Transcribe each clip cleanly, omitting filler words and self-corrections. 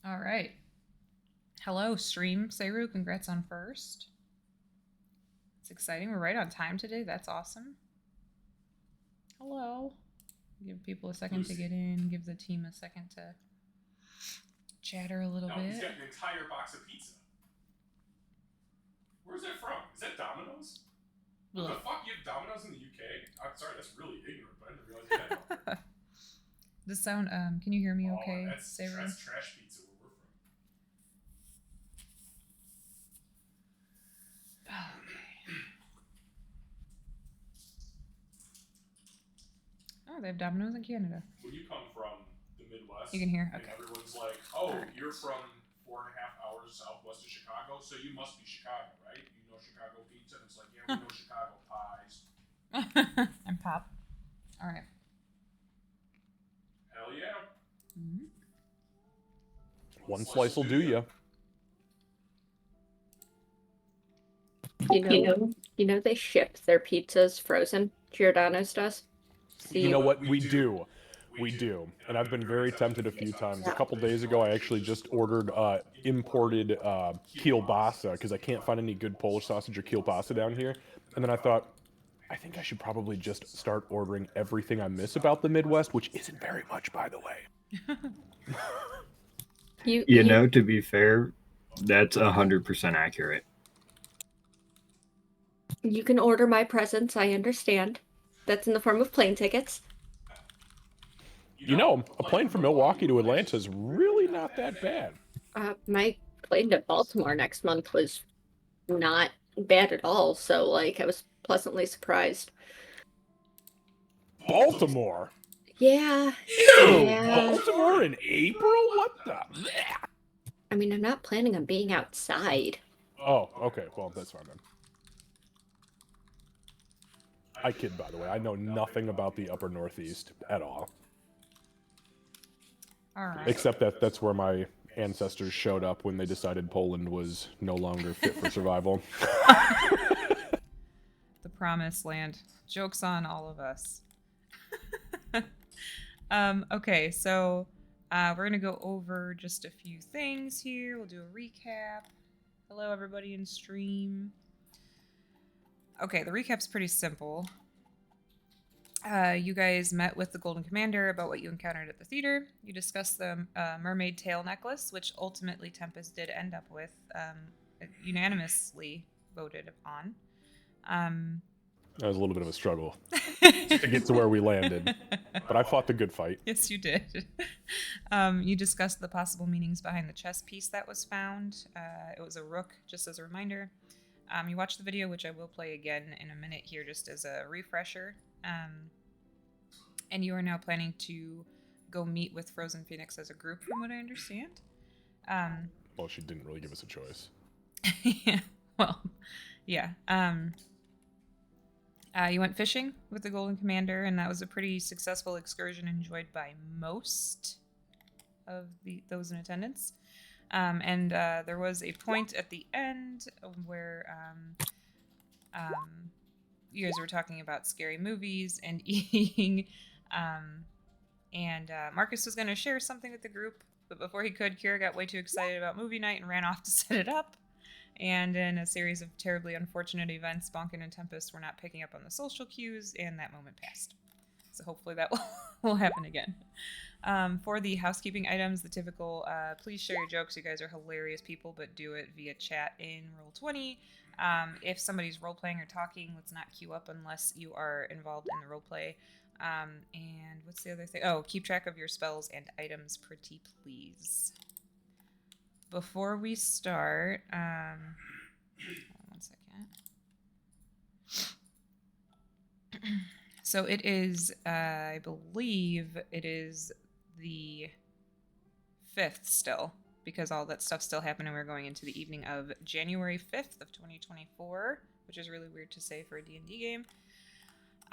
All right. Hello, stream. Seru, congrats on first. It's exciting. We're right on time today. That's awesome. Hello. Give people a second to get in. Give the team a second to chatter a little bit. He's got an entire box of pizza. Where's that from? Is that Domino's? What the fuck? You have Domino's in the UK? I'm sorry, that's really ignorant, but I didn't realize you had it out there. The sound, can you hear me okay? That's trash pizza where we're from. Okay. Oh, they have Domino's in Canada. When you come from the Midwest, you can hear. Okay. And everyone's like, "Oh, right. You're from 4.5 hours southwest of Chicago, so you must be Chicago, right? You know Chicago pizza." And it's like, "Yeah, we know Chicago pies." I'm Pop. All right. Hell yeah. Mm-hmm. One slice will do you. You know they ship their pizzas frozen. Giordano's does. You know what? We do. And I've been very tempted a few times. A couple days ago, I actually just ordered imported kielbasa because I can't find any good Polish sausage or kielbasa down here. And then I thought, I think I should probably just start ordering everything I miss about the Midwest, which isn't very much, by the way. You know, to be fair, that's 100% accurate. You can order my presents, I understand. That's in the form of plane tickets. You know, a plane from Milwaukee to Atlanta is really not that bad. My plane to Baltimore next month was not bad at all, so, like, I was pleasantly surprised. Baltimore? Yeah. Baltimore in April? What the? I mean, I'm not planning on being outside. Oh, okay. Well, that's fine then. I kid, by the way. I know nothing about the upper Northeast at all. All right. Except that's where my ancestors showed up when they decided Poland was no longer fit for survival. The promised land. Joke's on all of us. Okay, so we're going to go over just a few things here. We'll do a recap. Hello, everybody in stream. Okay, the recap's pretty simple. You guys met with the Golden Commander about what you encountered at the theater. You discussed the mermaid tail necklace, which ultimately Tempest did end up with, unanimously voted upon. That was a little bit of a struggle to get to where we landed, but I fought the good fight. Yes, you did. You discussed the possible meanings behind the chess piece that was found. It was a rook, just as a reminder. You watched the video, which I will play again in a minute here, just as a refresher. And you are now planning to go meet with Frozen Phoenix as a group, from what I understand. Well, she didn't really give us a choice. Yeah. Well, yeah. You went fishing with the Golden Commander, and that was a pretty successful excursion enjoyed by most of those in attendance. And there was a point at the end where you guys were talking about scary movies and eating. And Marcus was going to share something with the group, but before he could, Kira got way too excited about movie night and ran off to set it up. And in a series of terribly unfortunate events, Bonkin and Tempest were not picking up on the social cues, and that moment passed. So hopefully that will happen again. For the housekeeping items, the typical, please share your jokes. You guys are hilarious people, but do it via chat in Roll20. If somebody's role-playing or talking, let's not queue up unless you are involved in the roleplay. And what's the other thing? Oh, keep track of your spells and items, pretty please. Before we start, hold on 1 second. So it is, I believe it is the 5th still, because all that stuff's still happening. We're going into the evening of January 5th of 2024, which is really weird to say for a D&D game.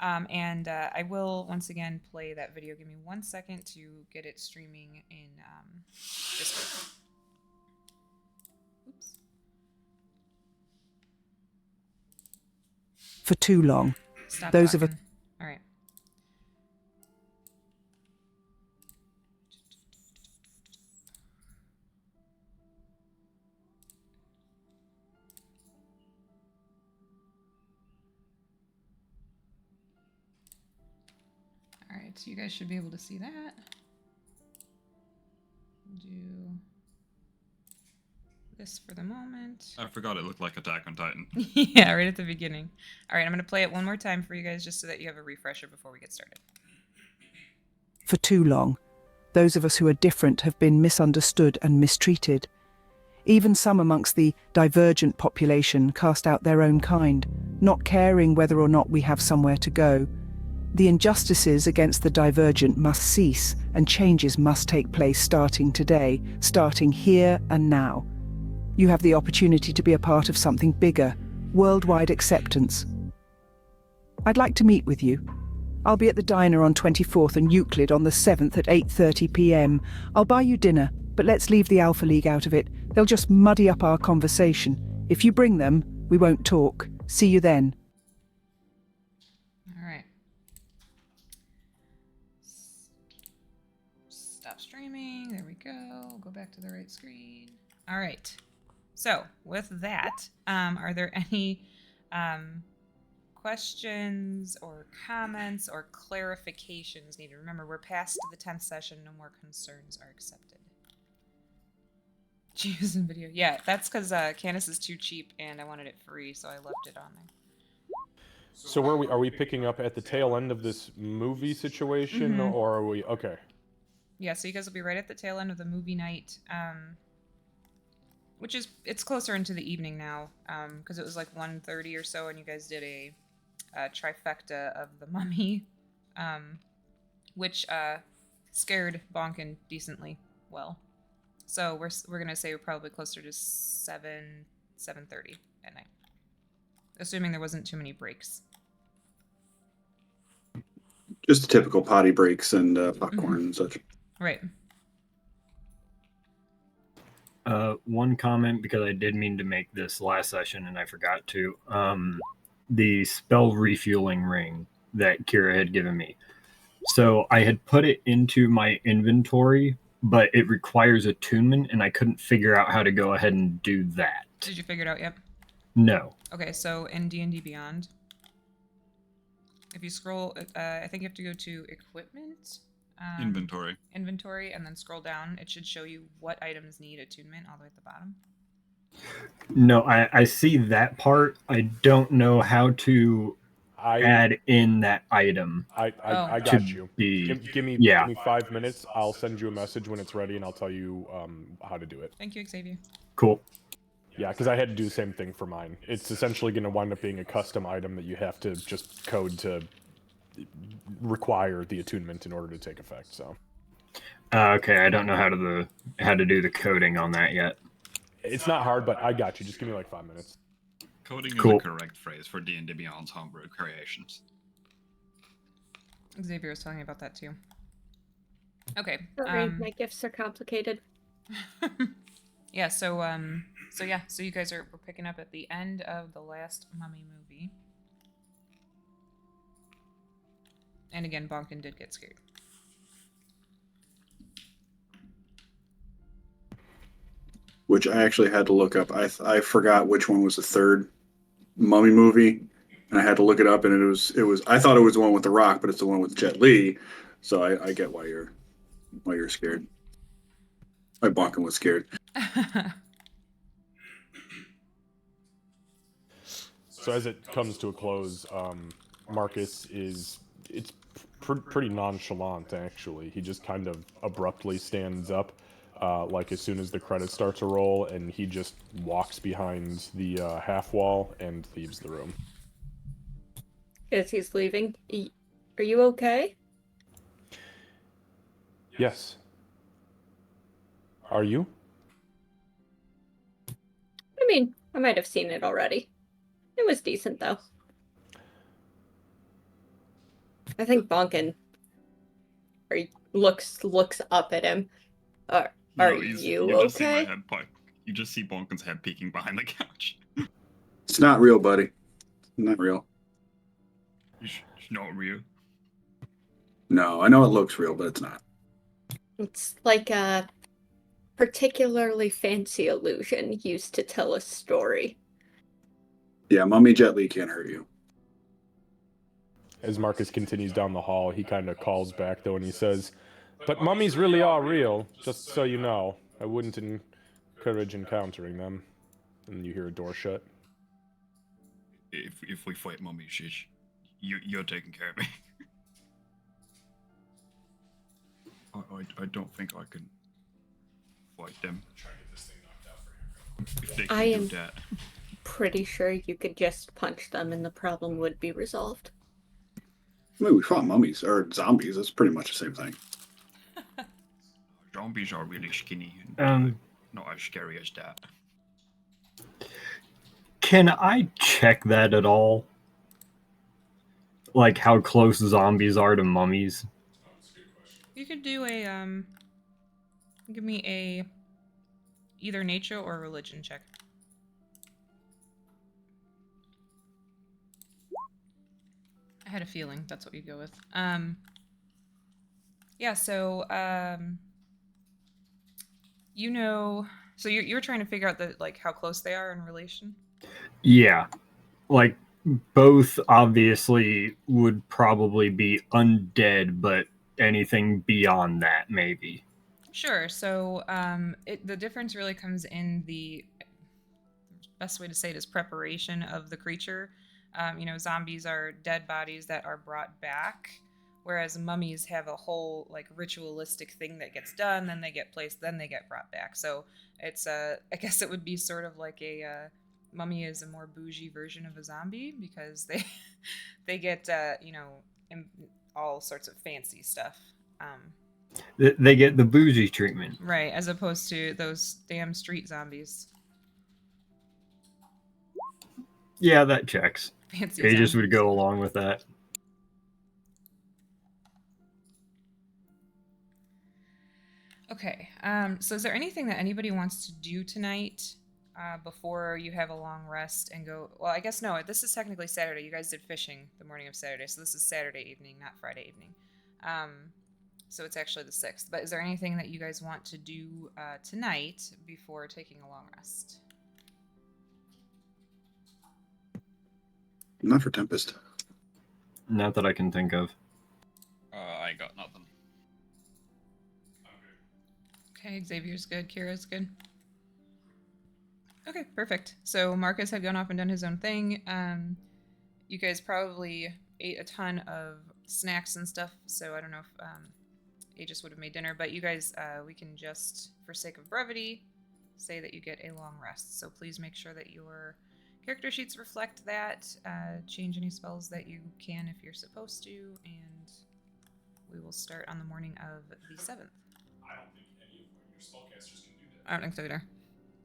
And I will once again play that video. Give me 1 second to get it streaming in Discord. Oops. For too long. Stop Those talking. of us. All right. right, so you guys should be able to see that. Do this for the moment. I forgot it looked like Attack on Titan. Yeah, right at the beginning. All right, I'm going to play it one more time for you guys just so that you have a refresher before we get started. For too long, those of us who are different have been misunderstood and mistreated. Even some amongst the divergent population cast out their own kind, not caring whether or not we have somewhere to go. The injustices against the divergent must cease, and changes must take place starting today, starting here and now. You have the opportunity to be a part of something bigger, worldwide acceptance. I'd like to meet with you. I'll be at the diner on 24th and Euclid on the 7th at 8:30 p.m. I'll buy you dinner, but let's leave the Alpha League out of it. They'll just muddy up our conversation. If you bring them, we won't talk. See you then. All right. Stop streaming. There we go. Go back to the right screen. All right. So with that, are there any questions or comments or clarifications needed? Remember, we're past the 10th session. No more concerns are accepted. Choose in video. Yeah, that's because Candace is too cheap and I wanted it free, so I left it on there. So where are we picking up at the tail end of this movie situation, Mhm. or are we okay? Yeah, so you guys will be right at the tail end of the movie night, which is, it's closer into the evening now, because it was like 1:30 or so, and you guys did a trifecta of the Mummy, which scared Bonkin decently well. So we're gonna say we're probably closer to 7:30 at night, assuming there wasn't too many breaks. Just the typical potty breaks and popcorn and such. Right. One comment, because I did mean to make this last session and I forgot to. The spell refueling ring that Kira had given me. So I had put it into my inventory, but it requires attunement, and I couldn't figure out how to go ahead and do that. Did you figure it out yet? No. Okay, so in D&D Beyond, if you scroll, I think you have to go to Equipment, Inventory, and then scroll down. It should show you what items need attunement all the way at the bottom. No, I see that part. I don't know how to add in that item. I Oh. got you. Be, Give me yeah. 5 minutes. I'll send you a message when it's ready, and I'll tell you how to do it. Thank you, Xavier. Cool. Yeah, because I had to do the same thing for mine. It's essentially going to wind up being a custom item that you have to just code to require the attunement in order to take effect. So. Okay, I don't know how to do the coding on that yet. It's not hard, but I got you. Just give me like 5 minutes. Coding Cool. is the correct phrase for D&D Beyond's homebrew creations. Xavier was telling me about that too. Okay. Sorry, my gifts are complicated. Yeah, so you guys we're picking up at the end of the last Mummy movie. And again, Bonkin did get scared. Which I actually had to look up. I forgot which one was the third Mummy movie, and I had to look it up. And it was I thought it was the one with The Rock, but it's the one with Jet Li. So I get why you're scared. Why Bonkin was scared. So as it comes to a close, Marcus it's pretty nonchalant, actually. He just kind of abruptly stands up, like as soon as the credits start to roll, and he just walks behind the half wall and leaves the room. As he's leaving, are you okay? Yes. Are you? I mean, I might have seen it already. It was decent, though. I think Bonkin looks up at him. Are you just see my okay? head you just see Bonkin's head peeking behind the couch. It's not real, buddy. Not real. It's not real. No, I know it looks real, but it's not. It's like a particularly fancy illusion used to tell a story. Yeah, Mummy Jet Li can't hurt you. As Marcus continues down the hall, he kind of calls back though, and he says, "But mummies really are real, just so you know. I wouldn't encourage encountering them." And you hear a door shut. If we fight mummy, you're taking care of me. I don't think I can fight them. Try to get this thing knocked out for you. If they I can am- do that. Pretty sure you could just punch them and the problem would be resolved. I mean, we fought mummies or zombies. That's pretty much the same thing. Zombies are really skinny and not as scary as that. Can I check that at all? Like how close zombies are to mummies? Oh, that's a good question. You could do a give me a either nature or religion check. I had a feeling that's what you'd go with. Yeah, so you know, so you're trying to figure out the like how close they are in relation. Yeah. Like both obviously would probably be undead, but anything beyond that maybe. Sure. So the difference really comes in the best way to say it is preparation of the creature. You know, zombies are dead bodies that are brought back, whereas mummies have a whole like ritualistic thing that gets done, then they get placed, then they get brought back. So it's I guess it would be sort of like a mummy is a more bougie version of a zombie because they get you know all sorts of fancy stuff. They get the bougie treatment. Right, as opposed to those damn street zombies. Yeah, that checks. Fancy Aegis zombies. would go along with that. Okay, so is there anything that anybody wants to do tonight before you have a long rest and go? Well, I guess no, this is technically Saturday. You guys did fishing the morning of Saturday, so this is Saturday evening, not Friday evening. So it's actually the 6th. But is there anything that you guys want to do tonight before taking a long rest? Not for Tempest. Not that I can think of. I got nothing. Okay, Xavier's good. Kira's good. Okay, perfect. So Marcus had gone off and done his own thing. You guys probably ate a ton of snacks and stuff, so I don't know if Aegis would have made dinner, but you guys, we can just, for sake of brevity, say that you get a long rest. So please make sure that your character sheets reflect that. Change any spells that you can if you're supposed to, and we will start on the morning of the 7th. I don't think any of your spellcasters can do that. I don't think so either.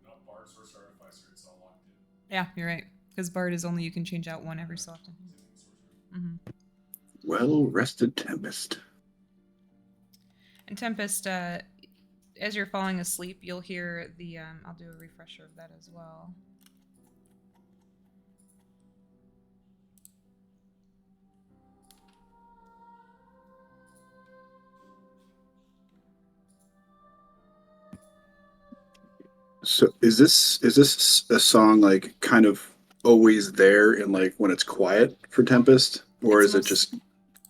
No, Bard, Sorcerer, Artificer, it's all locked in. Yeah, you're right. Because Bard is only you can change out one every so often. Mm-hmm. Well rested Tempest. And Tempest, as you're falling asleep, you'll hear the. I'll do a refresher of that as well. So is this a song like kind of always there in like when it's quiet for Tempest, or It's is it just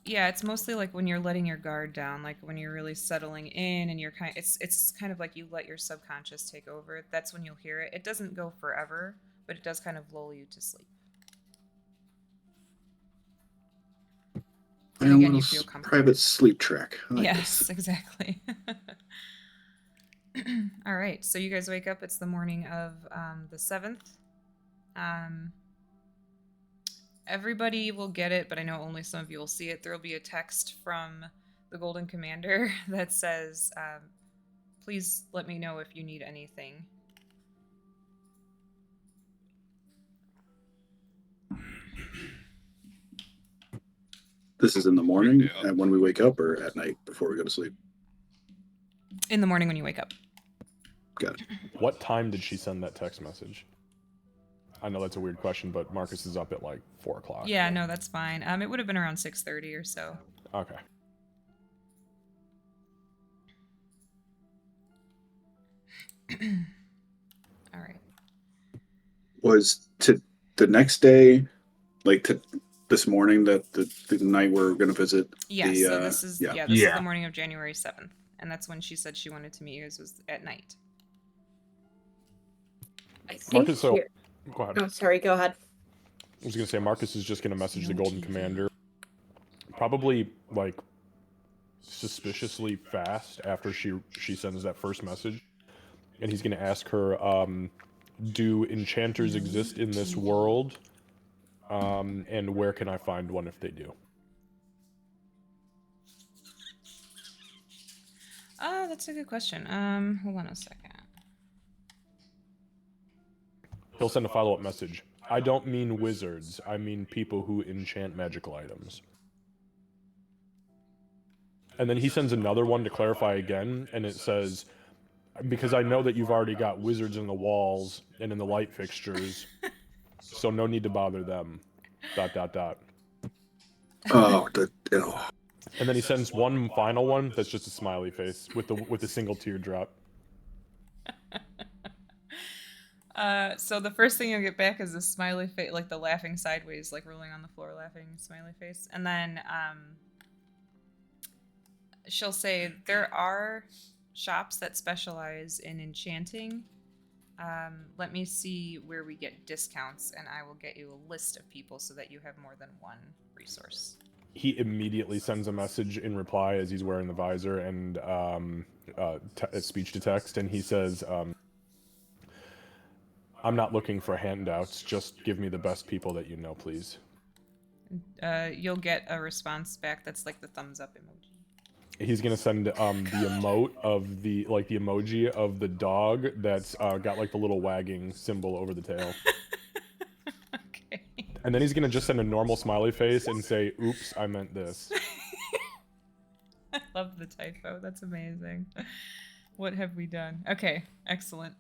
Yeah, it's mostly like when you're letting your guard down, like when you're really settling in, and you're it's kind of like you let your subconscious take over. That's when you'll hear it. It doesn't go forever, but it does kind of lull you to sleep. my And own again, you little feel comfortable. private sleep track? I like Yes, this. exactly. All right, so you guys wake up. It's the morning of the 7th. Everybody will get it, but I know only some of you will see it. There will be a text from the Golden Commander that says, please let me know if you need anything. This is in the morning Yeah. and when we wake up, or at night before we go to sleep. In the morning when you wake up. Got it. What time did she send that text message? I know that's a weird question, but Marcus is up at like 4 o'clock. Yeah, no, that's fine. It would have been around 6:30 or so. Okay. All right. Was to the next day, like this morning that the night we're going to visit. Yes, so this is this is Yeah. the morning of January 7th, and that's when she said she wanted to meet you guys was at night. I think Marcus, so here- go ahead. Oh, sorry. Go ahead. I was gonna say Marcus is just gonna message the Golden Commander, probably like suspiciously fast after she sends that first message, and he's gonna ask her, do enchanters exist in this world, and where can I find one if they do? Oh, that's a good question. Hold on a second. He'll send a follow-up message. I don't mean wizards. I mean people who enchant magical items. And then he sends another one to clarify again, and it says, because I know that you've already got wizards in the walls and in the light fixtures, so no need to bother them. ... Oh, And then he sends one final one that's just a smiley face with a single teardrop. So the first thing you'll get back is a smiley face, like the laughing sideways, like rolling on the floor, laughing smiley face, and then she'll say there are shops that specialize in enchanting. Let me see where we get discounts, and I will get you a list of people so that you have more than one resource. He immediately sends a message in reply as he's wearing the visor and speech to text, and he says, I'm not looking for handouts, just give me the best people that you know, please. You'll get a response back that's like the thumbs up emoji. He's gonna send the emote of the emoji of the dog that's got like the little wagging symbol over the tail. Okay. And then he's gonna just send a normal smiley face and say, oops, I meant this. I love the typo. That's amazing. What have we done? Okay, excellent.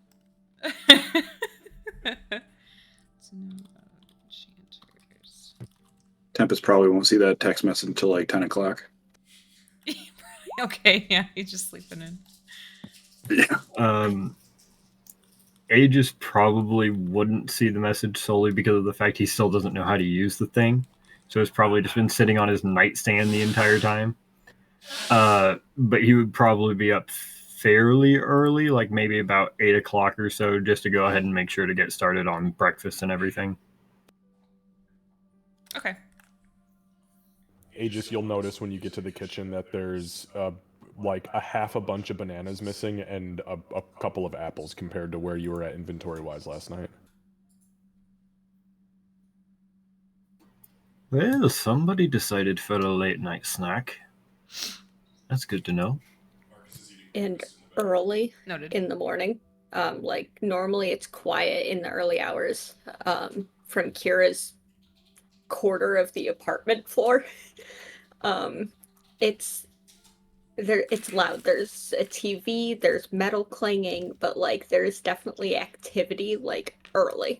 Enchanters. Tempest probably won't see that text message until like 10 o'clock. Okay, yeah, he's just sleeping in. Yeah. Aegis probably wouldn't see the message solely because of the fact he still doesn't know how to use the thing. So it's probably just been sitting on his nightstand the entire time. But he would probably be up fairly early, like maybe about 8 o'clock or so, just to go ahead and make sure to get started on breakfast and everything. Okay. Aegis, you'll notice when you get to the kitchen that there's like a half a bunch of bananas missing and a couple of apples compared to where you were at inventory-wise last night. Well, somebody decided for a late night snack. That's good to know. And early Noted. in the morning. Like normally it's quiet in the early hours. From Kira's quarter of the apartment floor. It's loud. There's a TV, there's metal clanging, but like there's definitely activity like early.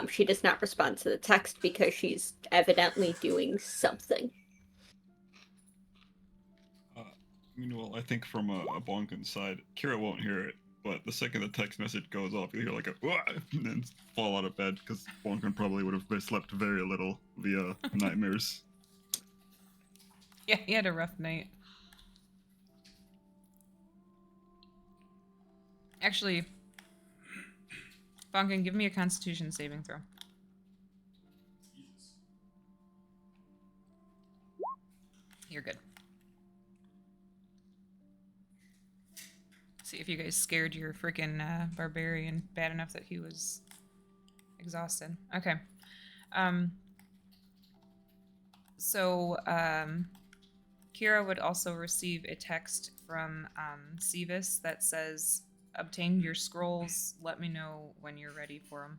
She does not respond to the text because she's evidently doing something. Meanwhile, I think from a Bonkin side, Kira won't hear it, but the second the text message goes off, you hear like a "Wah!" and then fall out of bed because Bonkin probably would have slept very little via nightmares. Yeah, he had a rough night. Actually, Bonkin, give me a Constitution saving throw. You're good. See if you guys scared your freaking barbarian bad enough that he was exhausted. Okay. So Kira would also receive a text from Sevis that says, obtain your scrolls, let me know when you're ready for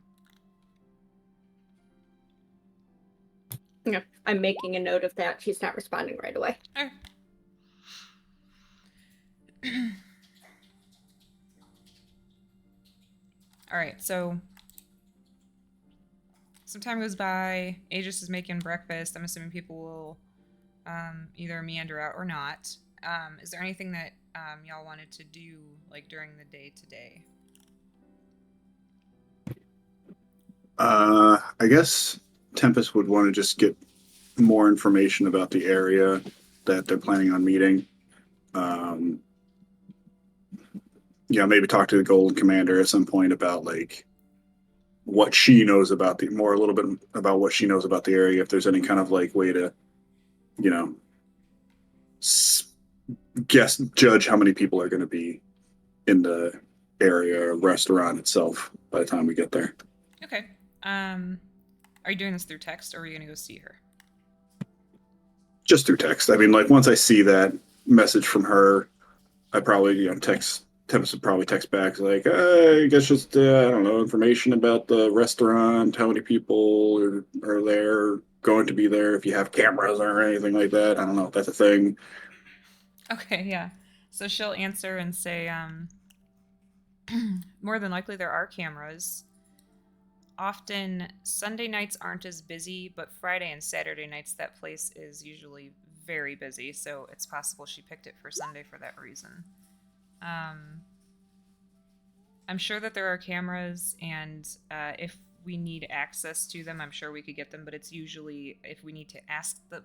them. Yeah, I'm making a note of that. She's not responding right away. Okay. All right, so some time goes by. Aegis is making breakfast. I'm assuming people will either meander out or not. Is there anything that y'all wanted to do like during the day today? I guess Tempest would want to just get more information about the area that they're planning on meeting. Yeah, maybe talk to the Golden Commander at some point about like what she knows about the more a little bit about what she knows about the area. If there's any kind of like way to, you know, guess judge how many people are going to be in the area or restaurant itself by the time we get there. Okay. Are you doing this through text, or are you gonna go see her? Just through text. I mean, like once I see that message from her, I probably text. Tempest would probably text back like, I guess just I don't know information about the restaurant, how many people are there, going to be there, if you have cameras or anything like that. I don't know if that's a thing. Okay, yeah. So she'll answer and say, more than likely there are cameras. Often Sunday nights aren't as busy, but Friday and Saturday nights that place is usually very busy, so it's possible she picked it for Sunday for that reason. I'm sure that there are cameras, and if we need access to them, I'm sure we could get them, but it's usually if we need to ask the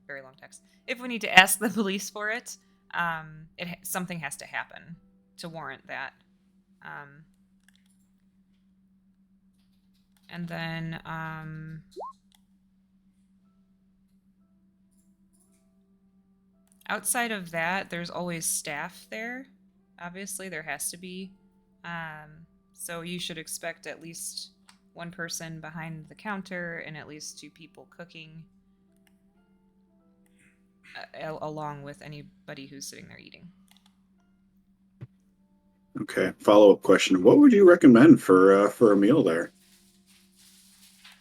very long text. If we need to ask the police for it, something has to happen to warrant that. And then outside of that, there's always staff there. Obviously, there has to be. So you should expect at least one person behind the counter and at least 2 people cooking, along with anybody who's sitting there eating. Okay. Follow-up question: what would you recommend for a meal there?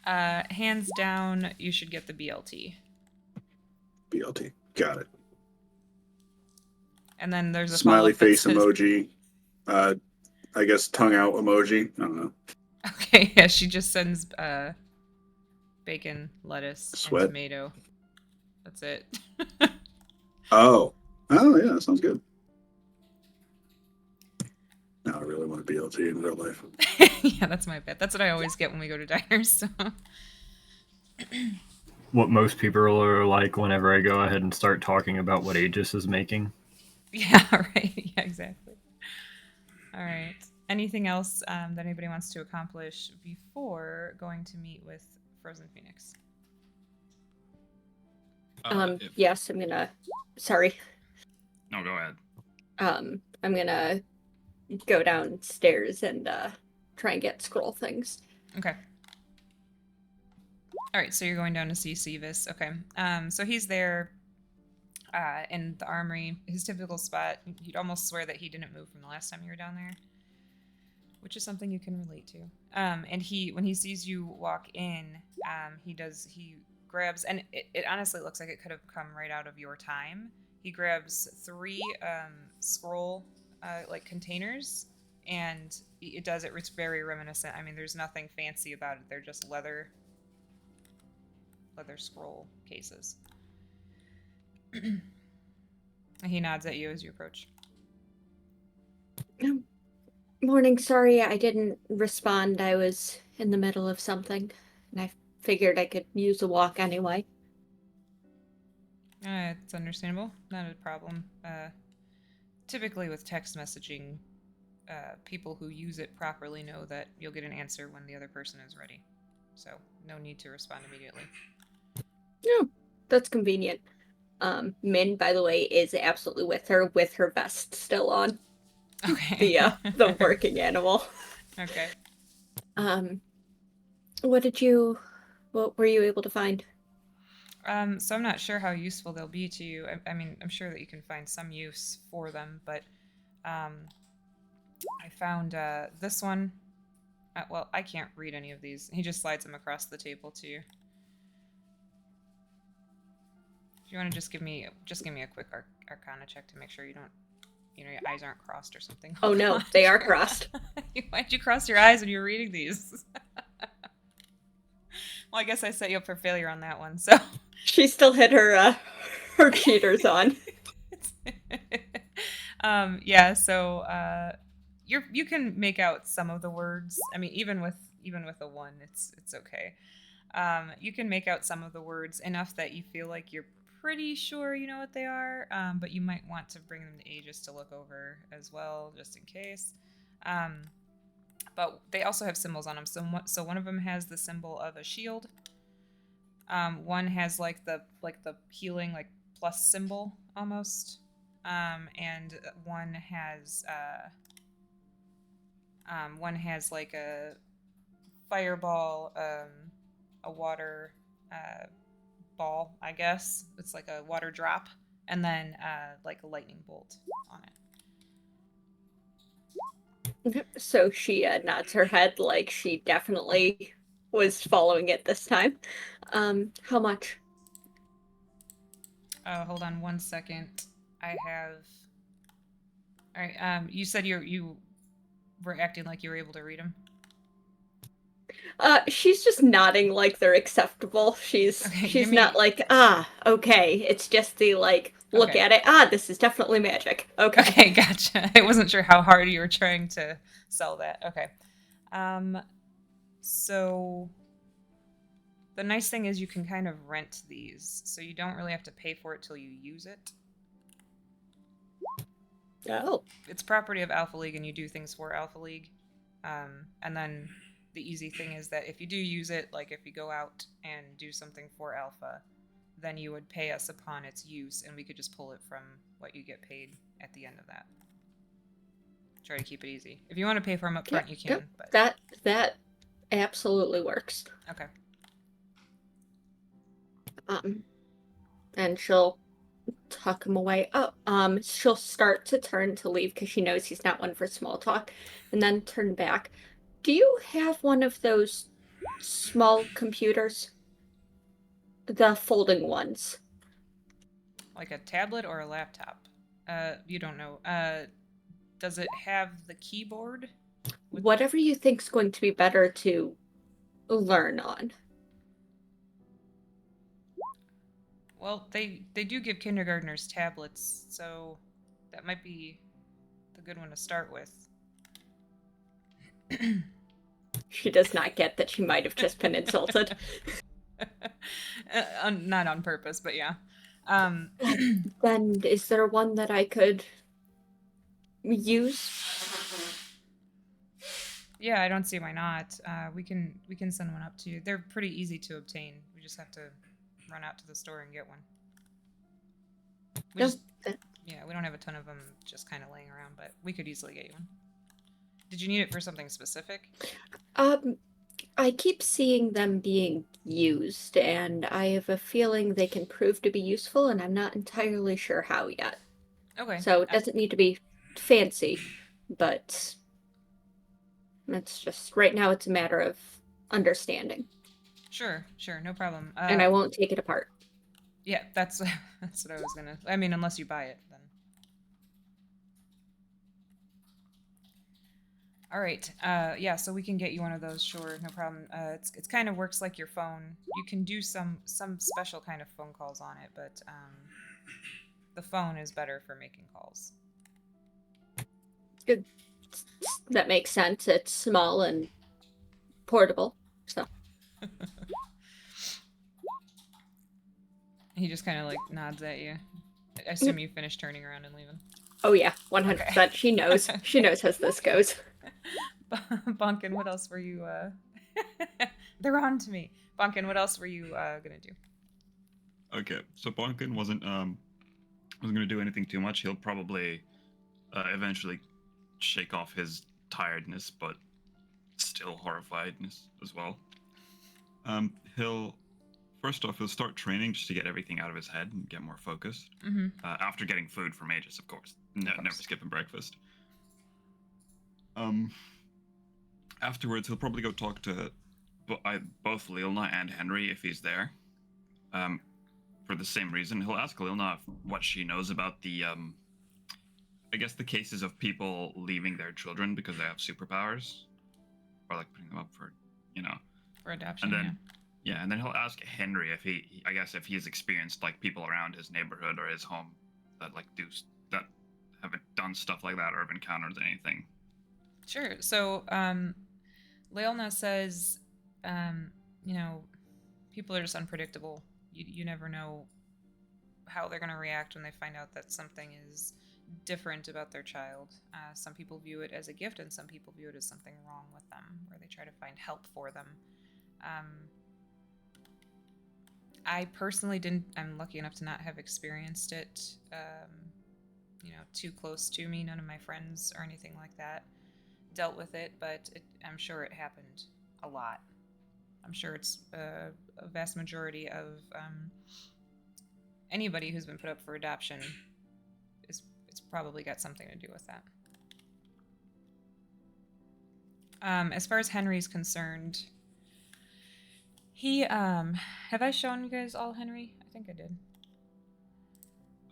Hands down, you should get the BLT. BLT. Got it. And then there's a smiley follow-up that face says- emoji. I guess tongue out emoji. I don't know. Okay, yeah, she just sends bacon, lettuce, Sweat. and tomato. That's it. Oh yeah, that sounds good. Now I really want a BLT in real life. Yeah, that's my bet. That's what I always get when we go to diners. So. What most people are like whenever I go ahead and start talking about what Aegis is making. Yeah, right. Yeah, exactly. All right. Anything else that anybody wants to accomplish before going to meet with Frozen Phoenix? Yes, I'm gonna. Sorry. No, go ahead. I'm gonna go downstairs and try and get scroll things. Okay. All right, so you're going down to see Seavis. Okay. So he's there in the armory, his typical spot. You'd almost swear that he didn't move from the last time you were down there, which is something you can relate to. And when he sees you walk in, he grabs, and it honestly looks like it could have come right out of your time. He grabs 3 scroll like containers, and it's very reminiscent. I mean, there's nothing fancy about it. They're just leather scroll cases. He nods at you as you approach. Morning, sorry I didn't respond. I was in the middle of something, and I figured I could use a walk anyway. It's understandable. Not a problem. Typically with text messaging, people who use it properly know that you'll get an answer when the other person is ready. So no need to respond immediately. Yeah, that's convenient. Min, by the way, is absolutely with her vest still on. Okay. The working animal. Okay. What were you able to find? So I'm not sure how useful they'll be to you. I mean, I'm sure that you can find some use for them, but I found this one. Well, I can't read any of these. He just slides them across the table to you. If you want to just give me a quick Arcana check to make sure you don't, your eyes aren't crossed or something. Oh no, they are crossed. Why'd you cross your eyes when you were reading these? Well, I guess I set you up for failure on that one. So she still hit her cheaters on. Yeah. So you can make out some of the words. I mean, even with a 1, it's okay. You can make out some of the words enough that you feel like you're pretty sure you know what they are, but you might want to bring them to Aegis to look over as well, just in case. But they also have symbols on them. So one of them has the symbol of a shield. One has like the healing like plus symbol almost, and one has like a fireball, a water ball, I guess. It's like a water drop, and then like a lightning bolt on it. So she nods her head like she definitely was following it this time. How much? Oh, hold on 1 second. I have. All right. You said you were acting like you were able to read them. She's just nodding like they're acceptable. She's Okay, she's give me- not like, okay. It's just the like look Okay. at it. This is definitely magic. Okay. Okay, gotcha. I wasn't sure how hard you were trying to sell that. Okay. So the nice thing is you can kind of rent these, so you don't really have to pay for it till you use it. Oh. It's property of Alpha League, and you do things for Alpha League. And then the easy thing is that if you do use it, like if you go out and do something for Alpha, then you would pay us upon its use, and we could just pull it from what you get paid at the end of that. Try to keep it easy. If you want to pay for them up front, you can. Yep. But That absolutely works. okay. And she'll tuck him away. She'll start to turn to leave because she knows he's not one for small talk, and then turn back. Do you have one of those small computers? The folding ones. Like a tablet or a laptop? You don't know. Does it have the keyboard? Whatever you think's going to be better to learn on. Well, they do give kindergartners tablets, so that might be the good one to start with. She does not get that she might have just been insulted. Not on purpose, but yeah. Then is there one that I could use? Yeah, I don't see why not. We can send one up to you. They're pretty easy to obtain. We just have to run out to the store and get one. Yeah, we don't have a ton of them just kind of laying around, but we could easily get you one. Did you need it for something specific? I keep seeing them being used, and I have a feeling they can prove to be useful, and I'm not entirely sure how yet. Okay. So it doesn't need to be fancy, but it's just right now it's a matter of understanding. Sure, no problem. And I won't take it apart. Yeah, that's what I was gonna. I mean, unless you buy it, then. All right. Yeah, so we can get you one of those. Sure, no problem. It's kind of works like your phone. You can do some special kind of phone calls on it, but the phone is better for making calls. Good. That makes sense. It's small and portable, so. He just kind of like nods at you. I assume you finished turning around and leaving. Oh yeah, 100%. Okay. She knows. She knows how this goes. Bonkin, what else were you? They're on to me. Bonkin, what else were you gonna do? Okay, so Bonkin wasn't gonna do anything too much. He'll probably eventually shake off his tiredness, but still horrifiedness as well. He'll start training just to get everything out of his head and get more focused. Mm-hmm. After getting food from Aegis, of course. Never skipping breakfast. Afterwards, he'll probably go talk to both Lilna and Henry if he's there. For the same reason, he'll ask Lilna what she knows about the, I guess the cases of people leaving their children because they have superpowers, or like putting them up for, for adoption. And then, and then he'll ask Henry if if he's experienced like people around his neighborhood or his home that haven't done stuff like that or have encountered anything. Sure. So, Leilna says, people are just unpredictable. You never know how they're going to react when they find out that something is different about their child. Some people view it as a gift, and some people view it as something wrong with them, where they try to find help for them. I personally didn't. I'm lucky enough to not have experienced it, too close to me. None of my friends or anything like that dealt with it, but I'm sure it happened a lot. I'm sure it's a vast majority of anybody who's been put up for adoption it's probably got something to do with that. As far as Henry's concerned, he have I shown you guys all Henry? I think I did.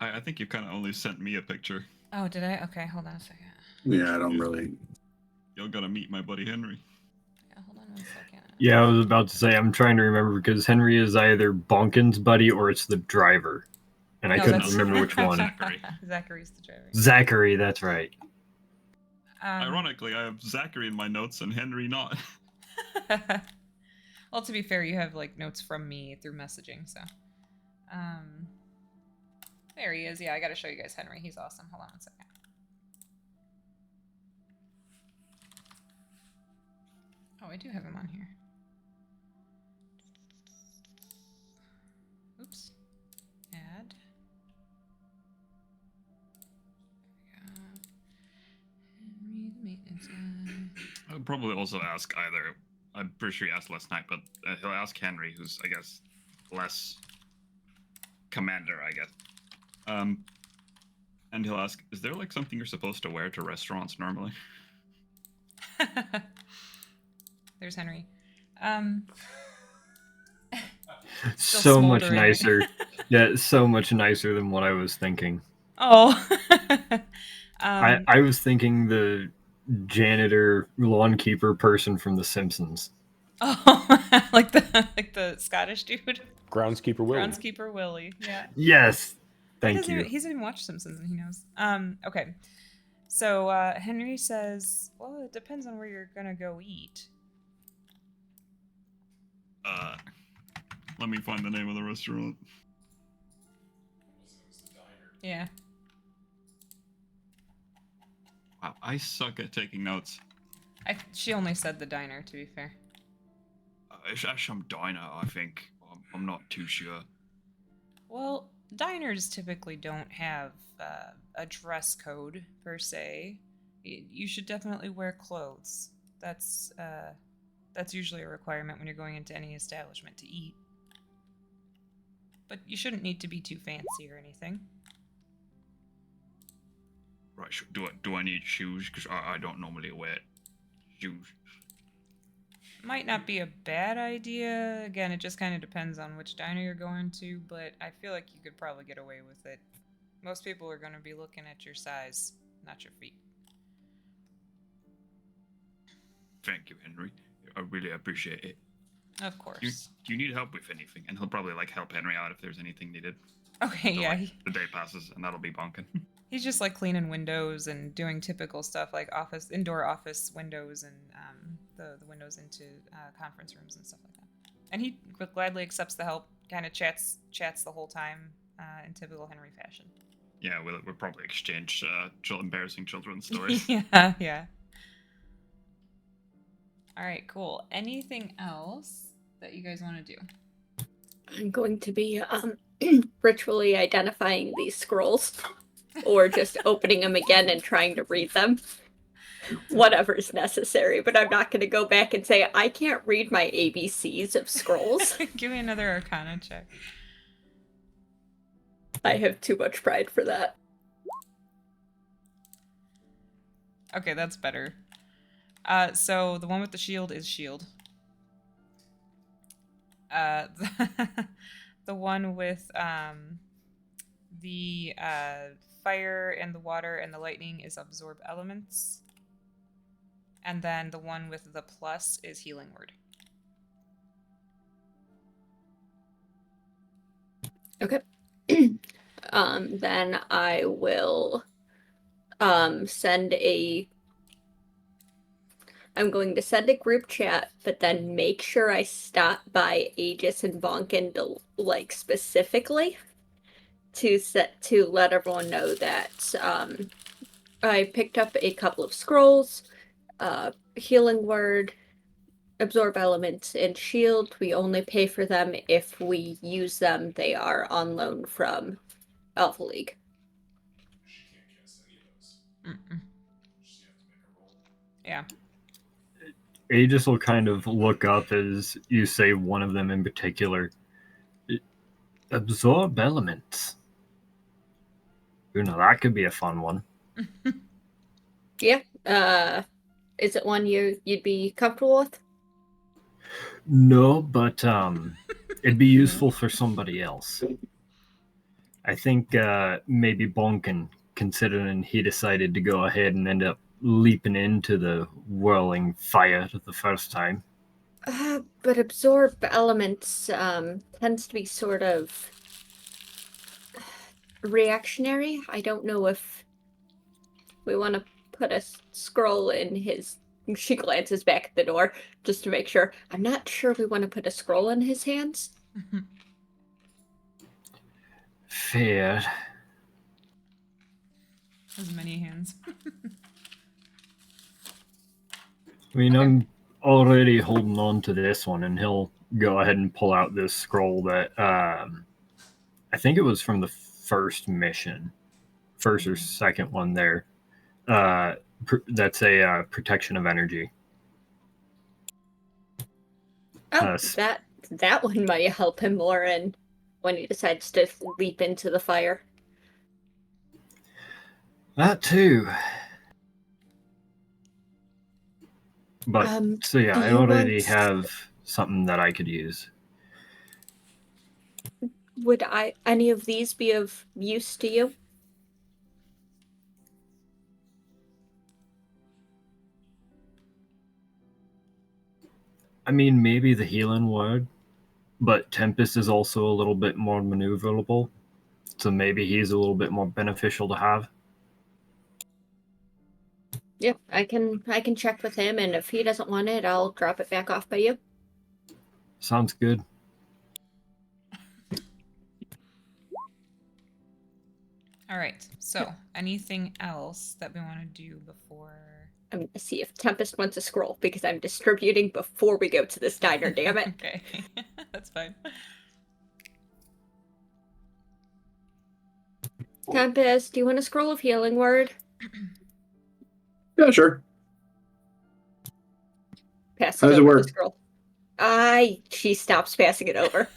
I think you kind of only sent me a picture. Oh, did I? Okay, hold on a second. Yeah, I don't really. You're gonna meet my buddy Henry. Yeah, hold on one second. Yeah, I was about to say, I'm trying to remember because Henry is either Bonkin's buddy or it's the driver. And I No, couldn't that's- remember which one. Zachary. Zachary's the driver. Zachary, that's right. Ironically, I have Zachary in my notes and Henry not. Well, to be fair, you have like notes from me through messaging, so. There he is. Yeah, I gotta show you guys Henry. He's awesome. Hold on one second. Oh, I do have him on here. Oops. Add. Henry, the maintenance guy. I would probably also ask either. I'm pretty sure he asked last night, but he'll ask Henry, who's I guess less commander, I guess. And he'll ask, "Is there like something you're supposed to wear to restaurants normally?" There's Henry. So much smoldering. nicer. Yeah, so much nicer than what I was thinking. Oh. I was thinking the janitor, lawnkeeper person from The Simpsons. Oh, like the Scottish dude, Groundskeeper Willie. groundskeeper Willie. Yeah. Yes, thank He you. doesn't even watch Simpsons, and he knows. Okay. So Henry says, "Well, it depends on where you're gonna go eat." Let me find the name of the restaurant. Yeah. Wow, I suck at taking notes. She only said the diner, to be fair. It's some diner, I think. I'm not too sure. Well, diners typically don't have a dress code per se. You should definitely wear clothes. That's usually a requirement when you're going into any establishment to eat. But you shouldn't need to be too fancy or anything. Right, so do I need shoes? Because I don't normally wear shoes. Might not be a bad idea. Again, it just kind of depends on which diner you're going to, but I feel like you could probably get away with it. Most people are going to be looking at your size, not your feet. Thank you, Henry. I really appreciate it. Of course. Do you need help with anything? And he'll probably like help Henry out if there's anything needed. Okay, So, yeah. like, the day passes and that'll be bonking. He's just like cleaning windows and doing typical stuff like indoor office windows and the windows into conference rooms and stuff like that. And he gladly accepts the help, kind of chats the whole time in typical Henry fashion. Yeah, we'll probably exchange embarrassing children's stories. Yeah. All right, cool. Anything else that you guys want to do? I'm going to be ritually identifying these scrolls or just opening them again and trying to read them. Whatever's necessary, but I'm not going to go back and say, I can't read my ABCs of scrolls. Give me another Arcana check. I have too much pride for that. Okay, that's better. So the one with the shield is shield. The one with the fire and the water and the lightning is absorb elements. And then the one with the plus is healing word. Okay. Then I will send a I'm going to send a group chat, but then make sure I stop by Aegis and Vonkin to, like, specifically to let everyone know that I picked up a couple of scrolls, healing word, absorb elements, and shield. We only pay for them if we use them. They are on loan from Alpha League. She can't cast any of those. Mm-mm. She have to make a roll. Yeah. Aegis will kind of look up as you say one of them in particular. Absorb elements. You know, that could be a fun one. Yeah. Is it one you'd be comfortable with? No, but it'd be useful for somebody else. I think maybe Bonkin, considering he decided to go ahead and end up leaping into the whirling fire the first time. But absorb elements tends to be sort of reactionary. I don't know if we want to put a scroll in his. She glances back at the door just to make sure. I'm not sure we want to put a scroll in his hands. Fair. As many hands. I mean, Okay. I'm already holding on to this one, and he'll go ahead and pull out this scroll that I think it was from the first mission, first or second one there. That's a protection of energy. Oh, that one might help him more in when he decides to leap into the fire. That too. But so yeah, do I you already want- have something that I could use. Would any of these be of use to you? I mean, maybe the healing word, but Tempest is also a little bit more maneuverable, so maybe he's a little bit more beneficial to have. Yeah, I can check with him, and if he doesn't want it, I'll drop it back off by you. Sounds good. All right. So, anything else that we want to do before? I'm gonna see if Tempest wants a scroll because I'm distributing before we go to this diner. Damn it! Okay, that's fine. Tempest, do you want a scroll of healing word? Yeah, sure. Pass How does it over the work? scroll. She stops passing it over.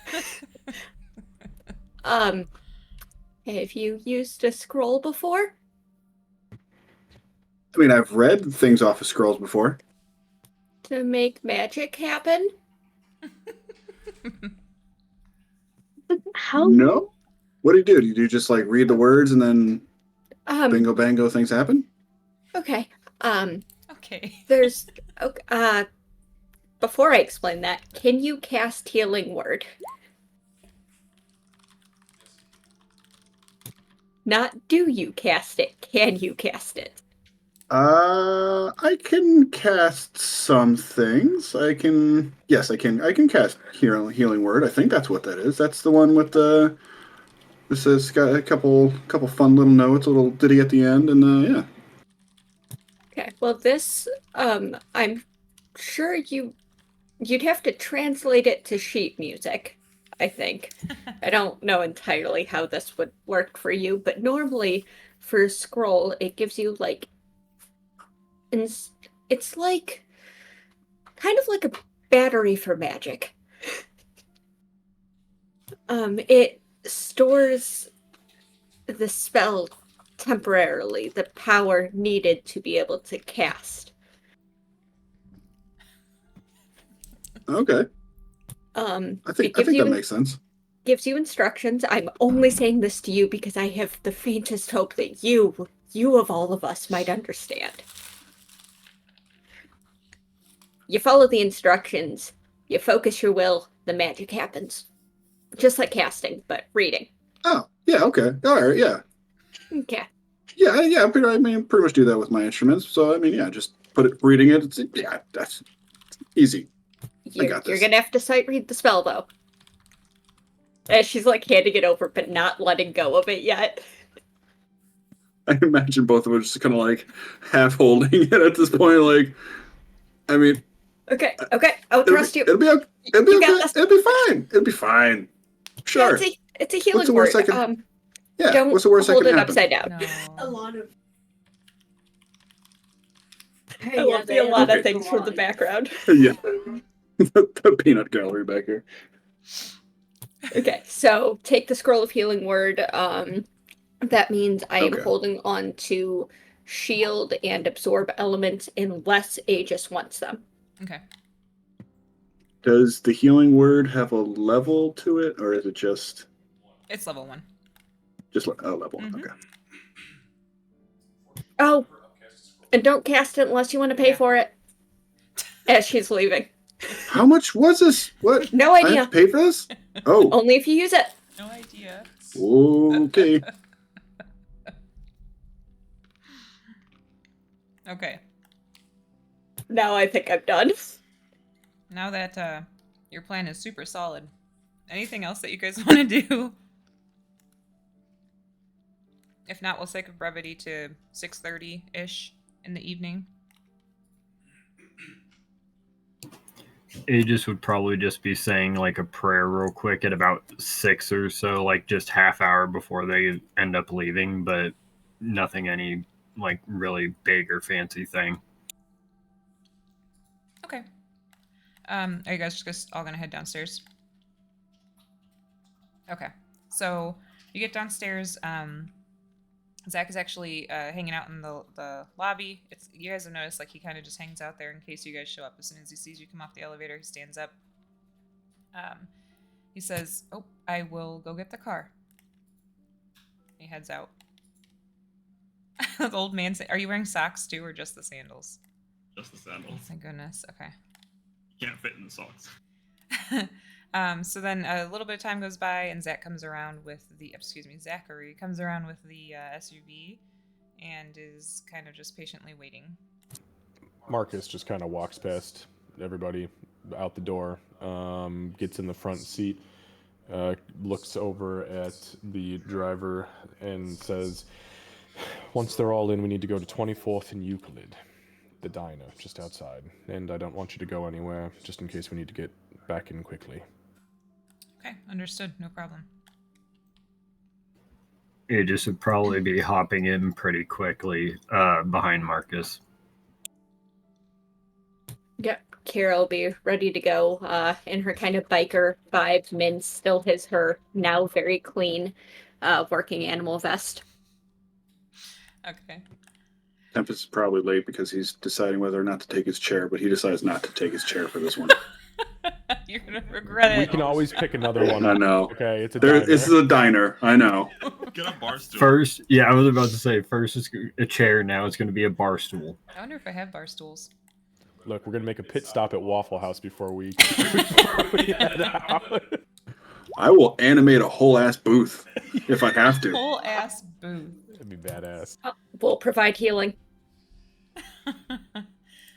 Have you used a scroll before? I mean, I've read things off of scrolls before. To make magic happen? How? No? What do you do? Do you just like read the words and then bingo bango things happen? Okay. Okay. There's before I explain that, can you cast healing word? Not do you cast it, can you cast it? I can cast some things. Yes, I can. I can cast healing word. I think that's what that is. That's the one with the. This has got a couple fun little notes, a little ditty at the end, and yeah. Okay. Well, this I'm sure you'd have to translate it to sheet music, I think. I don't know entirely how this would work for you, but normally for scroll it gives you like it's like kind of like a battery for magic. It stores the spell temporarily, the power needed to be able to cast. Okay. I I think that makes sense. Gives you instructions. I'm only saying this to you because I have the faintest hope that you of all of us might understand. You follow the instructions, you focus your will, the magic happens. Just like casting, but reading. Oh, yeah, okay. All right, yeah. Okay. Yeah, yeah, pretty much do that with my instruments. So, I mean, yeah, just reading it. That's easy. You're got this. gonna have to sight read the spell though. As she's like handing it over, but not letting go of it yet. I imagine both of us just kind of like half holding it at this point. Like, I mean, Okay, I'll trust you. It'll be okay. It'll be You okay. got this. It'll be fine. It'll be fine. Sure. Yeah, it's a healing What's the word. worst I can- Yeah. Don't What's the worst that hold can it happen? upside down. No. A lot of. I love a lot of things from the background. Yeah. The peanut gallery back here. Okay, so take the scroll of healing word. That means I am Okay. holding on to shield and absorb elements unless Aegis wants them. Okay. Does the healing word have a level to it, or is it just It's level 1. a level? Mhm. Okay. Oh, and don't cast it unless you want to pay Yeah. for it. As she's leaving. How much was this? What? No I have idea. to pay for this? Oh. Only if you use it. No idea. Okay. Okay. Now I think I'm done. Now that your plan is super solid, anything else that you guys want to do? If not, we'll sake of brevity to 6:30-ish in the evening. Aegis would probably just be saying like a prayer real quick at about 6 or so, like just half hour before they end up leaving, but nothing any like really big or fancy thing. Okay. Are you guys just all gonna head downstairs? Okay. So you get downstairs. Zach is actually hanging out in the lobby. You guys have noticed like he kind of just hangs out there in case you guys show up. As soon as he sees you come off the elevator, he stands up. He says, "Oh, I will go get the car." He heads out. The old man say, "Are you wearing socks too, or just the sandals?" Just the sandals. Thank goodness. Okay. Can't fit in the socks. So then a little bit of time goes by, and Zachary comes around with the SUV, and is kind of just patiently waiting. Marcus just kind of walks past everybody out the door, gets in the front seat, looks over at the driver, and says, "Once they're all in, we need to go to 24th and Euclid, the diner just outside. And I don't want you to go anywhere, just in case we need to get back in quickly." Okay, understood. No problem. Aegis would probably be hopping in pretty quickly behind Marcus. Yep. Kira will be ready to go in her kind of biker vibes. Min still has her now very clean working animal vest. Okay. Tempest is probably late because he's deciding whether or not to take his chair, but he decides not to take his chair for this one. You're gonna regret We it. can always pick another one. I know. Okay, it's a There, diner. this is a diner. I know. Get a bar stool. First, yeah, I was about to say, first it's a chair, now it's going to be a bar stool. I wonder if I have bar stools. Look, we're gonna make a pit stop at Waffle House before we head out. I will animate a whole ass booth if I have to. Whole ass booth. That'd be badass. We'll provide healing.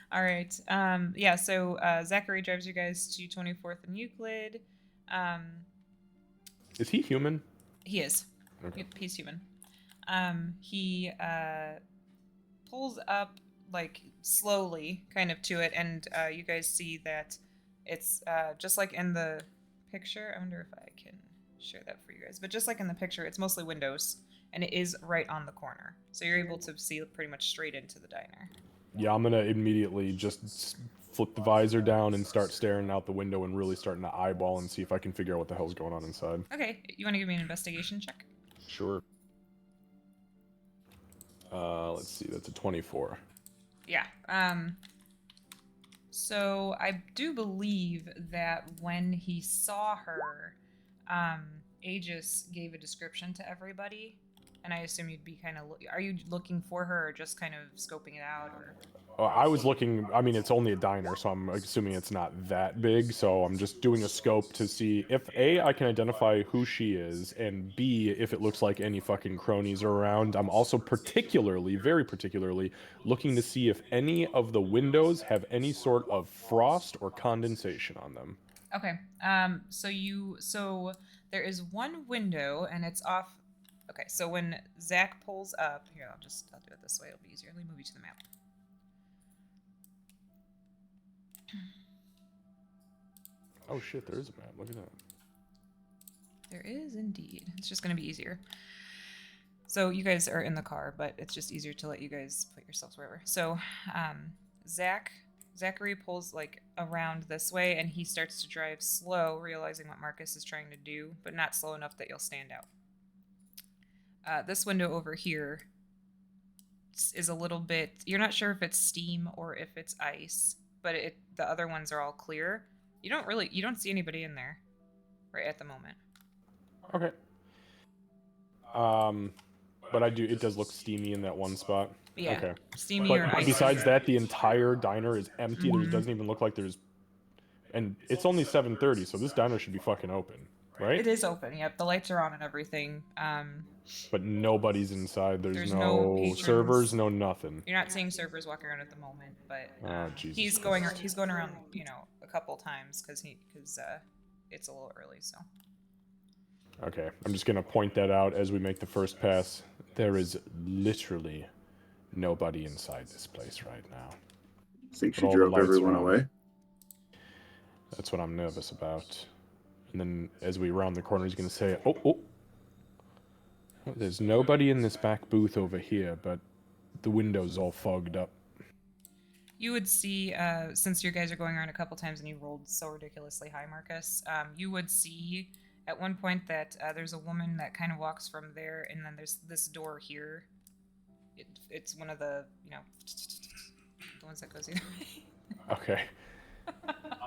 All right. Yeah. So Zachary drives you guys to 24th and Euclid. Is he human? He is. Okay. Yep, he's human. He pulls up like slowly, kind of to it, and you guys see that it's just like in the picture. I wonder if I can share that for you guys. But just like in the picture, it's mostly windows, and it is right on the corner, so you're able to see pretty much straight into the diner. Yeah, I'm gonna immediately just flip the visor down and start staring out the window and really starting to eyeball and see if I can figure out what the hell's going on inside. Okay, you want to give me an investigation check? Sure. Let's see, that's a 24. Yeah. So I do believe that when he saw her, Aegis gave a description to everybody And I assume you'd be kind of. Are you looking for her, or just kind of scoping it out, or? I was looking. I mean, it's only a diner, so I'm assuming it's not that big. So I'm just doing a scope to see if A, I can identify who she is, and B, if it looks like any fucking cronies are around. I'm also particularly, very particularly, looking to see if any of the windows have any sort of frost or condensation on them. Okay. So there is one window, and it's off. Okay. So when Zach pulls up here, I'll do it this way. It'll be easier. Let me move you to the map. Oh shit, there is a map. Look at that. There is indeed. It's just going to be easier. So you guys are in the car, but it's just easier to let you guys put yourselves wherever. So Zachary pulls like around this way, and he starts to drive slow, realizing what Marcus is trying to do, but not slow enough that you'll stand out. This window over here is a little bit. You're not sure if it's steam or if it's ice, but the other ones are all clear. You don't see anybody in there right at the moment. Okay. But it does look steamy in that one spot. Yeah. Okay. Steamy But or ice. besides that, the entire diner is empty. Mhm. There doesn't even look like there's... And it's only 7:30, so this diner should be fucking open, right? It is open, yep. The lights are on and everything. But nobody's inside. There's no no patrons. Servers, no nothing. You're not seeing servers walking around at the moment, but Oh, Jesus he's Christ. going around, a couple times because it's a little early. So Okay, I'm just gonna point that out as we make the first pass. There is literally nobody inside this place right now. Think she But all the drove lights everyone are on. away? That's what I'm nervous about. And then as we round the corner, he's gonna say, oh, there's nobody in this back booth over here, but the window's all fogged up. you would see, since you guys are going around a couple times and you rolled so ridiculously high, Marcus, you would see at one point that there's a woman that kind of walks from there, and then there's this door here. It's one of the the ones that goes either way. Okay.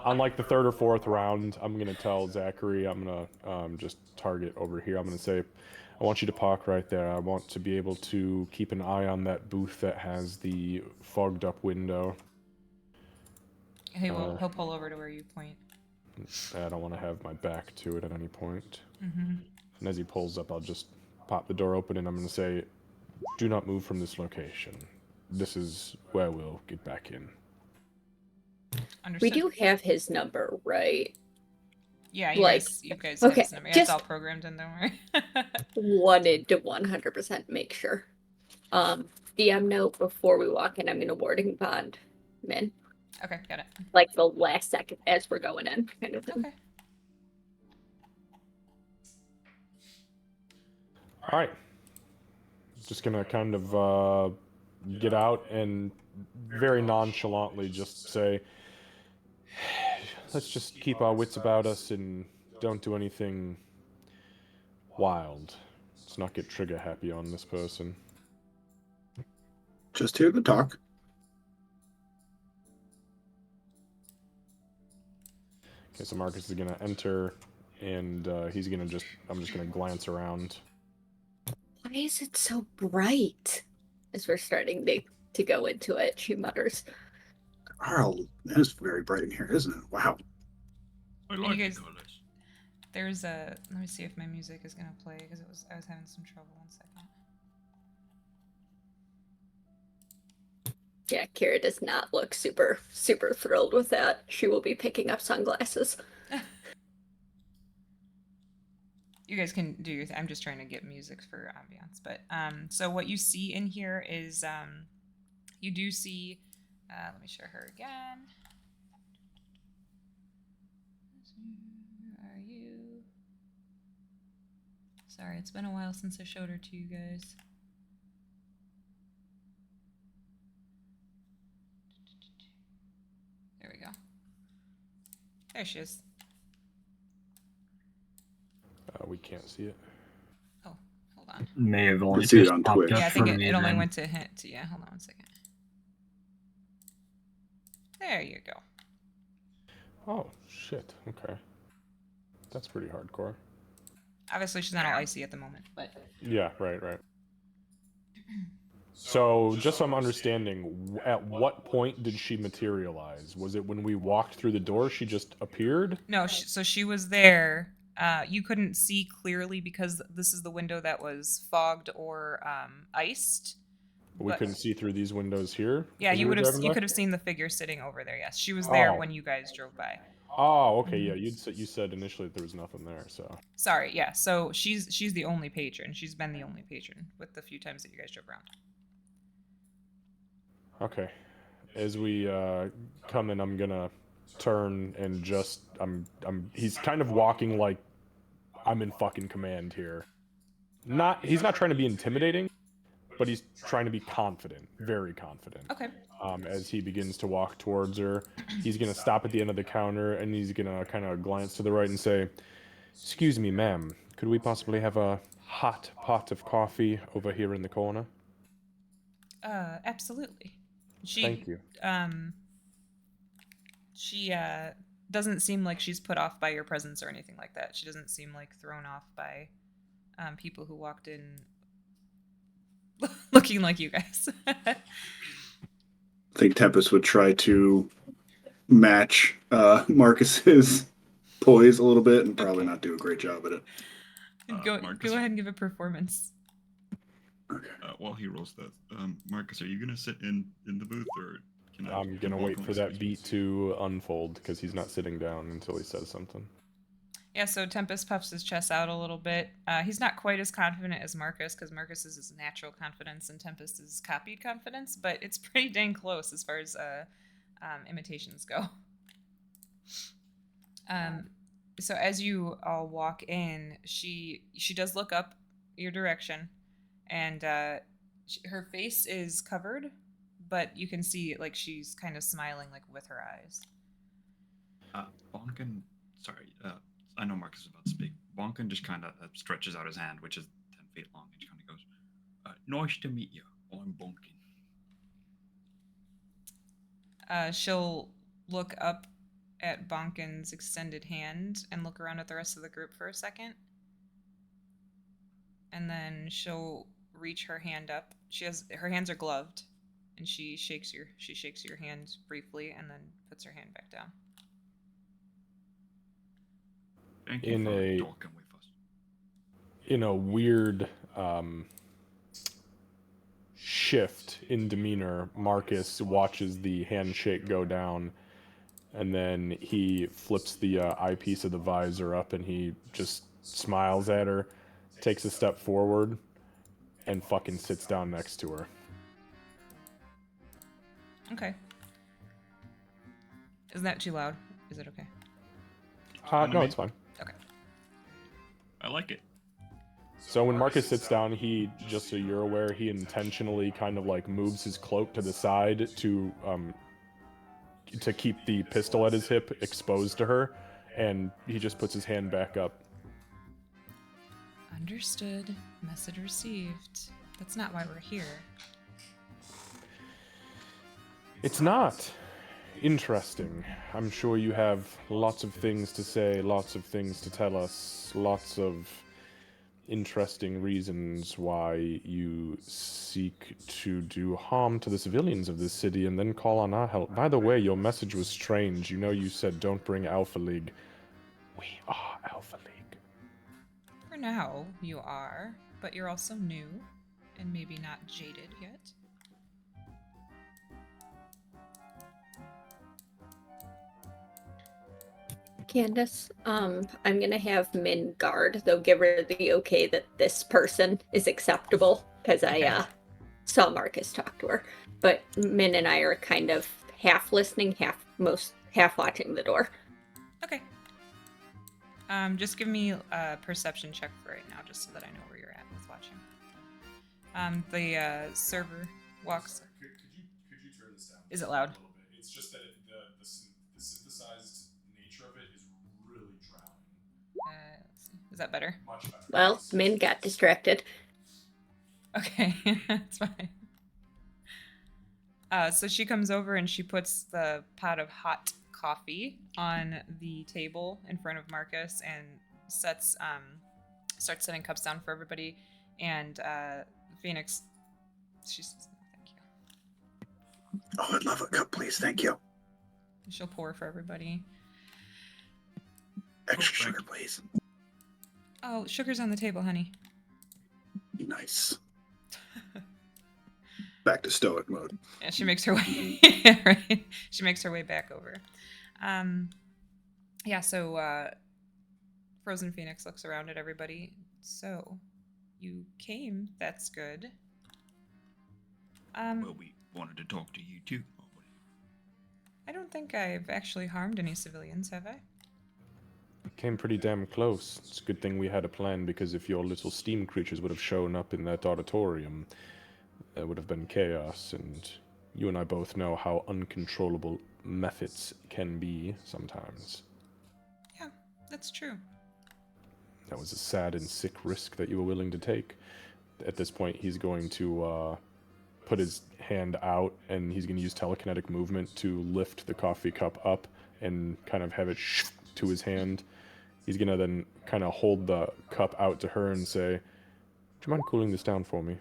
On like the third or fourth round, I'm gonna tell Zachary, I'm gonna just target over here. I'm gonna say, I want you to park right there. I want to be able to keep an eye on that booth that has the fogged up window. He'll pull over to where you point. I don't want to have my back to it at any point. Mm-hmm. And as he pulls up, I'll just pop the door open and I'm gonna say, do not move from this location. This is where we'll get back in. Understood. We do have his number, right? Yeah, like- you guys have okay, his number. Yeah, just- it's all programmed in, don't worry. Wanted to 100% make sure. DM note before we walk in, I'm going to warding bond Min. Okay, got it. Like the last second as we're going in, kind of thing. Okay. All right. Just gonna kind of get out and very nonchalantly just say, let's just keep our wits about us and don't do anything wild. Let's not get trigger happy on this person. Just hear the talk. Okay, so Marcus is gonna enter, and I'm just gonna glance around. Why is it so bright? As we're starting to go into it, she mutters. Carl, it is very bright in here, isn't it? Wow. I you like guys- the colors. There's a. Let me see if my music is gonna play because I was having some trouble. 1 second. Yeah, Kira does not look super thrilled with that. She will be picking up sunglasses. You guys can do your thing. I'm just trying to get music for ambiance. But so what you see in here is you do see. Let me show her again. Where are you? Sorry, it's been a while since I showed her to you guys. There we go. There she is. We can't see it. Oh, hold on. May have only see it just on popped Twitch. up Yeah, I think for it, me it only then. went to hint. Yeah, hold on 1 second. There you go. Oh, shit. Okay. That's pretty hardcore. Obviously, she's not all icy at the moment, but Yeah, right. So, just so I'm understanding, at what point did she materialize? Was it when we walked through the door? She just appeared? No, so she was there. You couldn't see clearly because this is the window that was fogged or iced. We But- couldn't see through these windows here. Yeah, as you we were would have. driving You by? could have seen the figure sitting over there. Yes, she was there Oh. when you guys drove by. Oh, okay, yeah. You said initially that there was nothing there, so. Sorry, yeah. So she's the only patron. She's been the only patron with the few times that you guys drove around. Okay. As we come in, I'm gonna turn and just he's kind of walking like I'm in fucking command here. He's not trying to be intimidating, but he's trying to be confident, very confident. Okay. As he begins to walk towards her, he's gonna stop at the end of the counter and he's gonna kind of glance to the right and say, "Excuse me, ma'am, could we possibly have a hot pot of coffee over here in the corner?" Absolutely. She Thank you. She doesn't seem like she's put off by your presence or anything like that. She doesn't seem like thrown off by people who walked in looking like you guys. I think Tempest would try to match Marcus's poise a little bit and probably not do a great job at it. Go ahead and give a performance. While he rolls that, Marcus, are you gonna sit in the booth, or can I'm gonna wait for that beat to unfold because he's not sitting down until he says something. Yeah, so Tempest puffs his chest out a little bit. He's not quite as confident as Marcus because Marcus is his natural confidence and Tempest is copied confidence, but it's pretty dang close as far as imitations go. So as you all walk in, she does look up your direction, and her face is covered, but you can see like she's kind of smiling like with her eyes. Bonkin, sorry, I know Marcus is about to speak. Bonkin just kind of stretches out his hand, which is 10 feet long, and just kind of goes, "Nice to meet you. I'm Bonkin." She'll look up at Bonkin's extended hand and look around at the rest of the group for a second. And then she'll reach her hand up. Her hands are gloved, and she shakes your hand briefly and then puts her hand back down. Thank you for talking with us. In a weird shift in demeanor, Marcus watches the handshake go down, and then he flips the eyepiece of the visor up and he just smiles at her, takes a step forward, and fucking sits down next to her. Okay. Isn't that too loud? Is it okay? No, it's fine. Okay. I like it. So when Marcus sits down, he, just so you're aware, he intentionally kind of like moves his cloak to the side to keep the pistol at his hip exposed to her, and he just puts his hand back up. Understood. Message received. That's not why we're here. It's not. Interesting. I'm sure you have lots of things to say, lots of things to tell us, lots of interesting reasons why you seek to do harm to the civilians of this city and then call on our help. By the way, your message was strange. You know, you said don't bring Alpha League. We are Alpha League. For now, you are, but you're also new and maybe not jaded yet. Candace, I'm gonna have Min guard. They'll give her the okay that this person is acceptable because I saw Marcus talk to her. But Min and I are kind of half listening, half watching the door. Okay. Just give me a perception check for right now, just so that I know where you're at with watching. The server walks. Could you turn this down? Is it loud? A little bit. It's just that the synthesized nature of it is really drowning. Let's see. Is that better? Much better. Well, Min got distracted. Okay, that's fine. So she comes over and she puts the pot of hot coffee on the table in front of Marcus and starts setting cups down for everybody. And Phoenix She says, no, thank you. Oh, I'd love a cup, please. Thank you. She'll pour for everybody. Extra sugar, please. Oh, sugar's on the table, honey. Nice. Back to stoic mode. Yeah, she makes her way. Right? She makes her way back over. Yeah. So, Frozen Phoenix looks around at everybody. So, you came. That's good. Well, we wanted to talk to you too. I don't think I've actually harmed any civilians, have I? Came pretty damn close. It's a good thing we had a plan, because if your little steam creatures would have shown up in that auditorium, there would have been chaos, and you and I both know how uncontrollable methods can be sometimes. Yeah, that's true. That was a sad and sick risk that you were willing to take. At this point, he's going to put his hand out, and he's going to use telekinetic movement to lift the coffee cup up and kind of have it to his hand. He's going to then kind of hold the cup out to her and say, "Do you mind cooling this down for me?"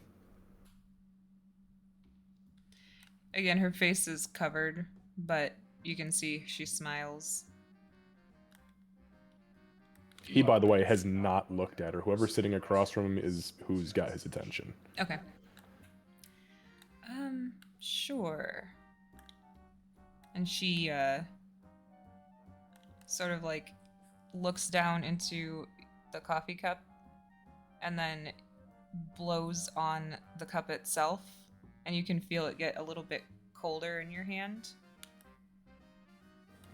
Again, her face is covered, but you can see she smiles. He, by the way, has not looked at her. Whoever's sitting across from him is who's got his attention. Okay. Sure. And she, sort of like looks down into the coffee cup and then blows on the cup itself, and you can feel it get a little bit colder in your hand.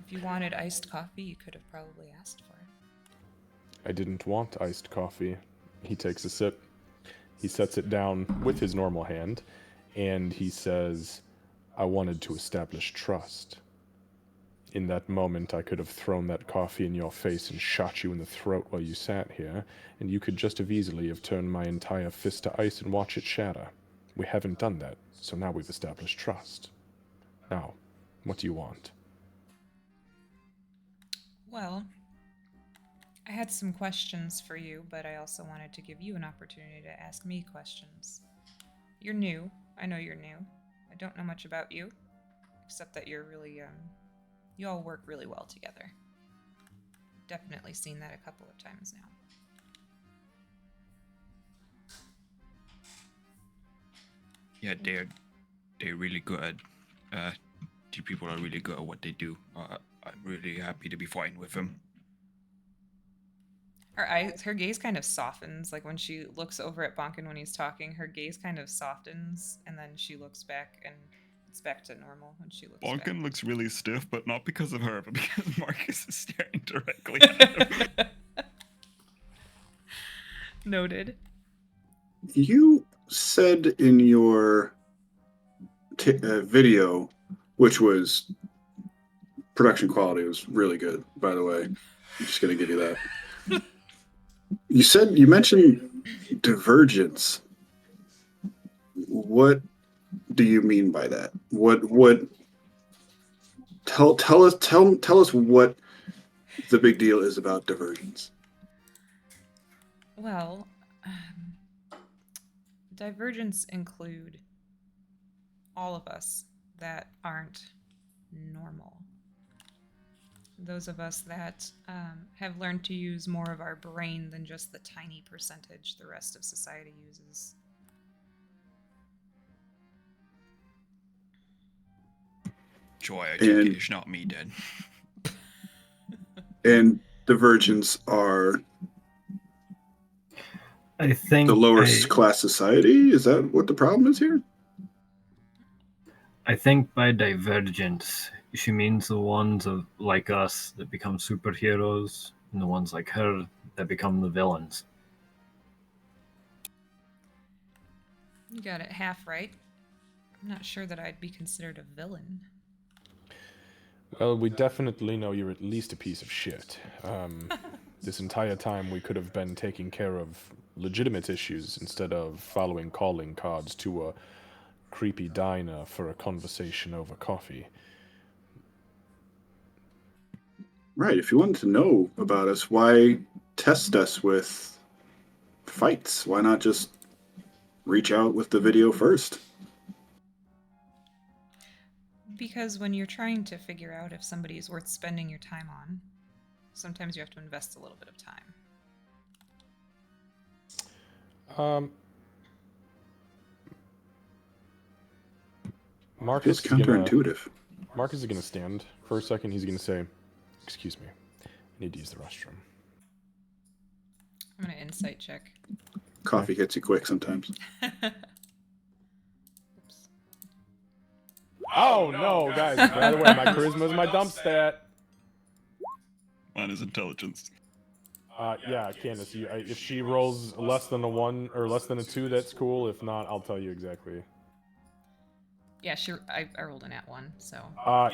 If you wanted iced coffee, you could have probably asked for it. I didn't want iced coffee. He takes a sip. He sets it down with his normal hand, and he says, "I wanted to establish trust. In that moment, I could have thrown that coffee in your face and shot you in the throat while you sat here, and you could just as easily have turned my entire fist to ice and watch it shatter. We haven't done that, so now we've established trust. Now, what do you want?" Well, I had some questions for you, but I also wanted to give you an opportunity to ask me questions. You're new. I know you're new. I don't know much about you, except that you're really, you all work really well together. Definitely seen that a couple of times now. Yeah, they're really good at. The people are really good at what they do. I'm really happy to be fighting with them. Her gaze kind of softens, like when she looks over at Bonkin when he's talking, her gaze kind of softens, and then she looks back, and it's back to normal when she looks Bonkin back. looks really stiff, but not because of her, but because Marcus is staring directly at him. Noted. You said in your video, which was production quality was really good, by the way. I'm just gonna give you that. You mentioned divergence. What do you mean by that? Tell us what the big deal is about divergence. Well, divergence include all of us that aren't normal. Those of us that have learned to use more of our brain than just the tiny percentage the rest of society uses. Joy, I take it it's not me then. And divergence are I think the lower class society? Is that what the problem is here? I think by divergence, she means the ones like us that become superheroes, and the ones like her that become the villains. You got it half right. I'm not sure that I'd be considered a villain. Well, we definitely know you're at least a piece of shit. This entire time we could have been taking care of legitimate issues instead of following calling cards to a creepy diner for a conversation over coffee. Right. If you wanted to know about us, why test us with fights? Why not just reach out with the video first? Because when you're trying to figure out if somebody is worth spending your time on, sometimes you have to invest a little bit of time. It's Marcus is gonna counterintuitive. Marcus is gonna stand for a second. He's gonna say, "Excuse me, I need to use the restroom." I'm gonna insight check. Coffee hits you quick sometimes. Oops. Oh no, guys! By the way, my charisma is my dump stat. Mine is intelligence. Yeah, Candace. If she rolls less than a 1 or less than a 2, that's cool. If not, I'll tell you exactly. Yeah, I rolled a nat 1, so.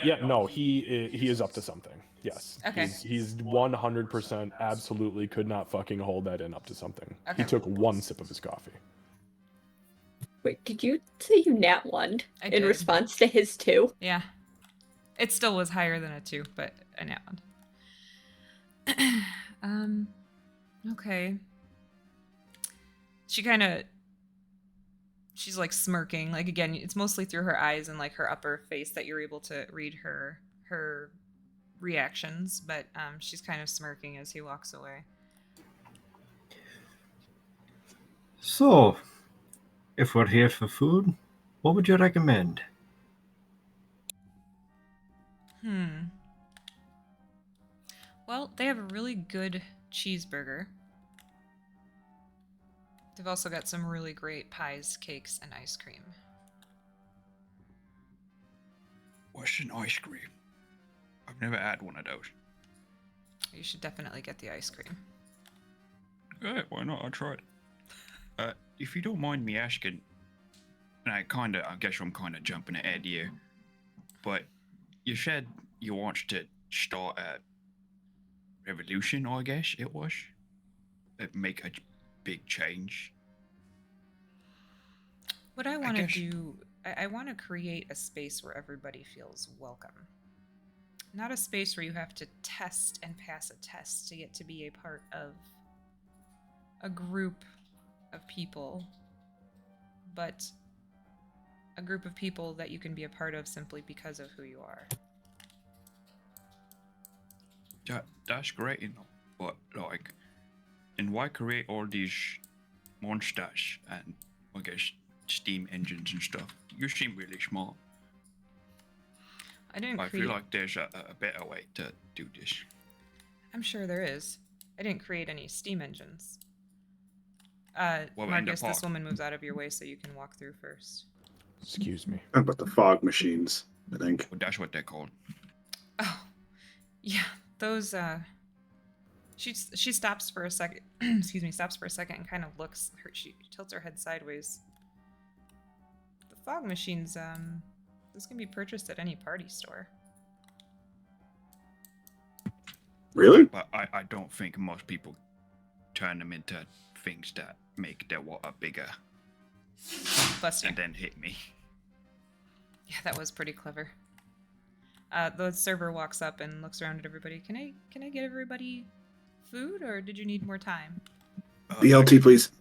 Yeah, no, he is up to something. Yes. Okay. He's 100% absolutely could not fucking hold that in up to something. Okay. He took 1 sip of his coffee. Wait, did you say you nat one I in did. response to his 2? Yeah. It still was higher than a 2, but a nat 1. Okay. She's like smirking. Like, again, it's mostly through her eyes and like her upper face that you're able to read her reactions, but she's kind of smirking as he walks away. So, if we're here for food, what would you recommend? Well, they have a really good cheeseburger. They've also got some really great pies, cakes, and ice cream. What's an ice cream? I've never had one of those. You should definitely get the ice cream. Yeah, why not? I'll try it. If you don't mind me asking, and I guess I'm kind of jumping ahead here, but you said you want to start a revolution, I guess it was? Make a big change. What I want to do, I want to create a space where everybody feels welcome. Not a space where you have to test and pass a test to get to be a part of a group of people, but a group of people that you can be a part of simply because of who you are. That's great, but like, and why create all these monsters and I guess steam engines and stuff? You seem really smart. I feel like there's a better way to do this. I'm sure there is. I didn't create any steam engines. Well, Marcus, this woman moves out of your way so you can walk through first. Excuse me. How about the fog machines, I think. Well, that's what they're called. Oh, yeah, those, she stops for a second, excuse me, stops for a second and kind of looks, she tilts her head sideways. The fog machines, this can be purchased at any party store. Really? But I don't think most people turn them into things that make their water bigger. Bless you. And then hit me. Yeah, that was pretty clever. The server walks up and looks around at everybody. Can I get everybody food, or did you need more time? BLT, please.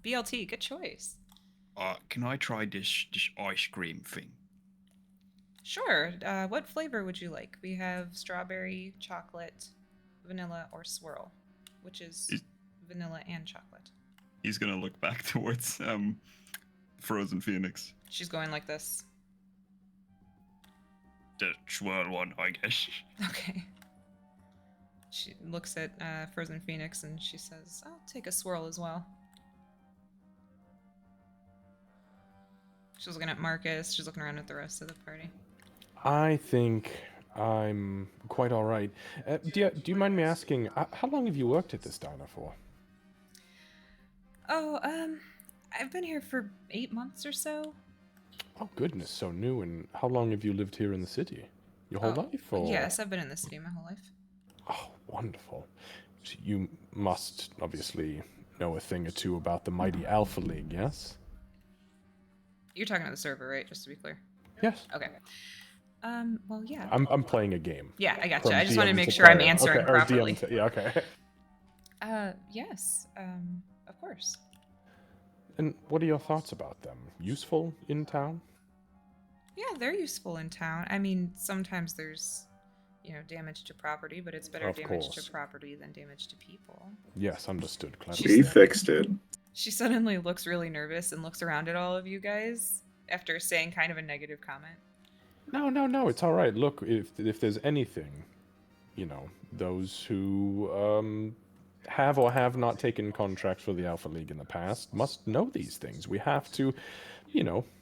BLT, good choice. Can I try this ice cream thing? Sure. What flavor would you like? We have strawberry, chocolate, vanilla, or swirl, which is vanilla and chocolate. He's gonna look back towards Frozen Phoenix. She's going like this. The swirl one, I guess. Okay. She looks at Frozen Phoenix and she says, I'll take a swirl as well. She's looking at Marcus. She's looking around at the rest of the party. I think I'm quite all right. Do you mind me asking, how long have you worked at this diner for? Oh, I've been here for 8 months or so. Oh, goodness, so new. And how long have you lived here in the city? Your whole life? Or? Yes, I've been in the city my whole life. Oh, wonderful. So you must obviously know a thing or two about the mighty Alpha League, yes? You're talking to the server, right? Just to be clear. Yes. Okay. Well, yeah. I'm playing a game. Yeah, I gotcha. From I just want to DM make to sure I'm player. answering Okay, or properly. DM to, yeah, okay. Yes. Of course. And what are your thoughts about them? Useful in town? Yeah, they're useful in town. I mean, sometimes there's, damage to property, but it's better Of damage course. to property than damage to people. Yes, understood, clever. She's- We fixed it. She suddenly looks really nervous and looks around at all of you guys after saying kind of a negative comment. No, it's all right. Look, if there's anything, those who have or have not taken contracts for the Alpha League in the past must know these things. We have to,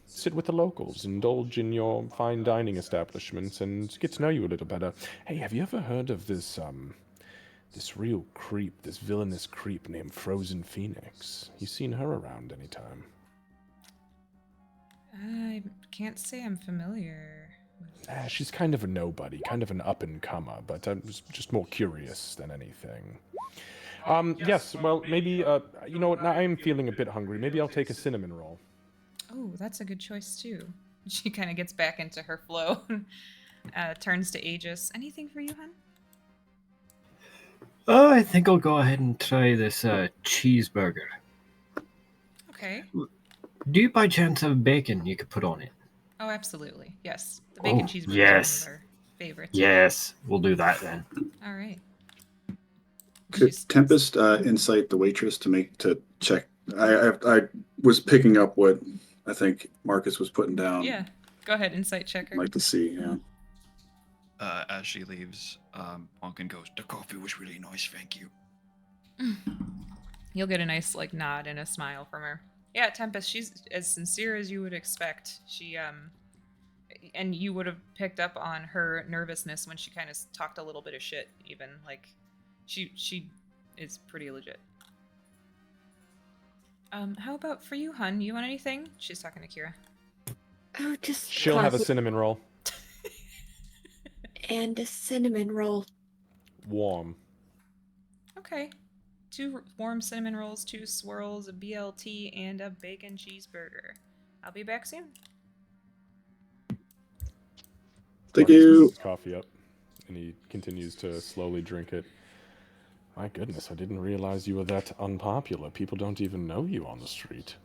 sit with the locals, indulge in your fine dining establishments, and get to know you a little better. Hey, have you ever heard of this real creep, this villainous creep named Frozen Phoenix? You seen her around anytime? I can't say I'm familiar with. She's kind of a nobody, kind of an up-and-comer, but I was just more curious than anything. Yes, well, maybe, you know what, now I'm feeling a bit hungry. Maybe I'll take a cinnamon roll. Oh, that's a good choice too. She kind of gets back into her flow. Turns to Aegis. Anything for you, hun? Oh, I think I'll go ahead and try this cheeseburger. Okay. Do you by chance have bacon you could put on it? Oh, absolutely. Yes. The bacon Oh, cheeseburger yes. is one of our favorites. Yes, we'll do that then. All right. Could Tempest incite the waitress to check? I was picking up what I think Marcus was putting down. Yeah. Go ahead, insight I'd checker. like to see. Yeah. As she leaves, Bonkin goes, "The coffee was really nice, thank you." You'll get a nice nod and a smile from her. Yeah, Tempest, she's as sincere as you would expect. She and you would have picked up on her nervousness when she kind of talked a little bit of shit even. She is pretty legit. How about for you, hun? You want anything? She's talking to Kira. Oh, just She'll have a coffee cinnamon roll. and a cinnamon roll. Warm. Okay. 2 warm cinnamon rolls, 2 swirls, a BLT, and a bacon cheeseburger. I'll be back soon. Thank Marcus you. picks his coffee up, and he continues to slowly drink it. My goodness, I didn't realize you were that unpopular. People don't even know you on the street.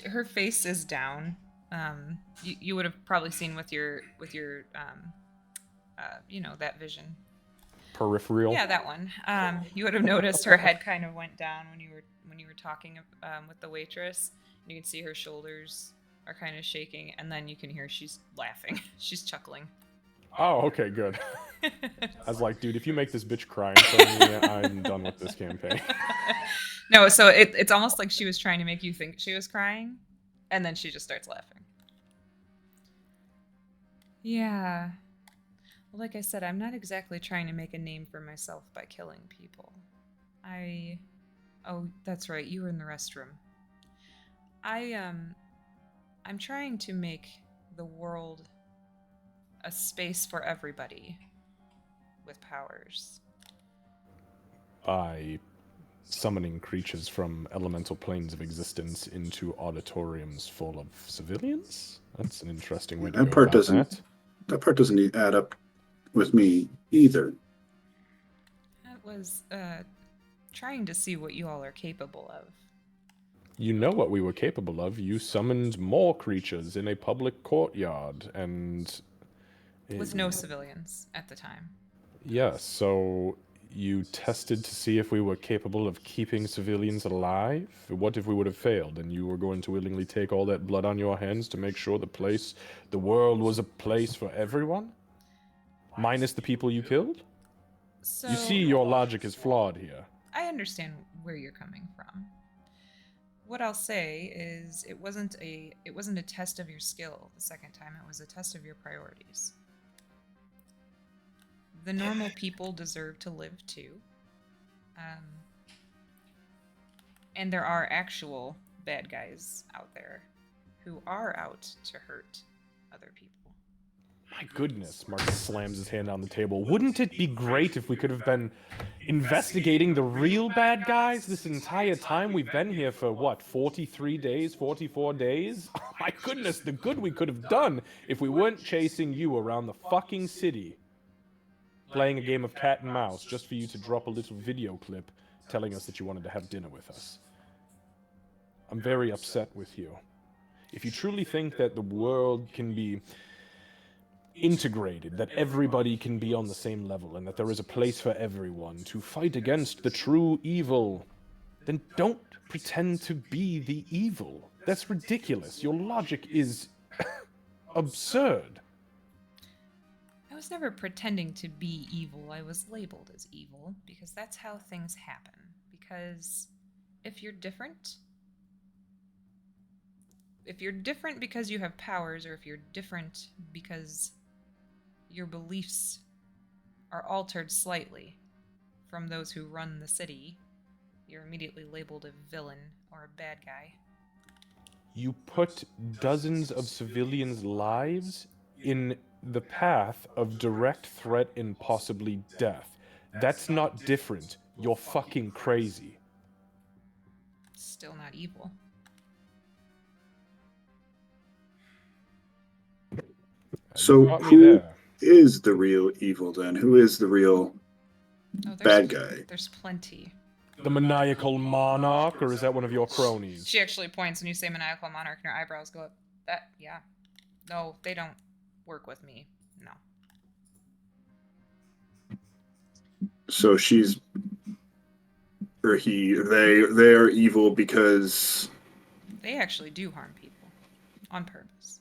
Her face is down. You would have probably seen with your that vision. Peripheral? Yeah, that one. You would have noticed her head kind of went down when you were talking with the waitress. You can see her shoulders are kind of shaking, and then you can hear she's laughing. She's chuckling. Oh, okay, good. I was like, dude, if you make this bitch cry in front of me, I'm done with this campaign. No, so it's almost like she was trying to make you think she was crying, and then she just starts laughing. Yeah. Well, like I said, I'm not exactly trying to make a name for myself by killing people. Oh, that's right, you were in the restroom. I'm trying to make the world a space for everybody with powers. By summoning creatures from elemental planes of existence into auditoriums full of civilians? That's an interesting way to That go part about doesn't- That part doesn't add up with me either. That was trying to see what you all are capable of. You know what we were capable of. You summoned more creatures in a public courtyard, and... With no civilians at the time. Yes, so you tested to see if we were capable of keeping civilians alive? What if we would have failed, and you were going to willingly take all that blood on your hands to make sure the world was a place for everyone? Minus the people you killed? So You see, your logic is flawed here. I understand where you're coming from. What I'll say is it wasn't a test of your skill the second time, it was a test of your priorities. The normal people deserve to live too. And there are actual bad guys out there who are out to hurt other people. My goodness, Marcus slams his hand on the table. Wouldn't it be great if we could have been investigating the real bad guys this entire time? We've been here for, what, 43 days, 44 days? Oh, my goodness, the good we could have done if we weren't chasing you around the fucking city. Playing a game of cat and mouse just for you to drop a little video clip telling us that you wanted to have dinner with us. I'm very upset with you. if you truly think that the world can be integrated, that everybody can be on the same level, and that there is a place for everyone to fight against the true evil, then don't pretend to be the evil. That's ridiculous. Your logic is absurd. I was never pretending to be evil. I was labeled as evil because that's how things happen. Because if you're different because you have powers, or if you're different because your beliefs are altered slightly from those who run the city, you're immediately labeled a villain or a bad guy. You put dozens of civilians' lives in the path of direct threat and possibly death. That's not different. You're fucking crazy. Still not evil. So You got me who there. is the real evil then? Who is the real Oh, bad guy? There's plenty. The maniacal monarch, or is that one of your cronies? She actually points when you say maniacal monarch and her eyebrows go up. Yeah. No, they don't work with me. No. So she's or they are evil because They actually do harm people on purpose.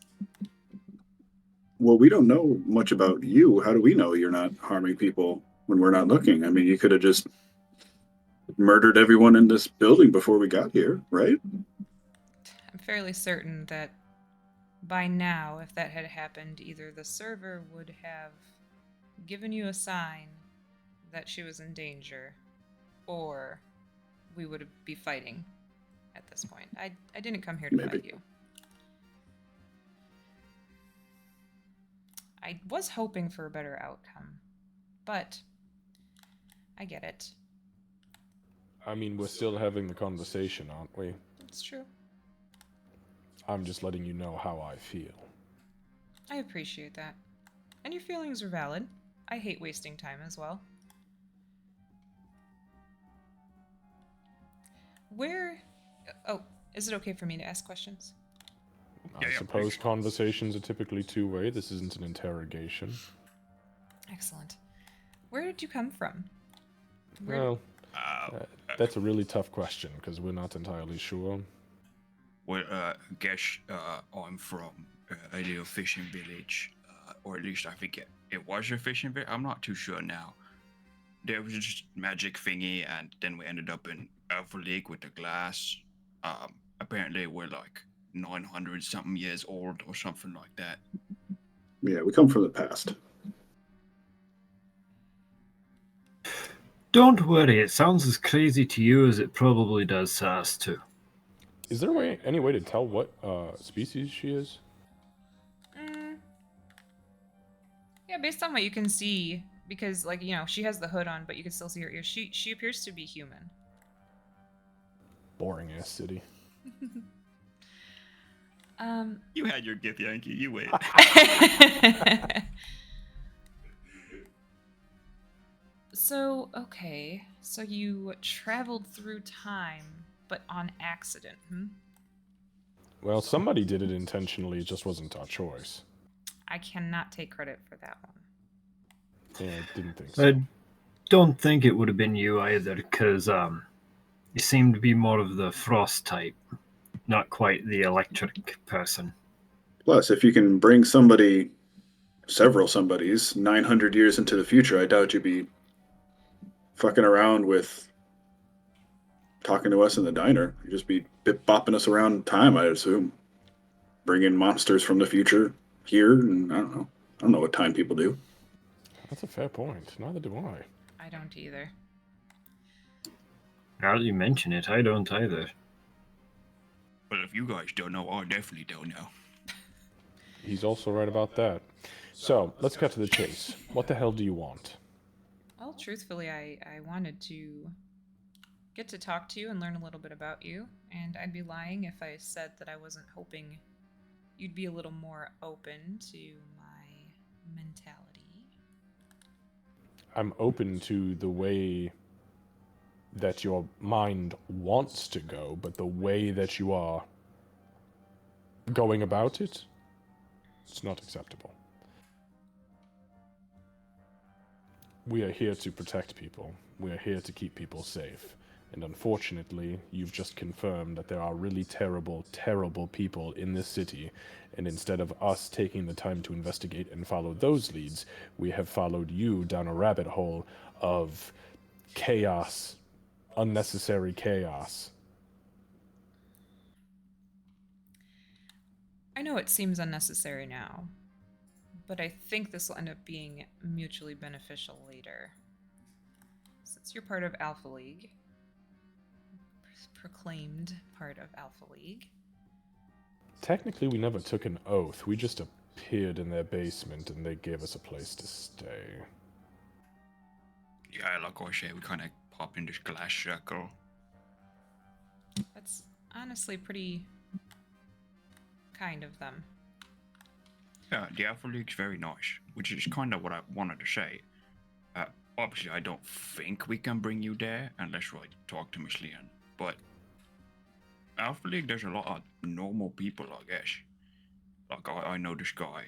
well, we don't know much about you. How do we know you're not harming people when we're not looking? I mean, you could have just murdered everyone in this building before we got here, right? I'm fairly certain that by now, if that had happened, either the server would have given you a sign that she was in danger, or we would be fighting at this point. I didn't come here to Maybe. fight you. I was hoping for a better outcome, but I get it. I mean, we're still having the conversation, aren't we? It's true. I'm just letting you know how I feel. I appreciate that. And your feelings are valid. I hate wasting time as well. Oh, is it okay for me to ask questions? I suppose conversations are typically two-way. This isn't an interrogation. Excellent. Where did you come from? Well, that's a really tough question, because we're not entirely sure. Well, guess I'm from a little fishing village, or at least I think it was a fishing village. I'm not too sure now. There was just magic thingy, and then we ended up in Alpha League with the glass. Apparently we're like 900 something years old or something like that. Yeah, we come from the past. Don't worry, it sounds as crazy to you as it probably does to us too. Is there any way to tell what species she is? Yeah, based on what you can see, because she has the hood on, but you can still see her ears. She appears to be human. Boring ass city. You had your gift, Yankee. You wait. So, okay. So you traveled through time, but on accident, Well, somebody did it intentionally. It just wasn't our choice. I cannot take credit for that one. Yeah, I didn't think so. I don't think it would have been you either, because you seem to be more of the frost type, not quite the electric person. Plus, if you can bring several somebodies, 900 years into the future, I doubt you'd be fucking around with talking to us in the diner. You'd just be bip-bopping us around time, I assume. Bringing monsters from the future here, and I don't know. I don't know what time people do. That's a fair point. Neither do I. I don't either. Now that you mention it, I don't either. But if you guys don't know, I definitely don't know. He's also right about that. So, let's cut to the chase. What the hell do you want? Well, truthfully, I wanted to get to talk to you and learn a little bit about you, and I'd be lying if I said that I wasn't hoping you'd be a little more open to my mentality. I'm open to the way that your mind wants to go, but the way that you are going about it, it's not acceptable. We are here to protect people. We are here to keep people safe. And unfortunately, you've just confirmed that there are really terrible, terrible people in this city, and instead of us taking the time to investigate and follow those leads, we have followed you down a rabbit hole of chaos, unnecessary chaos. I know it seems unnecessary now, but I think this will end up being mutually beneficial later. Since you're part of Alpha League, proclaimed part of Alpha League. Technically, we never took an oath. We just appeared in their basement and they gave us a place to stay. Yeah, like I said, we kind of pop in this glass circle. That's honestly pretty kind of them. Yeah, the Alpha League's very nice, which is kind of what I wanted to say. Obviously, I don't think we can bring you there unless we talk to Miss Leon, but Alpha League, there's a lot of normal people, I guess. Like, I know this guy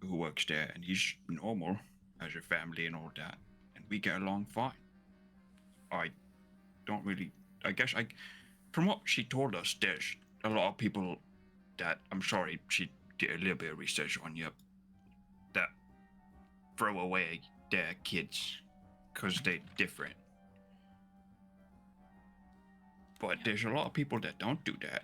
who works there, and he's normal, has a family and all that, and we get along fine. I don't really, I guess, from what she told us, there's a lot of people that, I'm sorry, she did a little bit of research on you, that throw away their kids because they're different. But there's a lot of people that don't do that.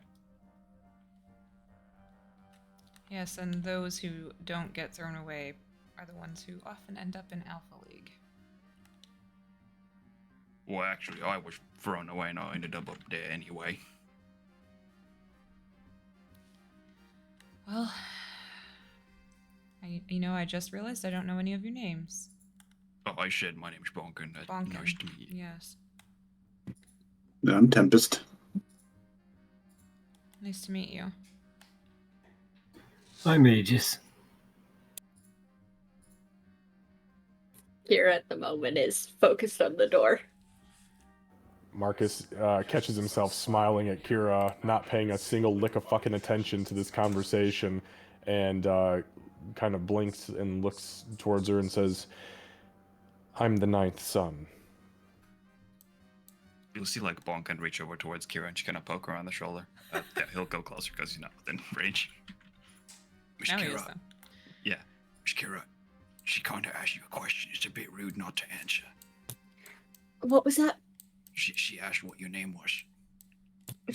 Yes, and those who don't get thrown away are the ones who often end up in Alpha League. Well, actually, I was thrown away and I ended up there anyway. Well, I just realized I don't know any of your names. Oh, I said my name's Bonkin. Bonkin. Nice to meet you. Yes. I'm Tempest. Nice to meet you. I'm Aegis. Kira at the moment is focused on the door. Marcus catches himself smiling at Kira, not paying a single lick of fucking attention to this conversation, and kind of blinks and looks towards her and says, "I'm the ninth son." You'll see like Bonkin reach over towards Kira and she kind of poke her on the shoulder. He'll go closer because he's not within range. Miss Now he is, Kira. though. Yeah, Miss Kira. She kind of asked you a question. It's a bit rude not to answer. What was that? She asked what your name was.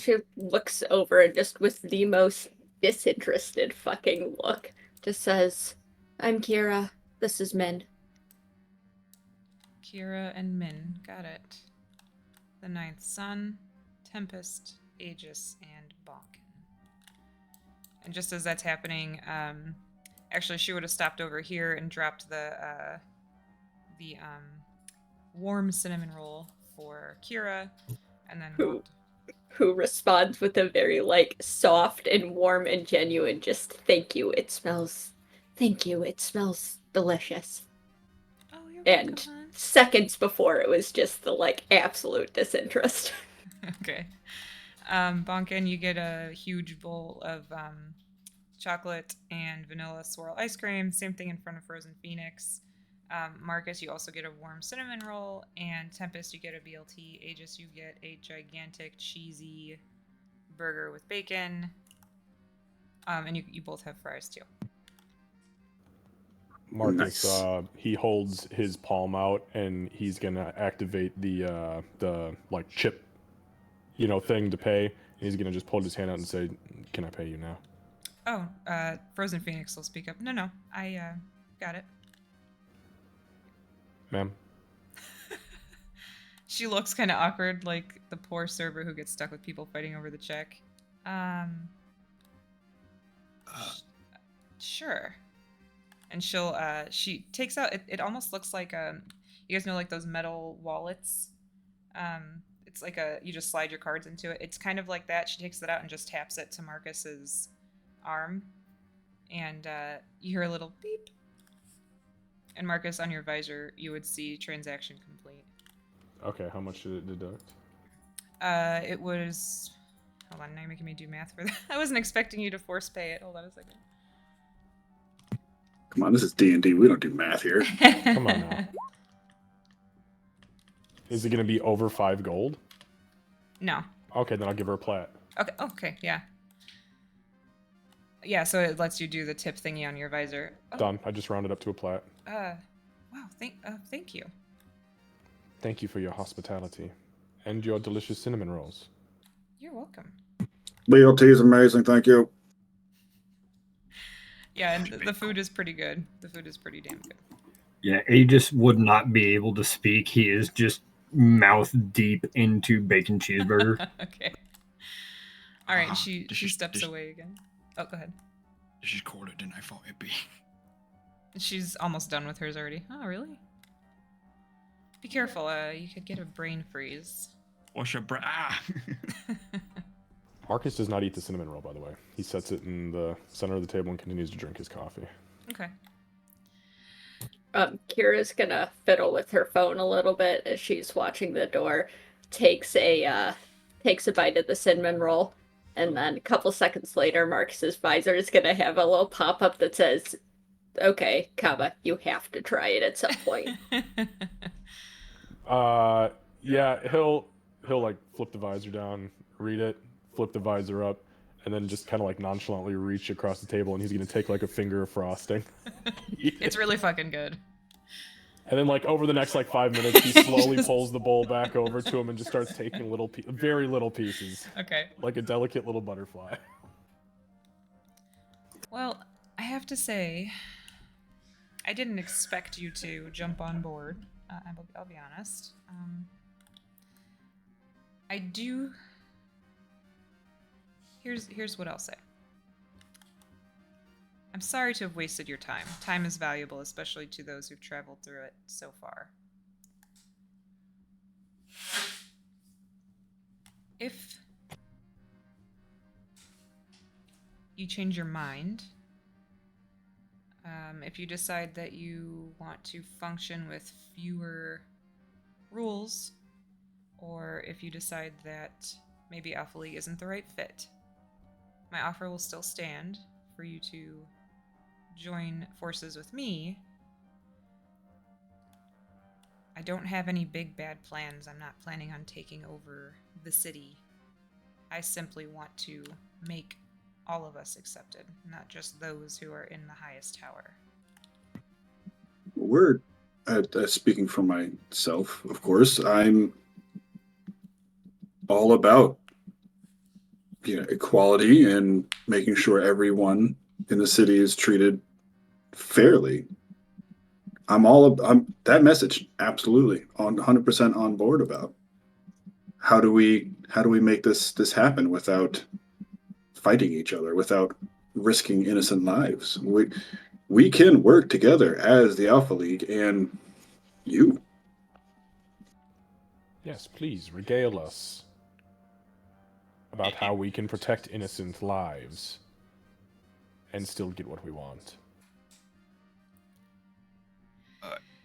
She looks over and just with the most disinterested fucking look, just says, "I'm Kira. This is Min." Kira and Min. Got it. The ninth son, Tempest, Aegis, and Balkan. And just as that's happening, actually she would have stopped over here and dropped the warm cinnamon roll for Kira, and then Who responds with a very soft and warm and genuine just thank you. It smells delicious. Oh, you're And welcome, hon. seconds before it was just the absolute disinterest. Okay. Bonkin, you get a huge bowl of chocolate and vanilla swirl ice cream. Same thing in front of Frozen Phoenix. Marcus, you also get a warm cinnamon roll. And Tempest, you get a BLT. Aegis, you get a gigantic cheesy burger with bacon. And you both have fries too. Marcus, Nice. he holds his palm out and he's gonna activate the chip, thing to pay. He's gonna just pull his hand out and say, "Can I pay you now?" Oh, Frozen Phoenix will speak up. No, I got it. Ma'am? She looks kind of awkward, like the poor server who gets stuck with people fighting over the check. Sure. And she takes out, it almost looks like, you guys know like those metal wallets? It's like you just slide your cards into it. It's kind of like that. She takes it out and just taps it to Marcus's arm. And you hear a little beep. And Marcus, on your visor, you would see transaction complete. Okay, how much did it deduct? It was Hold on, now you're making me do math for that. I wasn't expecting you to force pay it. Hold on a second. Come on, this is D&D. We don't do math here. Come on now. Is it going to be over 5 gold? No. Okay, then I'll give her a plat. Okay. Okay. Yeah. Yeah. So it lets you do the tip thingy on your visor. Oh, Done. I just rounded up to a plat. wow. Thank you. Thank you for your hospitality. And your delicious cinnamon rolls. You're welcome. BLT is amazing. Thank you. Yeah, and the food is pretty good. The food is pretty damn good. Yeah, Aegis would not be able to speak. He is just mouth deep into bacon cheeseburger. Okay. All right, Ah, she this is- steps this- away again. Oh, go ahead. This is colder than I thought it'd be. She's almost done with hers already. Oh, really? Be careful. You could get a brain freeze. What's your Ah! Marcus does not eat the cinnamon roll, by the way. He sets it in the center of the table and continues to drink his coffee. Okay. Kira's gonna fiddle with her phone a little bit as she's watching the door, takes a bite of the cinnamon roll, and then a couple seconds later, Marcus's visor is gonna have a little pop-up that says, "Okay, Kaba, you have to try it at some point." Yeah, he'll like flip the visor down, read it, flip the visor up, and then just kind of like nonchalantly reach across the table, and he's gonna take like a finger of frosting. It's really fucking good. And then like over the next like 5 minutes, he slowly pulls the bowl back over to him and just starts taking very little pieces, Okay. like a delicate little butterfly. Well, I have to say, I didn't expect you to jump on board. I'll be honest. I do. Here's what I'll say. I'm sorry to have wasted your time. Time is valuable, especially to those who've traveled through it so far. If you change your mind, if you decide that you want to function with fewer rules, or if you decide that maybe Alpha League isn't the right fit, my offer will still stand for you to join forces with me. I don't have any big bad plans. I'm not planning on taking over the city. I simply want to make all of us accepted, not just those who are in the highest tower. We're speaking for myself, of course. I'm all about equality and making sure everyone in the city is treated fairly. I'm that message, absolutely, on 100% on board about. How do we make this happen without fighting each other, without risking innocent lives? We can work together as the Alpha League and you. Yes, please regale us about how we can protect innocent lives and still get what we want.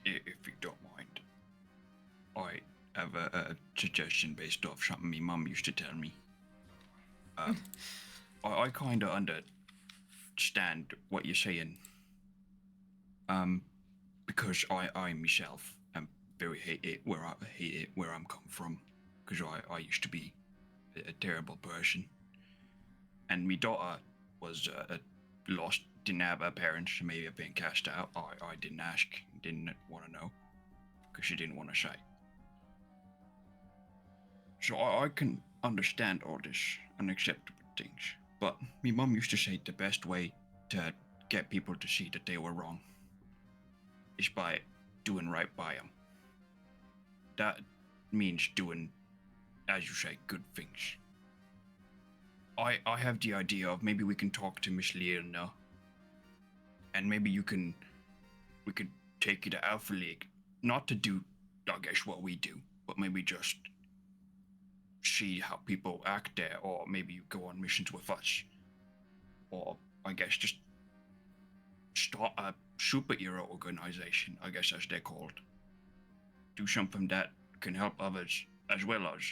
If you don't mind, I have a suggestion based off something my mum used to tell me. I kind of understand what you're saying. Because I myself am very hate it where I'm come from. Because I used to be a terrible person, and my daughter was lost, didn't have her parents, maybe have been cast out. I didn't ask, didn't want to know, because she didn't want to say. So I can understand all this unacceptable things, but my mum used to say the best way to get people to see that they were wrong is by doing right by them. That means doing, as you say, good things. I have the idea of maybe we can talk to Miss Leona, and maybe we could take you to Alpha League, not to do, I guess, what we do, but maybe just see how people act there, or maybe you go on missions with us, or I guess just start a superhero organization, I guess as they're called. Do something that can help others as well as,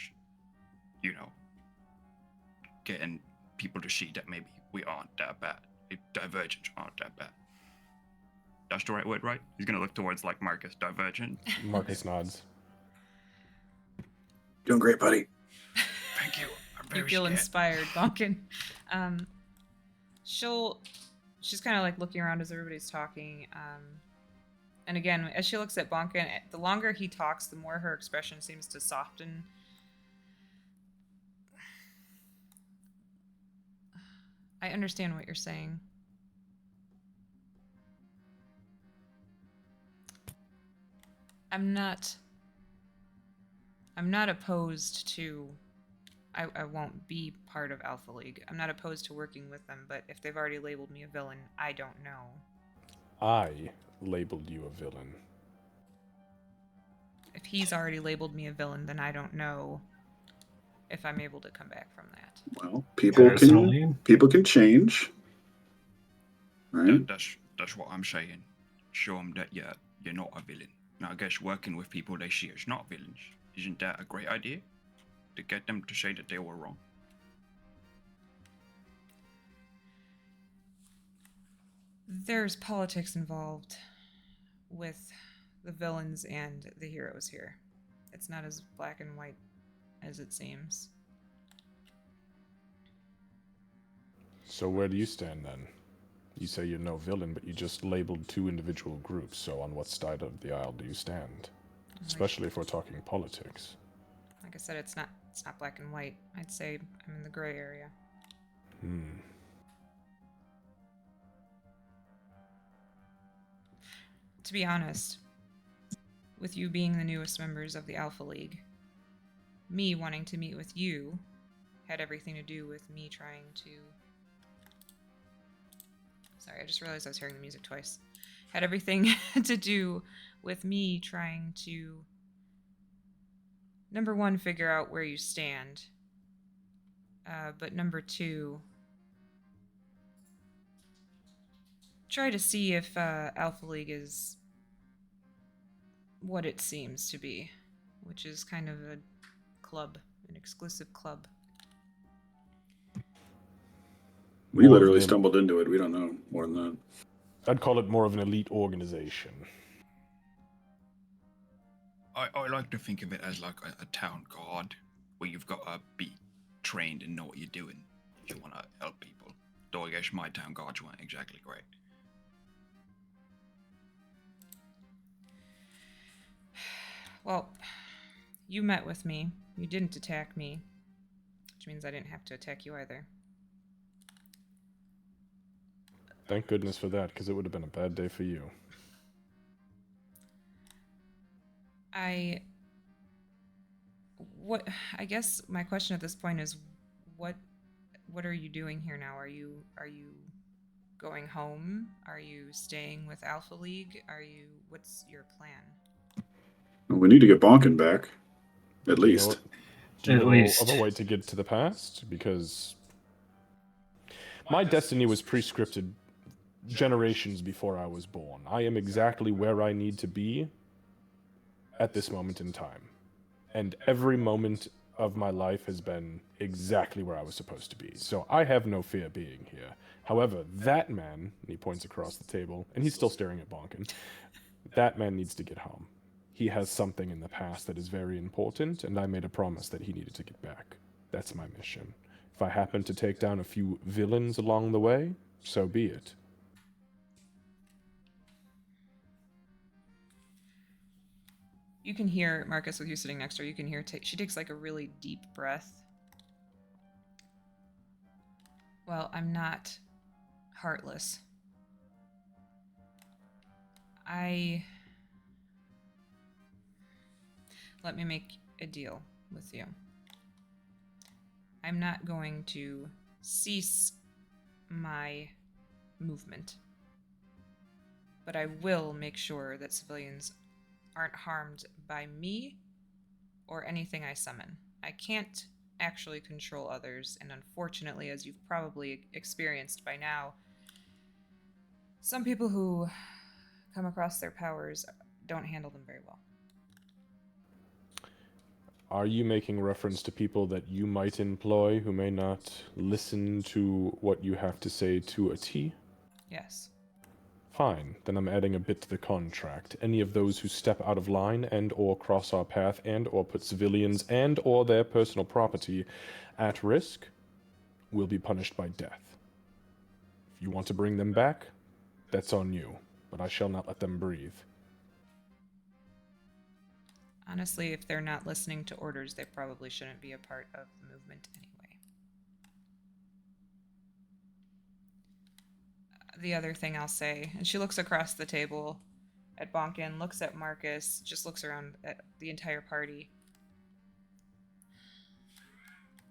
getting people to see that maybe we aren't that bad. Divergent aren't that bad. That's the right word, right? He's gonna look towards like Marcus. Divergent. Marcus nods. Doing great, buddy. Thank you. I'm You very feel scared. inspired, Bonkin. She's kind of like looking around as everybody's talking. And again, as she looks at Bonkin, the longer he talks, the more her expression seems to soften. I understand what you're saying. I'm not opposed to... I won't be part of Alpha League. I'm not opposed to working with them, but if they've already labeled me a villain, I don't know. I labeled you a villain. If he's already labeled me a villain, then I don't know if I'm able to come back from that. Well, people can change, right? That's what I'm saying. Show them that you're not a villain. Now, I guess working with people they see as not villains, isn't that a great idea? To get them to say that they were wrong. There's politics involved with the villains and the heroes here. It's not as black and white as it seems. So where do you stand then? You say you're no villain, but you just labeled 2 individual groups, so on what side of the aisle do you stand? Especially if we're talking politics. Like I said, it's not black and white. I'd say I'm in the gray area. To be honest, with you being the newest members of the Alpha League, me wanting to meet with you had everything to do with me trying to... Sorry, I just realized I was hearing the music twice. Had everything to do with me trying to, number 1, figure out where you stand. But number 2, try to see if Alpha League is what it seems to be, which is kind of a club, an exclusive club. We literally stumbled into it. We don't know more than that. I'd call it more of an elite organization. I like to think of it as like a town guard, where you've got to be trained and know what you're doing if you want to help people. Though I guess my town guards weren't exactly great. Well, you met with me. You didn't attack me, which means I didn't have to attack you either. Thank goodness for that, because it would have been a bad day for you. I guess my question at this point is, what are you doing here now? Are you going home? Are you staying with Alpha League? What's your plan? We need to get Bonkin back, at least. Do you know of a way to get to the past? Because my destiny was pre-scripted generations before I was born. I am exactly where I need to be at this moment in time. And every moment of my life has been exactly where I was supposed to be. So I have no fear being here. However, that man, and he points across the table, and he's still staring at Bonkin, that man needs to get home. He has something in the past that is very important, and I made a promise that he needed to get back. That's my mission. If I happen to take down a few villains along the way, so be it. You can hear, Marcus, with you sitting next to her, you can hear she takes like a really deep breath. Well, I'm not heartless. Let me make a deal with you. I'm not going to cease my movement, but I will make sure that civilians aren't harmed by me or anything I summon. I can't actually control others, and unfortunately, as you've probably experienced by now, some people who come across their powers don't handle them very well. Are you making reference to people that you might employ who may not listen to what you have to say to a T? Yes. Fine, then I'm adding a bit to the contract. Any of those who step out of line and or cross our path and or put civilians and or their personal property at risk will be punished by death. If you want to bring them back, that's on you, but I shall not let them breathe. Honestly, if they're not listening to orders, they probably shouldn't be a part of the movement anyway. The other thing I'll say, and she looks across the table at Bonkin, looks at Marcus, just looks around at the entire party.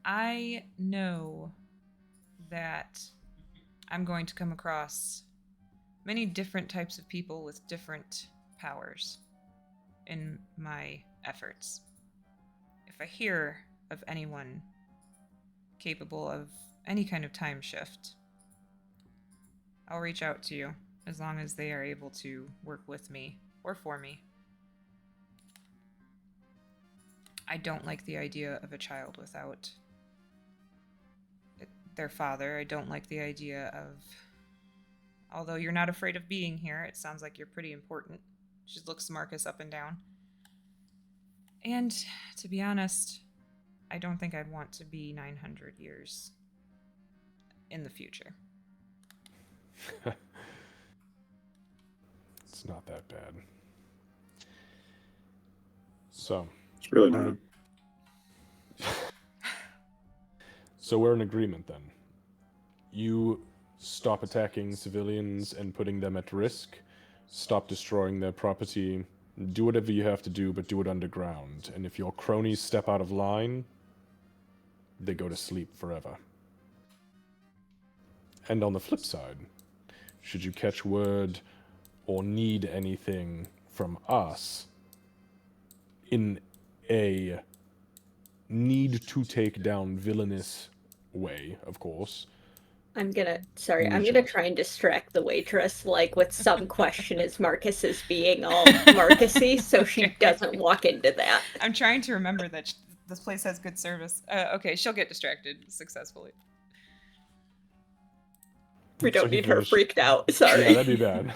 I know that I'm going to come across many different types of people with different powers in my efforts. If I hear of anyone capable of any kind of time shift, I'll reach out to you as long as they are able to work with me or for me. I don't like the idea of a child without their father. I don't like the idea of, although you're not afraid of being here, it sounds like you're pretty important. She looks Marcus up and down. And to be honest, I don't think I'd want to be 900 years in the future. It's not that bad. So, It's really not. So we're in agreement then. You stop attacking civilians and putting them at risk, stop destroying their property, do whatever you have to do, but do it underground. And if your cronies step out of line, they go to sleep forever. And on the flip side, should you catch word or need anything from us in a need to take down villainous way, of course. I'm gonna Reach out. try and distract the waitress, like with some question as Marcus is being all Marcusy, so she Okay. doesn't walk into that. I'm trying to remember that this place has good service. Okay, she'll get distracted successfully. We So don't he need her finished- freaked out. Sorry. Yeah, that'd be bad.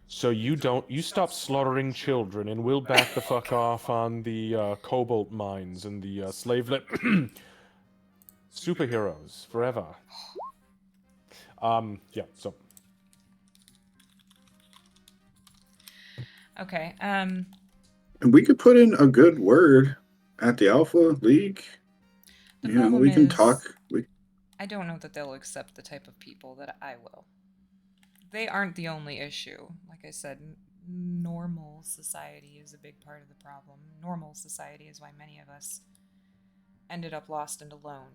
So you stop slaughtering children, and we'll back the fuck off on the cobalt mines and the slave superheroes forever. Yeah. So Okay. And we could put in a good word at the Alpha League. The You know, problem we can is, talk. I don't know that they'll accept the type of people that I will. They aren't the only issue. Like I said, normal society is a big part of the problem. Normal society is why many of us ended up lost and alone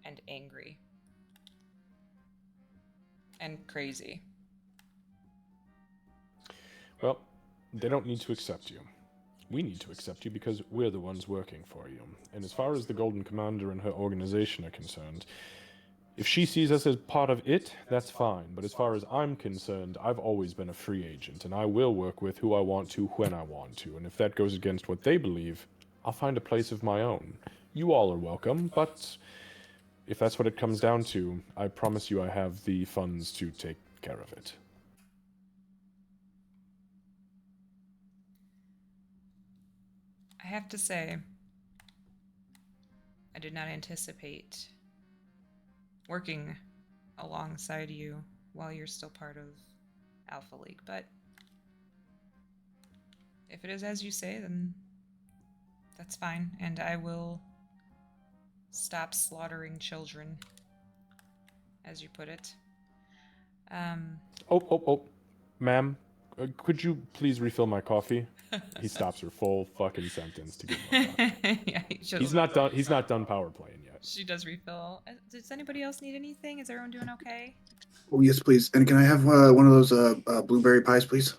and angry and crazy. well, they don't need to accept you. We need to accept you because we're the ones working for you. And as far as the Golden Commander and her organization are concerned, if she sees us as part of it, that's fine. But as far as I'm concerned, I've always been a free agent, and I will work with who I want to when I want to. And if that goes against what they believe, I'll find a place of my own. You all are welcome, but if that's what it comes down to, I promise you I have the funds to take care of it. I have to say, I did not anticipate working alongside you while you're still part of Alpha League, but if it is as you say, then that's fine, and I will stop slaughtering children, as you put it. Oh, ma'am, could you please refill my coffee? He stops her full fucking sentence to give more coffee. Yeah, He's not done. He's not done power playing yet. She does refill. Does anybody else need anything? Is everyone doing okay? Oh yes, please. And can I have one of those blueberry pies, please?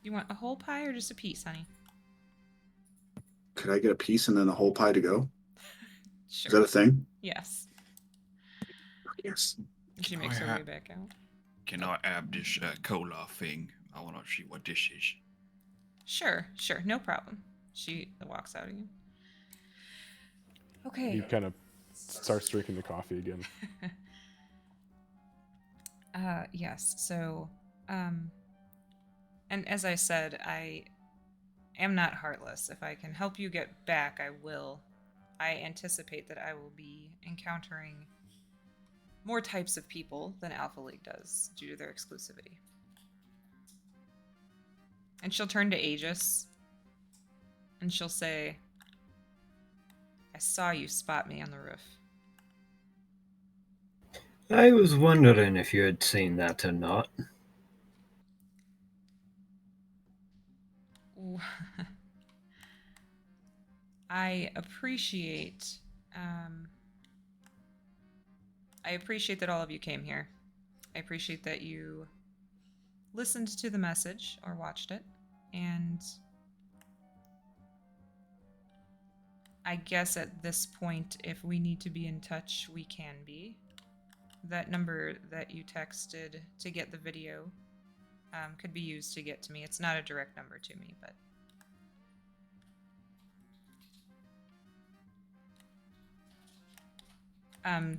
You want a whole pie or just a piece, honey? Could I get a piece and then the whole pie to go? Sure. Is that a thing? Yes. Yes. She makes her way back out. Can I have this cola thing? I want to see what this is. Sure, no problem. She walks out again. Okay. He kind of starts drinking the coffee again. Yes. So, and as I said, I am not heartless. If I can help you get back, I will. I anticipate that I will be encountering more types of people than Alpha League does due to their exclusivity. And she'll turn to Aegis and she'll say, I saw you spot me on the roof. I was wondering if you had seen that or not. Ooh. I appreciate that all of you came here. I appreciate that you listened to the message or watched it, and I guess at this point, if we need to be in touch, we can be. That number that you texted to get the video could be used to get to me. It's not a direct number to me, but...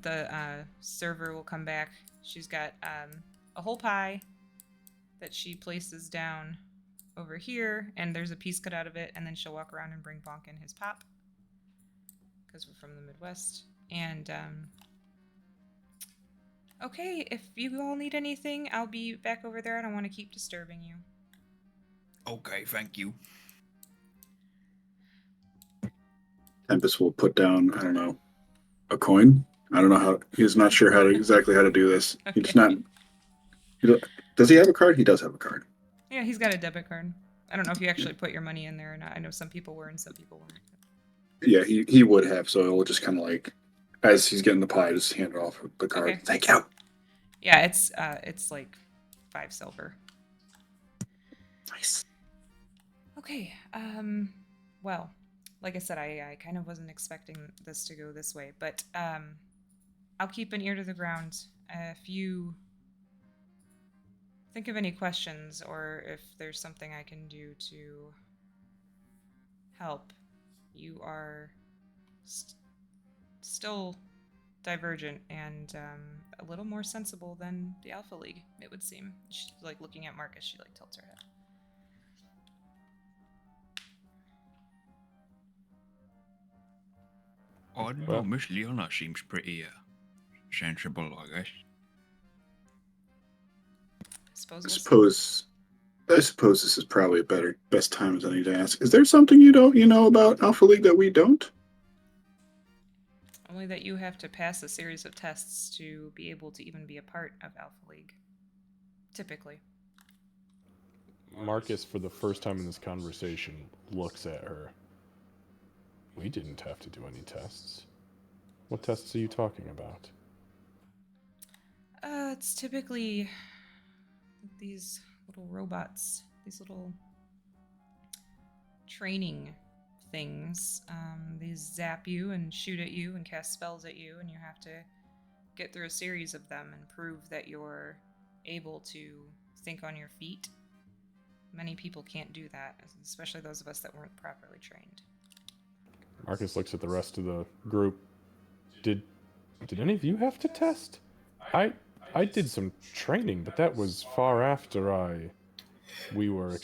the server will come back. She's got a whole pie that she places down over here, and there's a piece cut out of it, and then she'll walk around and bring Bonkin his pop, because we're from the Midwest. And okay, if you all need anything, I'll be back over there. I don't want to keep disturbing you. Okay, thank you. Tempest will put down, I don't know, a coin. I don't know how. He's not sure exactly how to do this. Okay. He's not. Does he have a card? He does have a card. Yeah, he's got a debit card. I don't know if you actually put your money in there or not. I know some people were and some people weren't. Yeah, he would have. So he'll just kind of like, as he's getting the pie, just hand it off the card. Okay. Thank you. Yeah, it's like 5 silver. Nice. Okay. Well, like I said, I kind of wasn't expecting this to go this way, but I'll keep an ear to the ground. If you think of any questions or if there's something I can do to help, you are still divergent and a little more sensible than the Alpha League, it would seem. She's like looking at Marcus, she like tilts her head. I don't know, Miss Leona seems pretty sensible, I guess. I suppose this is probably a best time as any to ask. Is there something you know about Alpha League that we don't? Only that you have to pass a series of tests to be able to even be a part of Alpha League. Typically. Marcus, for the first time in this conversation, looks at her. We didn't have to do any tests. What tests are you talking about? It's typically these little robots, these little training things. They zap you and shoot at you and cast spells at you, and you have to get through a series of them and prove that you're able to think on your feet. Many people can't do that, especially those of us that weren't properly trained. Marcus looks at the rest of the group. Did any of you have to test? I did some training, but that was far after we were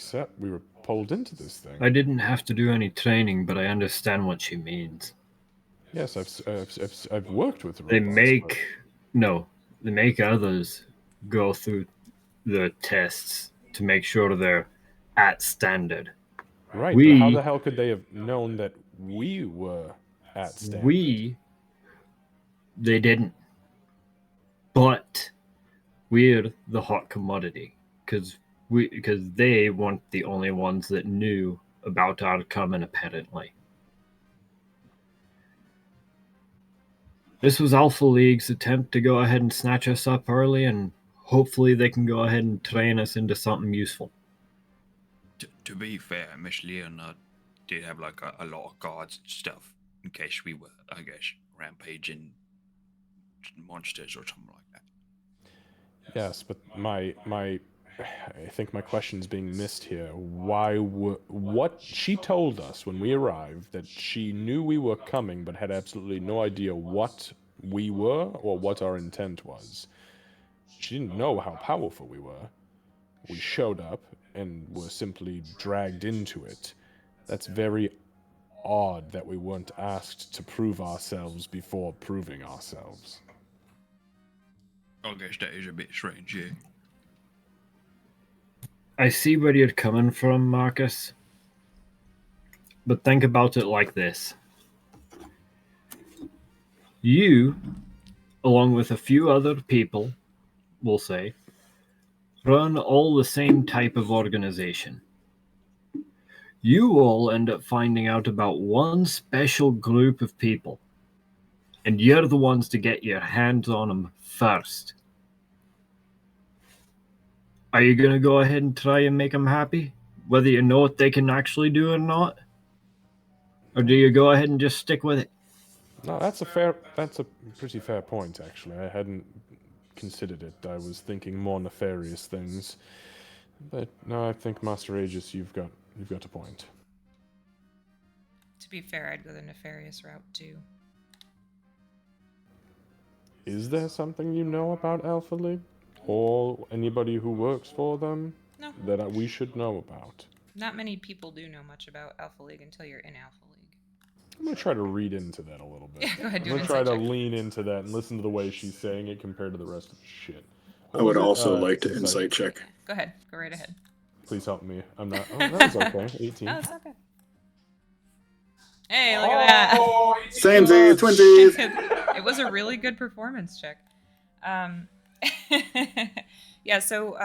pulled into this thing. I didn't have to do any training, but I understand what she means. Yes, I've worked with robots. They make others go through the tests to make sure they're at standard. Right, but how the hell could they have known that we were at standard? They didn't. But we're the hot commodity because they weren't the only ones that knew about our coming, apparently. This was Alpha League's attempt to go ahead and snatch us up early, and hopefully they can go ahead and train us into something useful. To be fair, Miss Leona did have like a lot of guards and stuff in case we were, I guess, rampaging monsters or something like that. Yes, but my I think my question's being missed here. What she told us when we arrived that she knew we were coming but had absolutely no idea what we were or what our intent was. She didn't know how powerful we were. We showed up and were simply dragged into it. That's very odd that we weren't asked to prove ourselves before proving ourselves. I guess that is a bit strange, yeah. I see where you're coming from, Marcus. But think about it like this. You, along with a few other people, we'll say, run all the same type of organization. You all end up finding out about one special group of people, and you're the ones to get your hands on them first. Are you going to go ahead and try and make them happy, whether you know what they can actually do or not? Or do you go ahead and just stick with it? No, that's a pretty fair point, actually. I hadn't considered it. I was thinking more nefarious things. But no, I think Master Aegis, you've got a point. To be fair, I'd go the nefarious route too. Is there something you know about Alpha League? Or anybody who works for them? No. That we should know about? Not many people do know much about Alpha League until you're in Alpha League. I'm going to try to read into that a little bit. Yeah, go ahead, I'm do going an to try to insight check. lean into that and listen to the way she's saying it compared to the rest of the shit. I would also like to insight check. Go ahead. Go right ahead. Please help me. I'm not... Oh, that was okay. 18. Oh, it's not good. Hey, look at that. Oh, Samesies, twinsies. It was a really good performance check. Yeah, so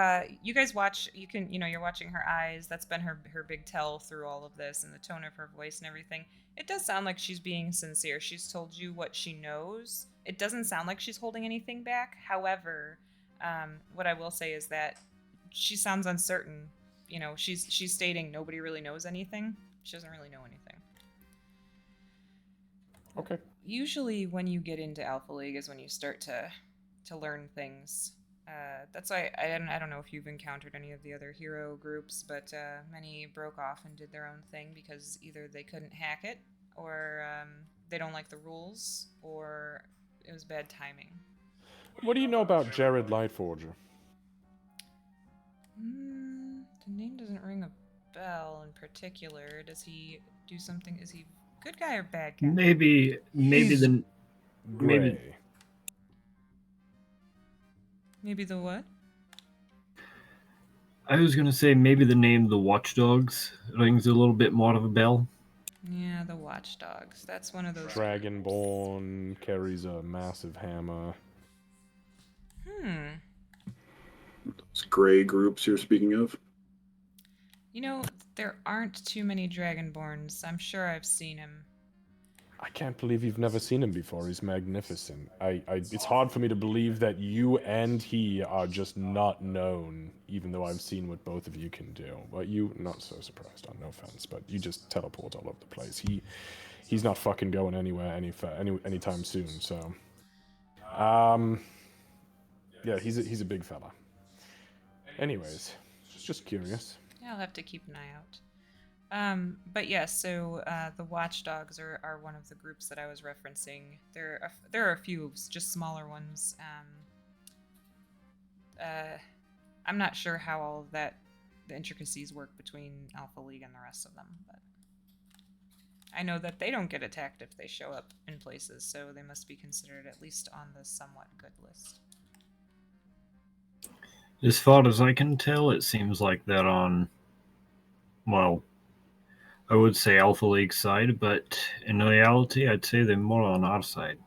you guys watch, you're watching her eyes. That's been her big tell through all of this, and the tone of her voice and everything. It does sound like she's being sincere. She's told you what she knows. It doesn't sound like she's holding anything back. However, what I will say is that she sounds uncertain. You know, she's stating nobody really knows anything. She doesn't really know anything. Okay. Usually when you get into Alpha League is when you start to learn things. That's why I don't know if you've encountered any of the other hero groups, but many broke off and did their own thing because either they couldn't hack it, or they don't like the rules, or it was bad timing. What do you know about Jared Lightforger? The name doesn't ring a bell in particular. Does he do something? Is he good guy or bad guy? Maybe the Gray. Maybe the what? I was gonna say maybe the name the Watchdogs rings a little bit more of a bell. Yeah, the Watchdogs. That's one of those. Dragonborn, carries a massive hammer. Those gray groups you're speaking of? You know, there aren't too many Dragonborns. I'm sure I've seen him. I can't believe you've never seen him before. He's magnificent. It's hard for me to believe that you and he are just not known, even though I've seen what both of you can do. But you, not so surprised, no offense, but you just teleport all over the place. He's not fucking going anywhere anytime soon, so... Yeah, he's a big fella. Anyways, just curious. Yeah, I'll have to keep an eye out. But yes, so the Watchdogs are one of the groups that I was referencing. There are a few just smaller ones. I'm not sure how all of the intricacies work between Alpha League and the rest of them, but I know that they don't get attacked if they show up in places, so they must be considered at least on the somewhat good list. As far as I can tell, it seems like they're on, well, I would say Alpha League side, but in reality, I'd say they're more on our side.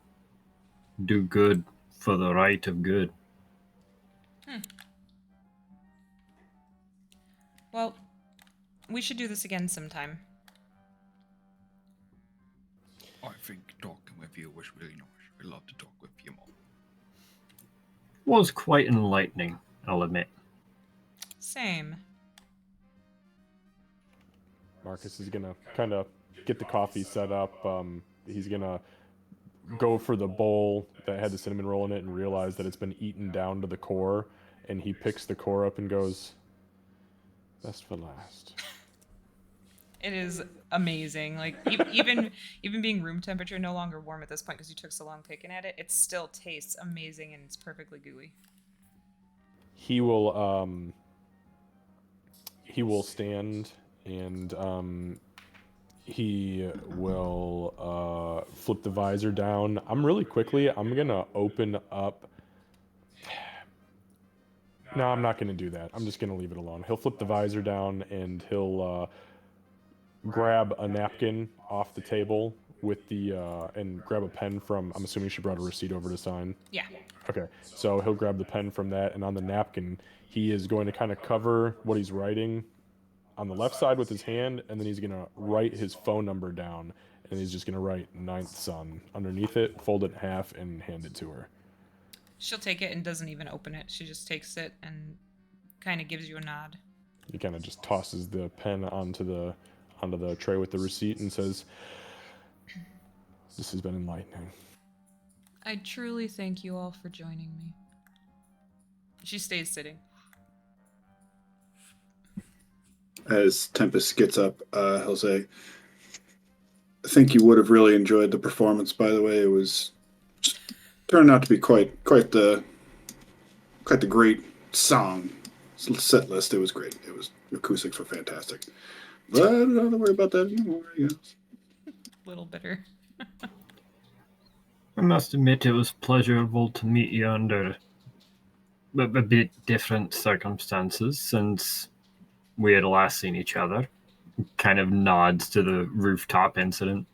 Do good for the right of good. Well, we should do this again sometime. I think talking with you was really nice. I'd love to talk with you more. Was quite enlightening, I'll admit. Same. Marcus is gonna kind of get the coffee set up. He's gonna go for the bowl that had the cinnamon roll in it and realize that it's been eaten down to the core, and he picks the core up and goes, "Best for last." It is amazing. Like even being room temperature, no longer warm at this point because you took so long picking at it, it still tastes amazing and it's perfectly gooey. He will stand and he will flip the visor down. I'm gonna open up. No, I'm not gonna do that. I'm just gonna leave it alone. He'll flip the visor down and he'll grab a napkin off the table with the and grab a pen from. I'm assuming she brought a receipt over to sign. Yeah. Okay, so he'll grab the pen from that, and on the napkin, he is going to kind of cover what he's writing on the left side with his hand, and then he's going to write his phone number down, and he's just going to write 9th son underneath it, fold it in half, and hand it to her. She'll take it and doesn't even open it. She just takes it and kind of gives you a nod. He kind of just tosses the pen onto the tray with the receipt and says, "This has been enlightening." I truly thank you all for joining me. She stays sitting. As Tempest gets up, he'll say, "I think you would have really enjoyed the performance. By the way, it was turned out to be quite the great song set list. It was great. It was acoustics were fantastic. But I don't have to worry about that anymore. I guess." Little bitter. I must admit it was pleasurable to meet you under a bit different circumstances since we had last seen each other. Kind of nods to the rooftop incident.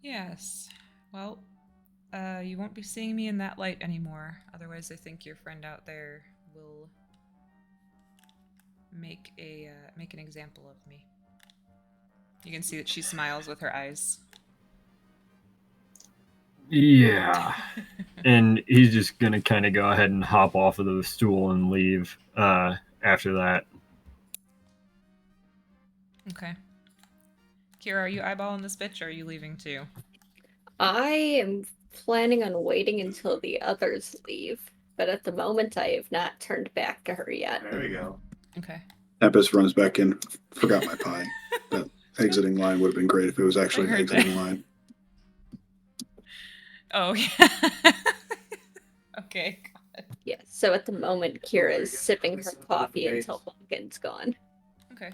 Yes. Well, you won't be seeing me in that light anymore. Otherwise, I think your friend out there will make an example of me. You can see that she smiles with her eyes. Yeah. And he's just going to kind of go ahead and hop off of the stool and leave after that. Okay. Kira, are you eyeballing this bitch or are you leaving too? I am planning on waiting until the others leave, but at the moment I have not turned back to her yet. There we go. Okay. Tempest runs back in. Forgot my pie. That exiting line would have been great if it was actually an heard exiting that. line. Oh, yeah. Okay. Yeah, so at the moment Kira is sipping her coffee until Bunkin's gone. Okay.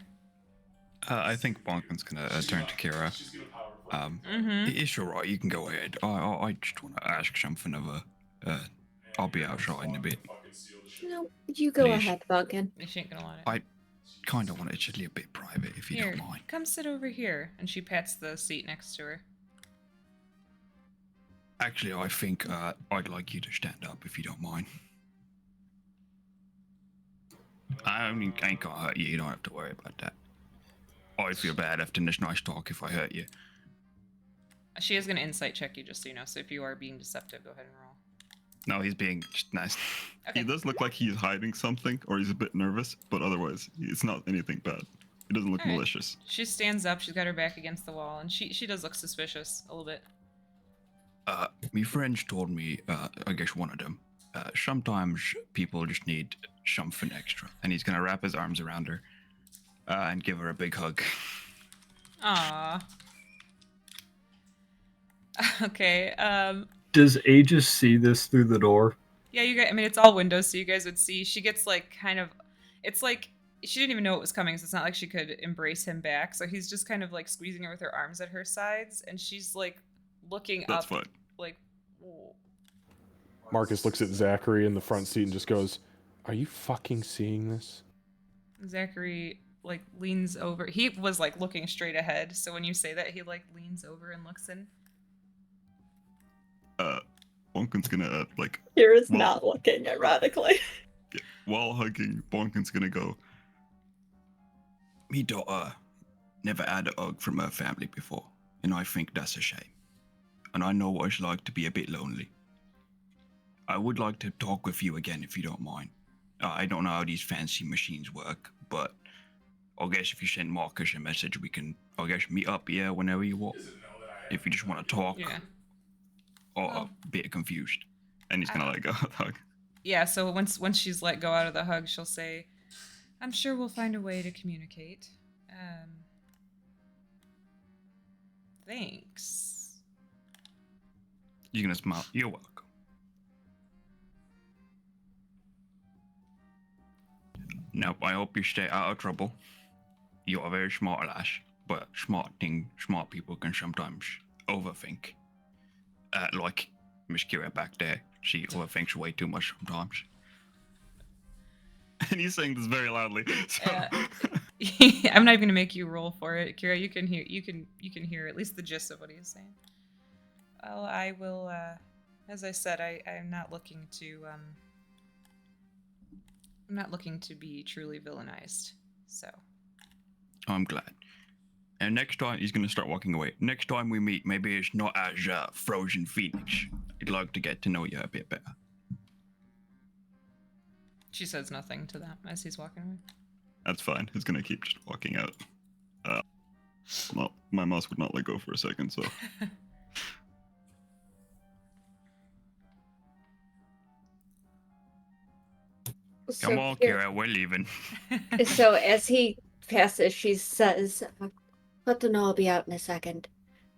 I think Bonkin's gonna turn to Kira. It's alright, you can go ahead. I just want to ask something of I'll be outside in a bit. No, you go Please. ahead, Bunkin. She ain't gonna let it. I kind of want it to be a bit private, if you Here, don't mind. come sit over here. And she pats the seat next to her. Actually, I think I'd like you to stand up, if you don't mind. I mean, ain't gonna hurt you. You don't have to worry about that. I'd feel bad after this nice talk if I hurt you. She is gonna insight check you, just so you know. So if you are being deceptive, go ahead and roll. No, he's being just nice. Okay. He does look like he's hiding something, or he's a bit nervous, but otherwise, it's not anything bad. He doesn't look All right. malicious. She stands up. She's got her back against the wall, and she does look suspicious a little bit. My friends told me, I guess one of them, sometimes people just need something extra. And he's gonna wrap his arms around her and give her a big hug. Aww. Okay. Does Aegis see this through the door? Yeah, you guys. I mean, it's all windows, so you guys would see. She gets like kind of. It's like she didn't even know it was coming, so it's not like she could embrace him back. So he's just kind of like squeezing her with her arms at her sides, and she's like looking That's up, fine. like. Whoa. Marcus looks at Zachary in the front seat and just goes, "Are you fucking seeing this?" Zachary like leans over. He was like looking straight ahead, so when you say that, he like leans over and looks in. Bonkin's gonna Kira's Well- not looking, ironically. while hugging, Bonkin's gonna go, Me daughter never had a hug from her family before, and I think that's a shame. And I know what it's like to be a bit lonely. I would like to talk with you again if you don't mind. I don't know how these fancy machines work, but I guess if you send Marcus a message, we can, I guess, meet up here whenever you want. If you just want to talk Yeah. or Well- a bit confused. and he's gonna let go of the hug. yeah, so once she's let go out of the hug, she'll say, "I'm sure we'll find a way to communicate. Thanks." You're gonna smile. You're welcome. Now, I hope you stay out of trouble. You're a very smart lass, but smart people can sometimes overthink. Like Miss Kira back there, she overthinks way too much sometimes. And he's saying this very loudly. So. I'm not even gonna make you roll for it, Kira. You can hear at least the gist of what he's saying. Well, I will. As I said, I'm not looking to. I'm not looking to be truly villainized. So. I'm glad. And next time, he's gonna start walking away. Next time we meet, maybe it's not as frozen phoenix. I'd like to get to know you a bit better. She says nothing to that as he's walking away. That's fine. He's gonna keep just walking out. Well, my mouse would not let go for a second, so. Come on, Kira, we're leaving. So as he passes, she says, "Let them know I'll be out in a second."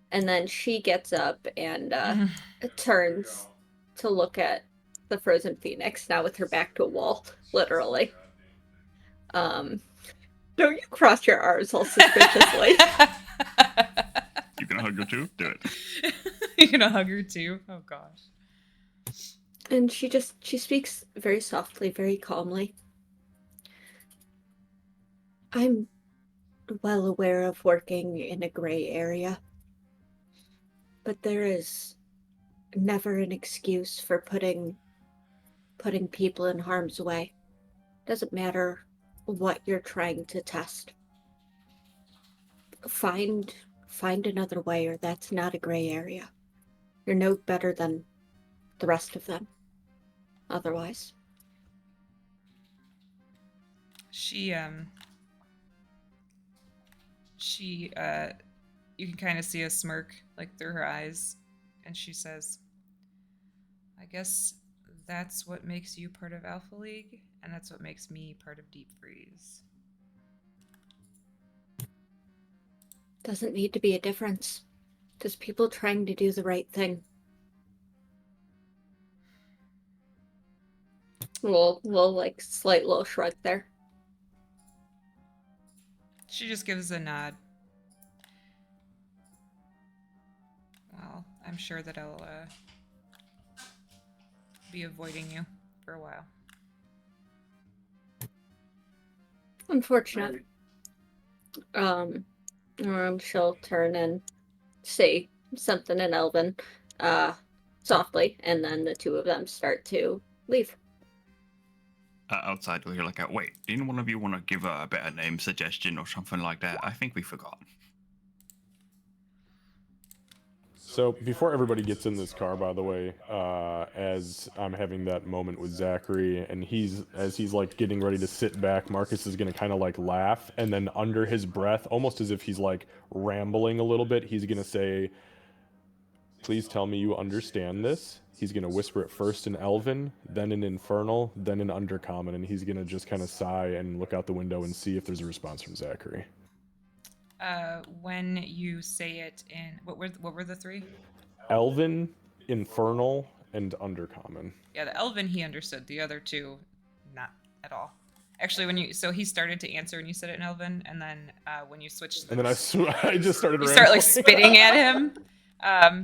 And then she gets up and turns to look at the frozen phoenix, now with her back to a wall, literally. Don't you cross your arms all suspiciously? You gonna hug her too? Do it. You're gonna hug her too? Oh gosh. And she speaks very softly, very calmly. I'm well aware of working in a gray area, but there is never an excuse for putting people in harm's way. Doesn't matter what you're trying to test. Find another way, or that's not a gray area. You're no better than the rest of them. Otherwise. She you can kind of see a smirk like through her eyes, and she says, "I guess that's what makes you part of Alpha League, and that's what makes me part of Deep Freeze." Doesn't need to be a difference. Just people trying to do the right thing. Little like slight little shrug there. She just gives a nod. Well, I'm sure that I'll be avoiding you for a while. Unfortunate. She'll turn and say something in Elven, softly, and then the two of them start to leave. Outside, we're like, wait, didn't one of you want to give a better name suggestion or something like that? I think we forgot. So before everybody gets in this car, by the way, as I'm having that moment with Zachary, and as he's like getting ready to sit back, Marcus is gonna kind of like laugh, and then under his breath, almost as if he's like rambling a little bit, he's gonna say, "Please tell me you understand this." He's gonna whisper it first in Elven, then in Infernal, then in Undercommon, and he's gonna just kind of sigh and look out the window and see if there's a response from Zachary. When you say it in what were the three? Elven, Infernal, and Undercommon. Yeah, the Elven he understood. The other two, not at all. Actually, he started to answer and you said it in Elven, and then when you switched, And then I just started. You start like spitting at him.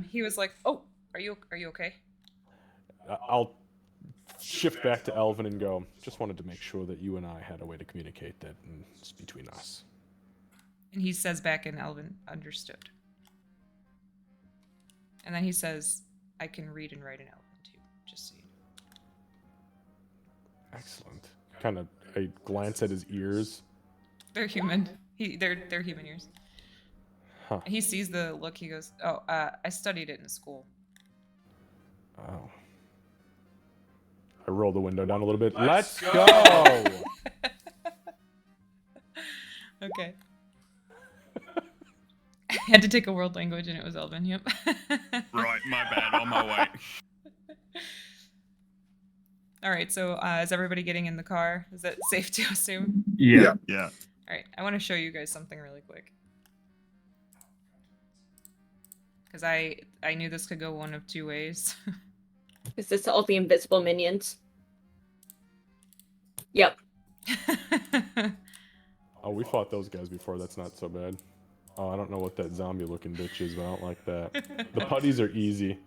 He was like, "Oh, are you okay?" I'll shift back to Elven and go, "Just wanted to make sure that you and I had a way to communicate that and it's between us." And he says back in Elven, "Understood." And then he says, "I can read and write in Elven too, just so you know." Excellent. Kind of, I glance at his ears. They're human. They're human ears. Huh. He sees the look. He goes, "Oh, I studied it in school." Oh. I roll the window down a little bit. Let's go! Okay. I had to take a world language and it was Elven, yep. Right, my bad, on my way. All right. So is everybody getting in the car? Is that safe to assume? Yeah. Yeah. All right. I want to show you guys something really quick. Because I knew this could go one of two ways. Is this all the invisible minions? Yep. Oh, we fought those guys before. That's not so bad. Oh, I don't know what that zombie-looking bitch is, but I don't like that. The putties are easy.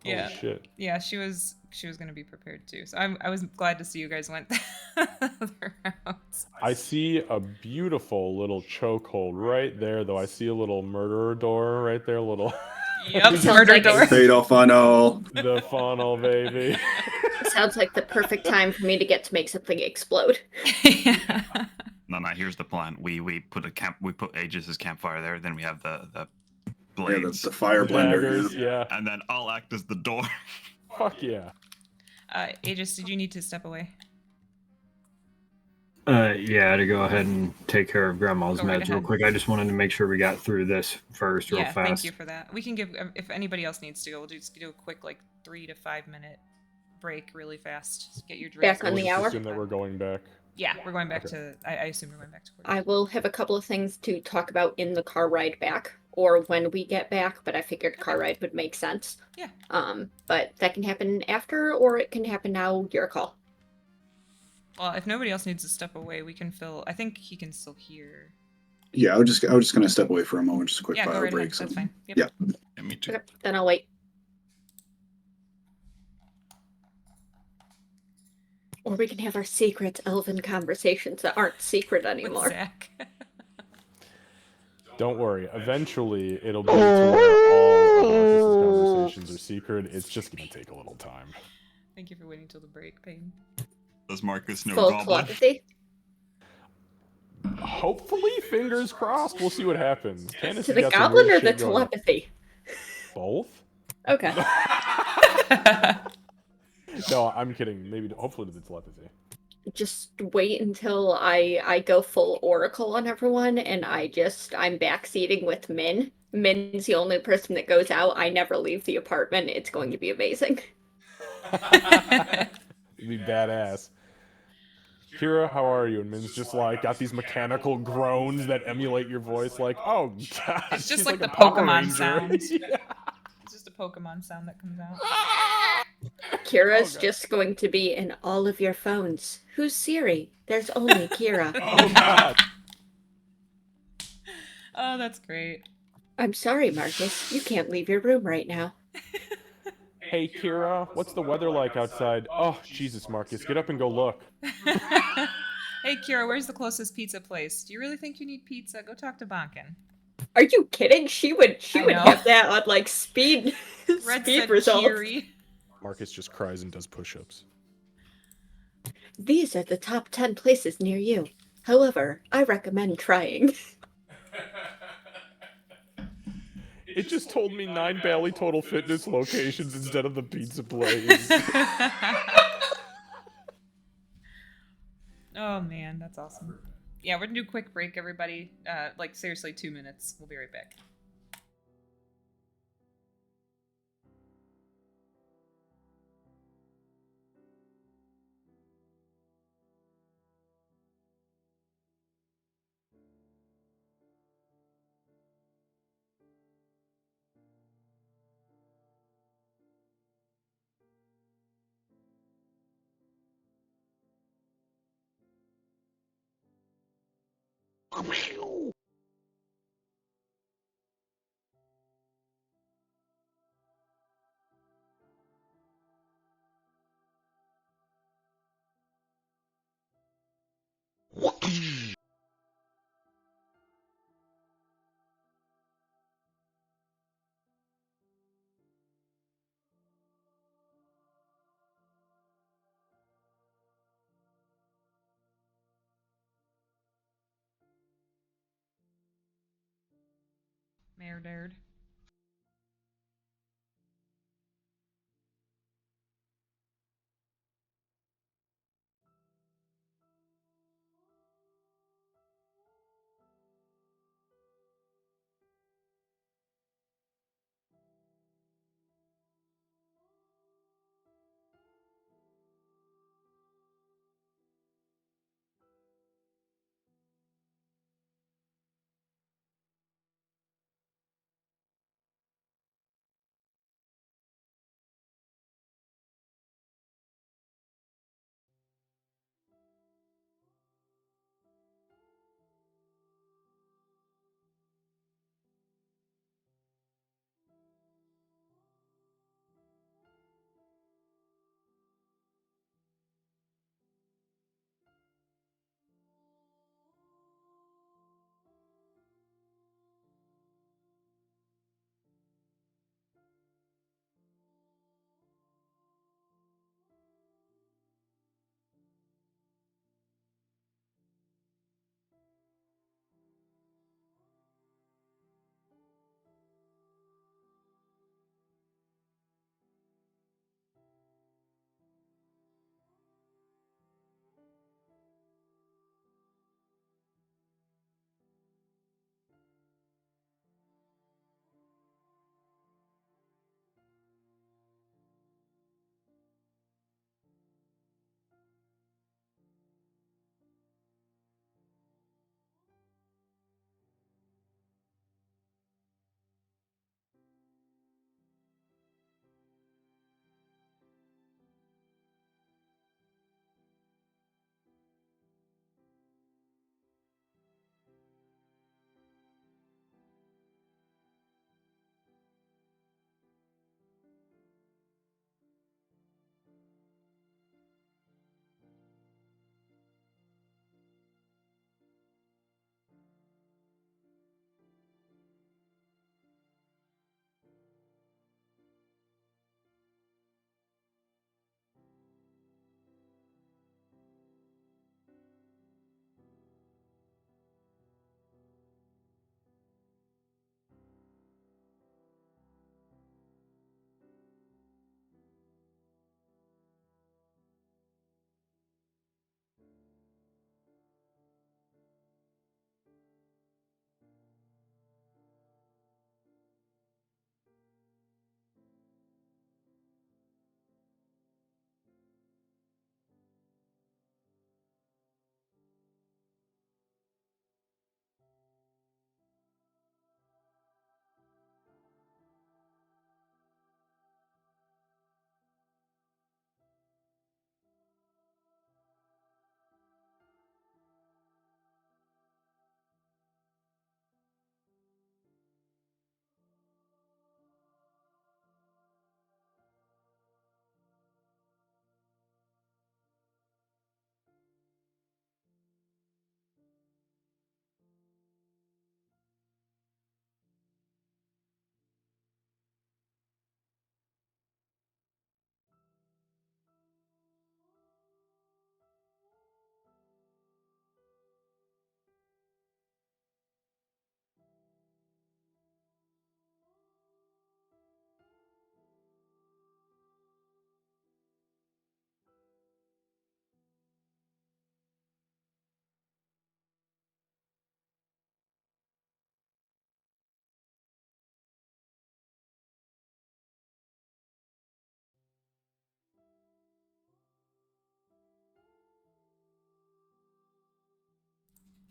Yeah. Holy shit. Yeah, she was gonna be prepared too. So I was glad to see you guys went the other routes. I see a beautiful little chokehold right there, though. I see a little murderer door right there, little. Yep, Sounds murder like door. Fatal funnel. The funnel, baby. Sounds like the perfect time for me to get to make something explode. Yeah. No, here's the plan. We put Aegis's campfire there, then we have the Yeah, blades. the fire blender. Daggers, Yeah. yeah. And then I'll act as the door. Fuck yeah. Aegis, did you need to step away? Yeah, to go ahead and take care of Grandma's Go right meds real ahead. quick. I just wanted to make sure we got through this first real Yeah, fast. thank you for that. We can give if anybody else needs to go, we'll just do a quick 3 to 5 minute break really fast. Just get your drinks. Back on We'll the just hour? assume that we're going back. Yeah, we're going back Okay. to. I assume we're going back to. I will have a couple of things to talk about in the car ride back, or when we get back, but I figured car ride would make sense. Yeah. But that can happen after, or it can happen now. Your call. Well, if nobody else needs to step away, we can fill. I think he can still hear. Yeah, I was just gonna step away for a moment, just a quick Yeah, go fire right break. ahead. That's So. fine. Yep. Yeah. Yeah, me too. Okay, then I'll wait. Or we can have our secret elven conversations that aren't secret With anymore. Zach. Don't worry. Eventually, it'll be to where all of Marcus's conversations are secret. It's just gonna take a little time. Thank you for waiting till the break, Payne. Does Marcus know Full Goblin? telepathy. Hopefully, fingers crossed. We'll see what happens. Candace To has the got some goblin weird or the shit going on. telepathy? Both? Okay. No, I'm kidding. Maybe, hopefully, to the telepathy. Just wait until I go full oracle on everyone, and I'm backseating with Min. Min's the only person that goes out. I never leave the apartment. It's going to be amazing. It'd be badass. Kira, how are you? And Min's just got these mechanical groans that emulate your voice, oh god. It's just she's like a the Power Pokemon Ranger. sound. Yeah. It's just a Pokemon sound that comes out. Kira's God. just going to be in all of your phones. Who's Siri? There's only Kira. Oh god. Oh, that's great. I'm sorry, Marcus. You can't leave your room right now. Hey Kira, what's the weather like outside? Oh, Jesus, Marcus, get up and go look. Hey, Kira, where's the closest pizza place? Do you really think you need pizza? Go talk to Bonkin. Are you kidding? She would I know. have that on speed Red speed said results. Kiri. Marcus just cries and does push-ups. These are the top 10 places near you. However, I recommend trying. It just told me 9 Bally Total Fitness locations instead of the pizza place. Oh man, that's awesome. Yeah, we're gonna do a quick break, everybody. Seriously, 2 minutes. We'll be right back. Mayor Dared.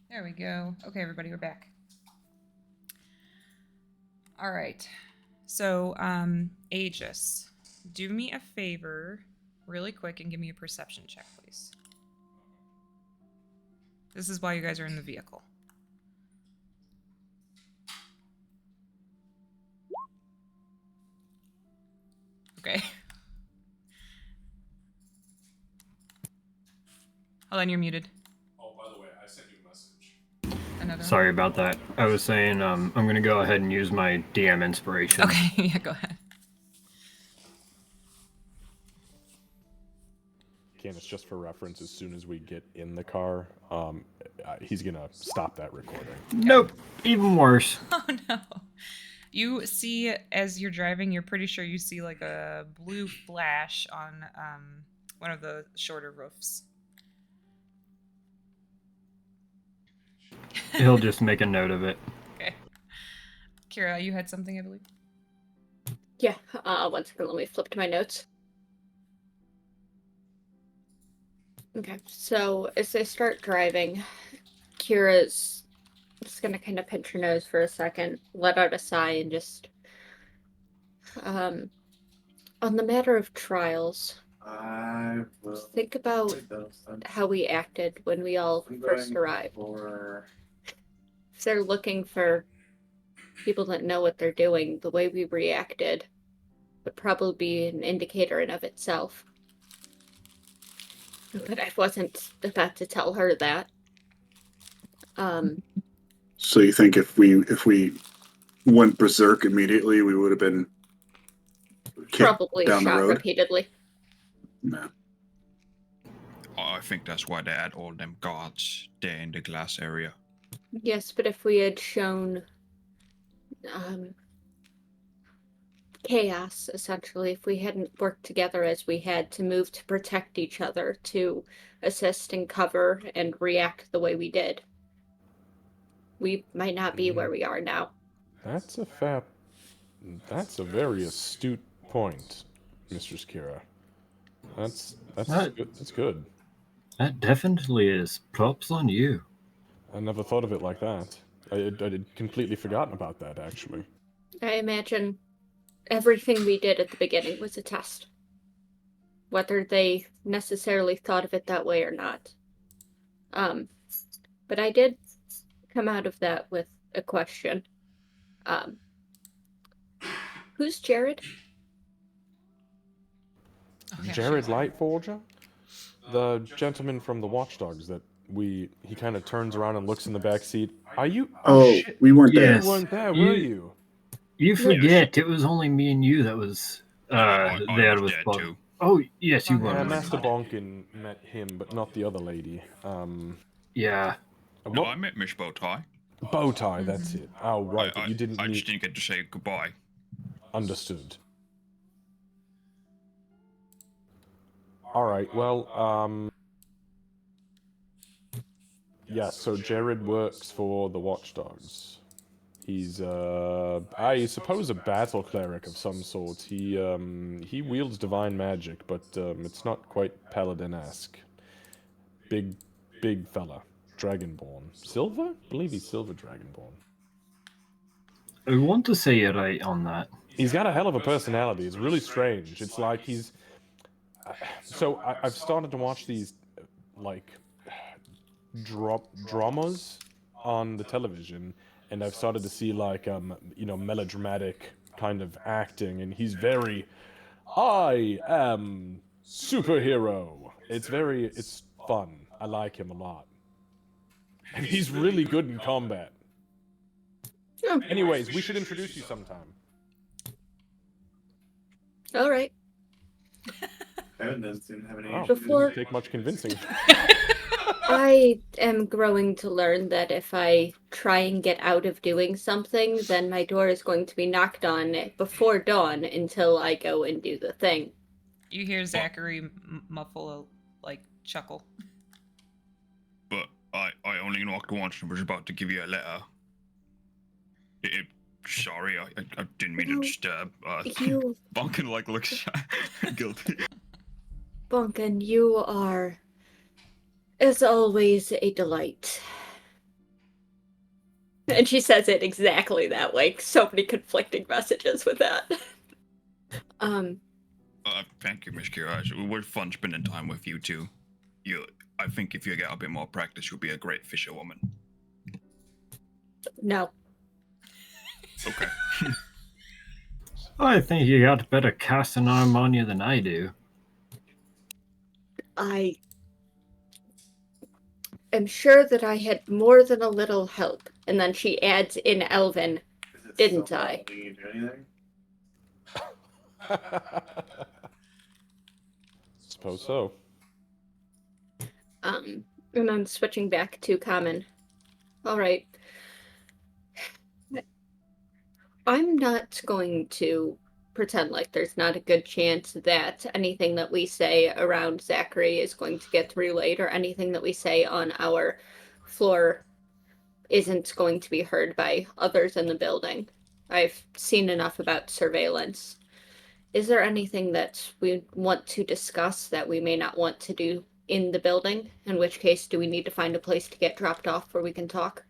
There we go. Okay, everybody, we're back. All right. So, Aegis, do me a favor really quick and give me a perception check, please. This is why you guys are in the vehicle. Okay. Hold on, you're muted. Oh, by the way, I sent you a message. Another Sorry about that. I was saying I'm going to go ahead and use my DM inspiration. one? Okay, yeah, go ahead. Candace, just for reference, as soon as we get in the car, he's gonna stop that recording. Nope. Even worse. Oh no. You see, as you're driving, you're pretty sure you see like a blue flash on one of the shorter roofs. He'll just make a note of it. Okay. Kira, you had something, I believe? Yeah, 1 second, let me flip to my notes. Okay, so as they start driving, Kira's just gonna kind of pinch her nose for a second, let out a sigh, and just, on the matter of trials, think about how we acted when we all first arrived. If they're looking for people that know what they're doing, the way we reacted would probably be an indicator in of itself. But I wasn't about to tell her that. So you think if we went berserk immediately, we would have been kicked Probably down the shot road? repeatedly. No. I think that's why they had all them guards there in the glass area. Yes, but if we had shown chaos, essentially, if we hadn't worked together as we had to move to protect each other, to assist and cover and react the way we did, we might not be where we are now. That's a very astute point, Mistress Kira. That's What? good. That's good. That definitely is props on you. I never thought of it like that. I had completely forgotten about that, actually. I imagine everything we did at the beginning was a test. Whether they necessarily thought of it that way or not. But I did come out of that with a question. Who's Jared? Oh, yeah, Jared sure. Lightforger? The gentleman from the Watchdogs that he kind of turns around and looks in the back seat. Are you? Oh, Shit. we weren't Yes. You weren't there, You- were you? You forget, it was only me and you that was I there was with there Bob. too. Oh, yes, you Yeah, were. Yeah, right. Master Bonkin met him, but not the other lady. Yeah. No, What? I met Miss Bowtie. Bowtie, that's it. Oh, right, but you didn't I meet... just didn't get to say goodbye. Understood. Alright, well, yeah, so Jared works for the Watchdogs. He's, I suppose a battle cleric of some sort. He wields divine magic, but, it's not quite paladin-esque. Big fella. Dragonborn. Silver? I believe he's Silver Dragonborn. I want to say you're right on that. He's got a hell of a personality. It's really strange. It's like he's... So, I've started to watch these, like, dramas on the television, and I've started to see, like, melodramatic kind of acting, and he's very... I am superhero. It's fun. I like him a lot. And he's really good in combat. Oh, Anyways, we should introduce you sometime. all right. Evan doesn't seem to have any Oh, Before- didn't take much convincing. I am growing to learn that if I try and get out of doing something, then my door is going to be knocked on before dawn until I go and do the thing. You hear Zachary muffle a, chuckle. But I only knocked once and was about to give you a letter. Sorry, I didn't mean to No, disturb. You, Bunkin looks guilty. Bunkin, you are, as always, a delight. And she says it exactly that way. So many conflicting messages with that. Thank you, Miss Kira. It was fun spending time with you too. I think if you get a bit more practice, you'll be a great fisherwoman. No. Okay. I think you got better casting arm on you than I do. I am sure that I had more than a little help. And then she adds in Elven, didn't I? Suppose so. And then switching back to common. All right. I'm not going to pretend like there's not a good chance that anything that we say around Zachary is going to get relayed, or anything that we say on our floor isn't going to be heard by others in the building. I've seen enough about surveillance. Is there anything that we want to discuss that we may not want to do in the building? In which case, do we need to find a place to get dropped off where we can talk?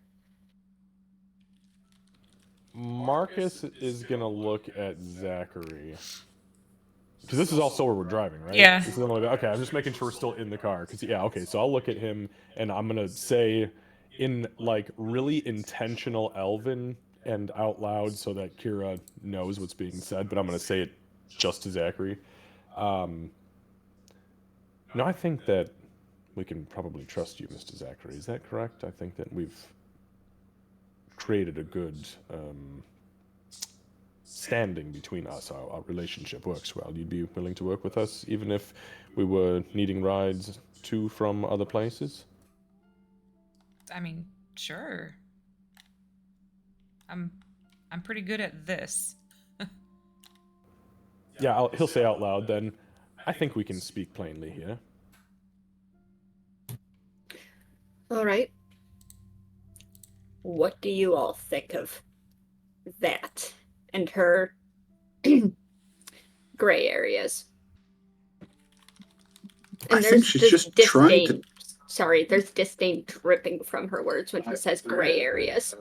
Marcus is gonna look at Zachary. Because this is also where we're driving, right? Yeah. This is okay, I'm just making sure we're still in the car. Because, yeah, okay, so I'll look at him, and I'm gonna say in, like, really intentional Elven and out loud so that Kira knows what's being said, but I'm gonna say it just to Zachary. No, I think that we can probably trust you, Mr. Zachary. Is that correct? I think that we've created a good standing between us. Our relationship works well. You'd be willing to work with us even if we were needing rides to from other places? I mean, sure. I'm pretty good at this. Yeah, he'll say out loud then, I think we can speak plainly here. All right. What do you all think of that and her gray areas? And I think she's just trying to. Sorry, there's disdain dripping from her words when she says gray areas.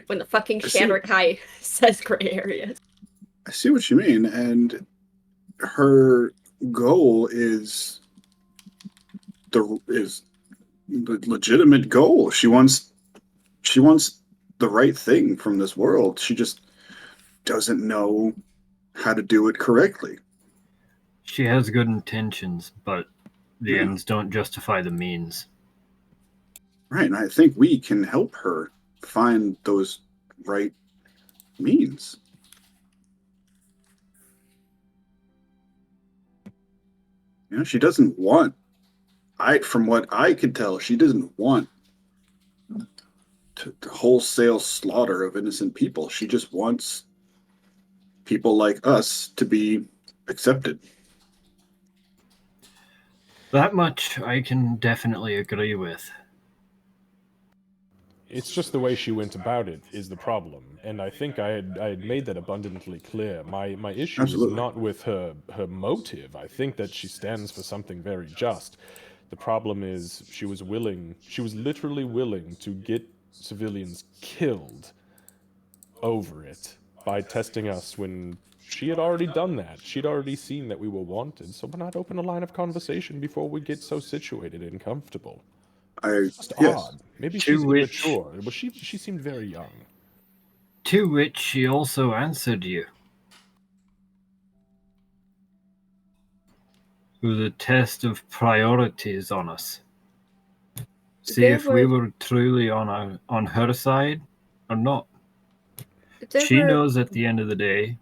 When the fucking Shatterkai says gray areas. I see what you mean, and her goal is the legitimate goal. She wants the right thing from this world. She just doesn't know how to do it correctly. She has good intentions, but the ends don't justify the means. Right, and I think we can help her find those right means. You know, she doesn't want, from what I could tell, she doesn't want to wholesale slaughter of innocent people. She just wants people like us to be accepted. That much I can definitely agree with. It's just the way she went about it is the problem, and I think I had made that abundantly clear. My issue Absolutely. is not with her motive. I think that she stands for something very just. The problem is she was literally willing to get civilians killed over it by testing us when she had already done that. She'd already seen that we were wanted, so why not open a line of conversation before we get so situated and comfortable? Just odd. Maybe she's immature. Well, she seemed very young. To which she also answered you. With a test of priorities on us. See if we were truly on her side or not. She knows at the end of the day,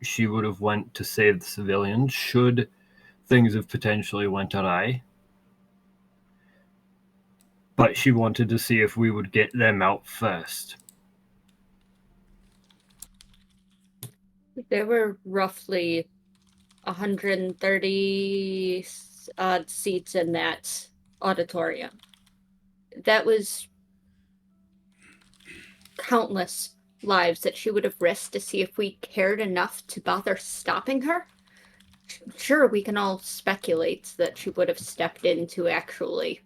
she would have went to save the civilians should things have potentially went awry. But she wanted to see if we would get them out first. There were roughly 130 odd seats in that auditorium. That was countless lives that she would have risked to see if we cared enough to bother stopping her. Sure, we can all speculate that she would have stepped in to actually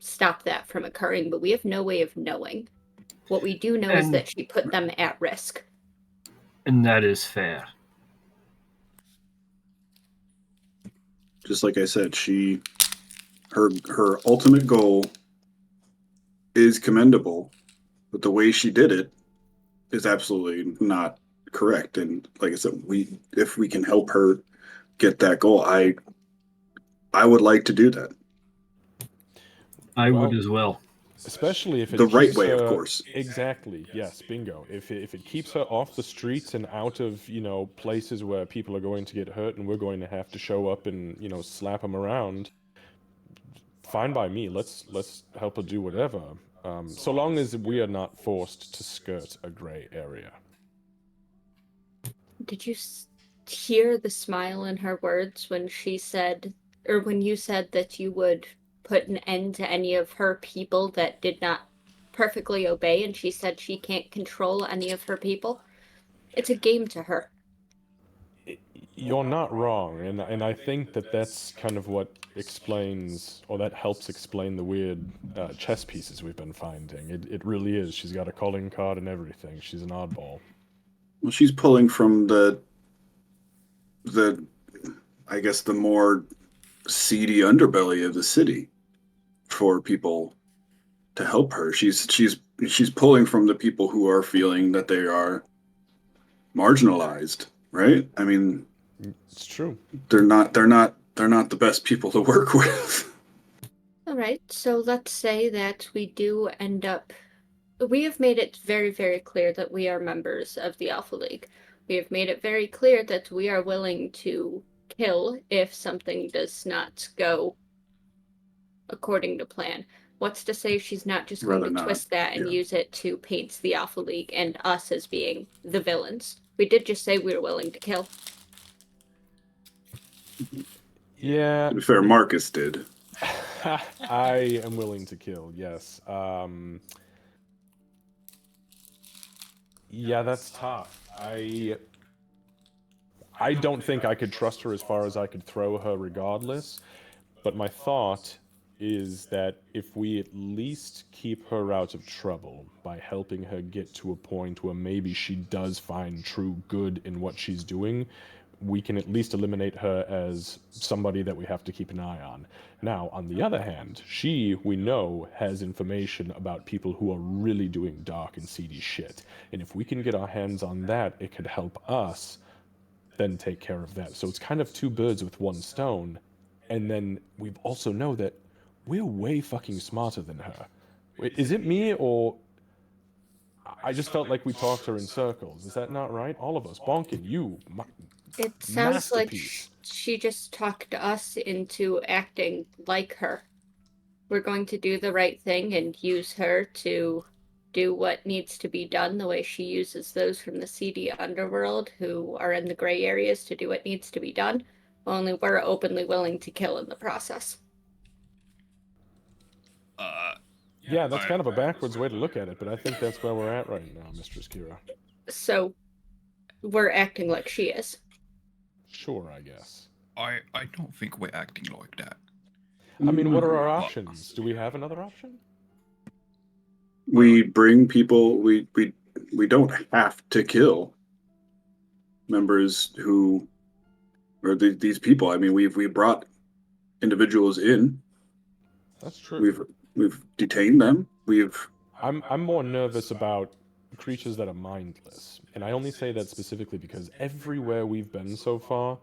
stop that from occurring, but we have no way of knowing. What we do know is And- that she put them at risk. And that is fair. Just like I said, her ultimate goal is commendable, but the way she did it is absolutely not correct. And like I said, if we can help her get that goal, I would like to do that. I Well, would as well. Especially if it The right keeps way, of her- course. Exactly. Yes, bingo. If it keeps her off the streets and out of places where people are going to get hurt and we're going to have to show up and slap them around, fine by me. Let's help her do whatever. So long as we are not forced to skirt a gray area. Did you hear the smile in her words when she said, or when you said that you would put an end to any of her people that did not perfectly obey, and she said she can't control any of her people? It's a game to her. You're not wrong, and I think that's kind of what explains, or that helps explain the weird chess pieces we've been finding. It really is. She's got a calling card and everything. She's an oddball. Well, she's pulling from the I guess the more seedy underbelly of the city for people to help her. She's pulling from the people who are feeling that they are marginalized, right? I mean, It's true. they're not the best people to work with. All right, so let's say that we do end up. We have made it very, very clear that we are members of the Alpha League. We have made it very clear that we are willing to kill if something does not go according to plan. What's to say she's not just going Rather to not, twist that and yeah. use it to paint the Alpha League and us as being the villains? We did just say we were willing to kill. Yeah. To be fair, Marcus did. I am willing to kill, yes. Yeah, that's tough. I don't think I could trust her as far as I could throw her regardless, but my thought is that if we at least keep her out of trouble by helping her get to a point where maybe she does find true good in what she's doing, we can at least eliminate her as somebody that we have to keep an eye on. Now, on the other hand, we know, has information about people who are really doing dark and seedy shit. And if we can get our hands on that, it could help us then take care of that. So it's kind of two birds with one stone. And then we also know that we're way fucking smarter than her. Wait, is it me, or I just felt like we talked her in circles? Is that not right? All of us. Bonkin, you. It sounds like Masterpiece. she just talked us into acting like her. We're going to do the right thing and use her to do what needs to be done the way she uses those from the seedy underworld who are in the gray areas to do what needs to be done. Only we're openly willing to kill in the process. Yeah, that's kind of a backwards way to look at it, but I think that's where we're at right now, Mistress Kira. So we're acting like she is. Sure, I guess. I don't think we're acting like that. I mean, what are our options? Do we have another option? We bring people. We don't have to kill members who, or these people. I mean, we brought individuals in. That's true. We've detained them. I'm more nervous about creatures that are mindless, and I only say that specifically because everywhere we've been so far,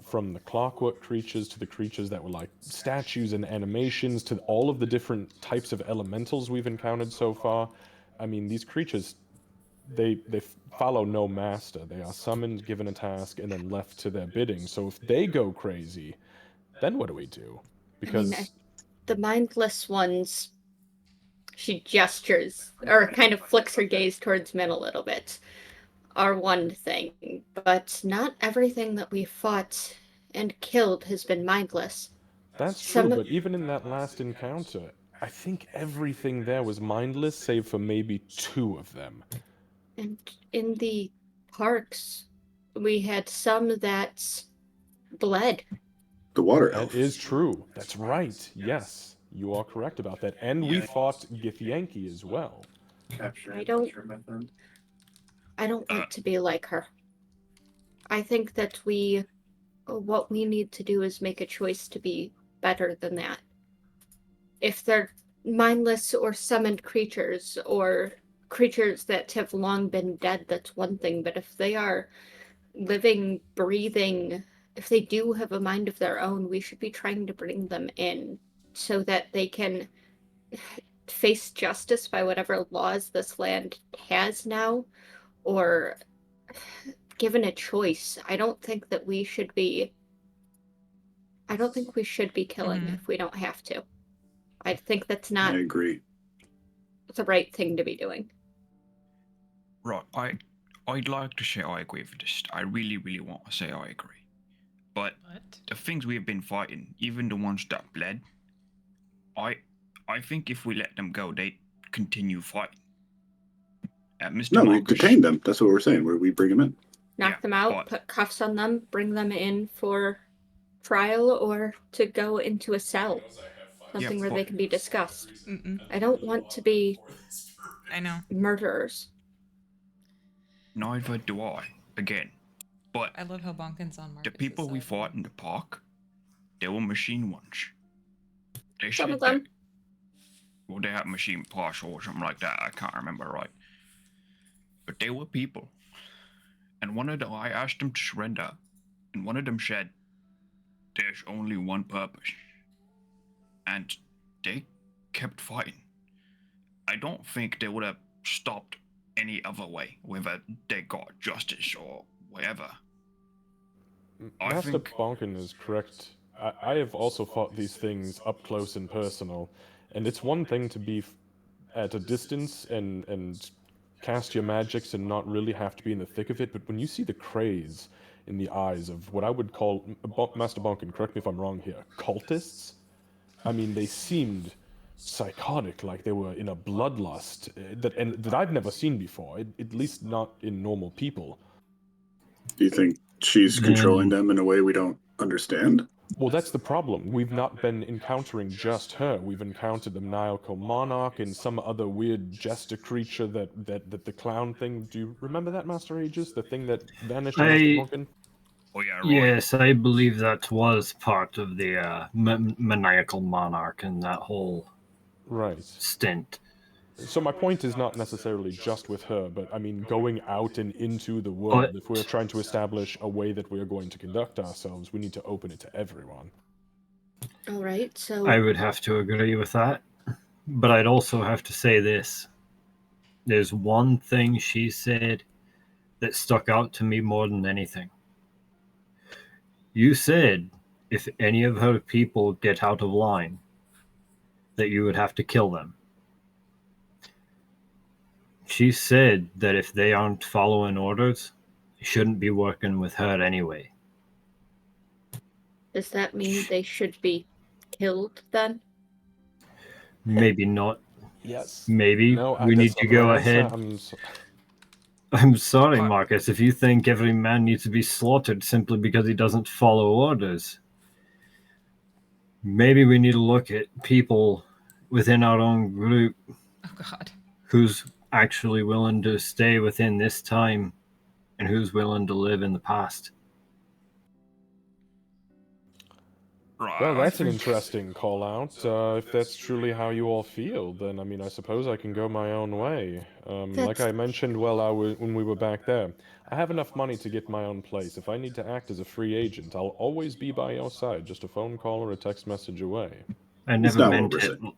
from the clockwork creatures to the creatures that were like statues and animations to all of the different types of elementals we've encountered so far, I mean, these creatures, they follow no master. They are summoned, given a task, and then left to their bidding. So if they go crazy, then what do we do? Because the mindless ones, she gestures or kind of flicks her gaze towards Min a little bit, are one thing, but not everything that we fought and killed has been mindless. that's true, but even in that last encounter, I think everything there was mindless save for maybe 2 of them. And in the parks, we had some that bled. The water elf. That is true. That's right. Yes, you are correct about that. And we fought Githyanki as well. I don't want to be like her. I think that what we need to do is make a choice to be better than that. If they're mindless or summoned creatures or creatures that have long been dead, that's one thing. But if they are living, breathing, if they do have a mind of their own, we should be trying to bring them in so that they can face justice by whatever laws this land has now, or given a choice. I don't think we should be killing Mhm. if we don't have to. I think that's I not agree. the right thing to be doing. Right, I'd like to say I agree with this. I really, really want to say I agree. But What? the things we have been fighting, even the ones that bled, I think if we let them go, they continue fighting. Mr. No, we Marcus, detained them. That's what we're saying. We bring them in. Knock Yeah, them out, but- put cuffs on them, bring them in for trial or to go into a cell. Something where but- they can be discussed. Mm-mm. I don't want to be I know. murderers. Neither do I. Again, but I love how Bonkin's on the Marcus's people we side. fought in the park, they were machine ones. They Some said of them. that. Well, they had machine partial or something like that. I can't remember right. But they were people. And I asked them to surrender, and one of them said, "There's only one purpose." And they kept fighting. I don't think they would have stopped any other way, whether they got justice or whatever. I Master think- Bonkin is correct. I have also fought these things up close and personal, and it's one thing to be at a distance and cast your magics and not really have to be in the thick of it, but when you see the craze in the eyes of what I would call, Master Bonkin, correct me if I'm wrong here, cultists? I mean, they seemed psychotic, like they were in a bloodlust that I've never seen before, at least not in normal people. Do you think she's controlling them in a way we don't understand? Well, that's the problem. We've not been encountering just her. We've encountered the Nioko Monarch and some other weird jester creature that the clown thing. Do you remember that, Master Aegis? The thing that vanished on Master Bonkin? Oh yeah, right. Yes, I believe that was part of the maniacal monarch and that whole Right. stint. So my point is not necessarily just with her, but I mean going out and into the world. If we're trying to establish a way that we are going to conduct ourselves, we need to open it to everyone. All right, so I would have to agree with that. But I'd also have to say this. There's one thing she said that stuck out to me more than anything. You said if any of her people get out of line, that you would have to kill them. She said that if they aren't following orders, you shouldn't be working with her anyway. does that mean they should be killed then? Maybe not. Yes. Maybe No, we need that's to not what go I said. ahead. I'm sorry, Marcus, if you think every man needs to be slaughtered simply because he doesn't follow orders. Maybe we need to look at people within our own group Oh God. who's actually willing to stay within this time and who's willing to live in the past. Right, Well, I that's an think- interesting call out. If that's truly how you all feel, then I mean, I suppose I can go my own way. Like I mentioned when we were back there, I have enough money to get my own place. If I need to act as a free agent, I'll always be by your side, just a phone call or a text message away. I It's never not meant what we're it. saying.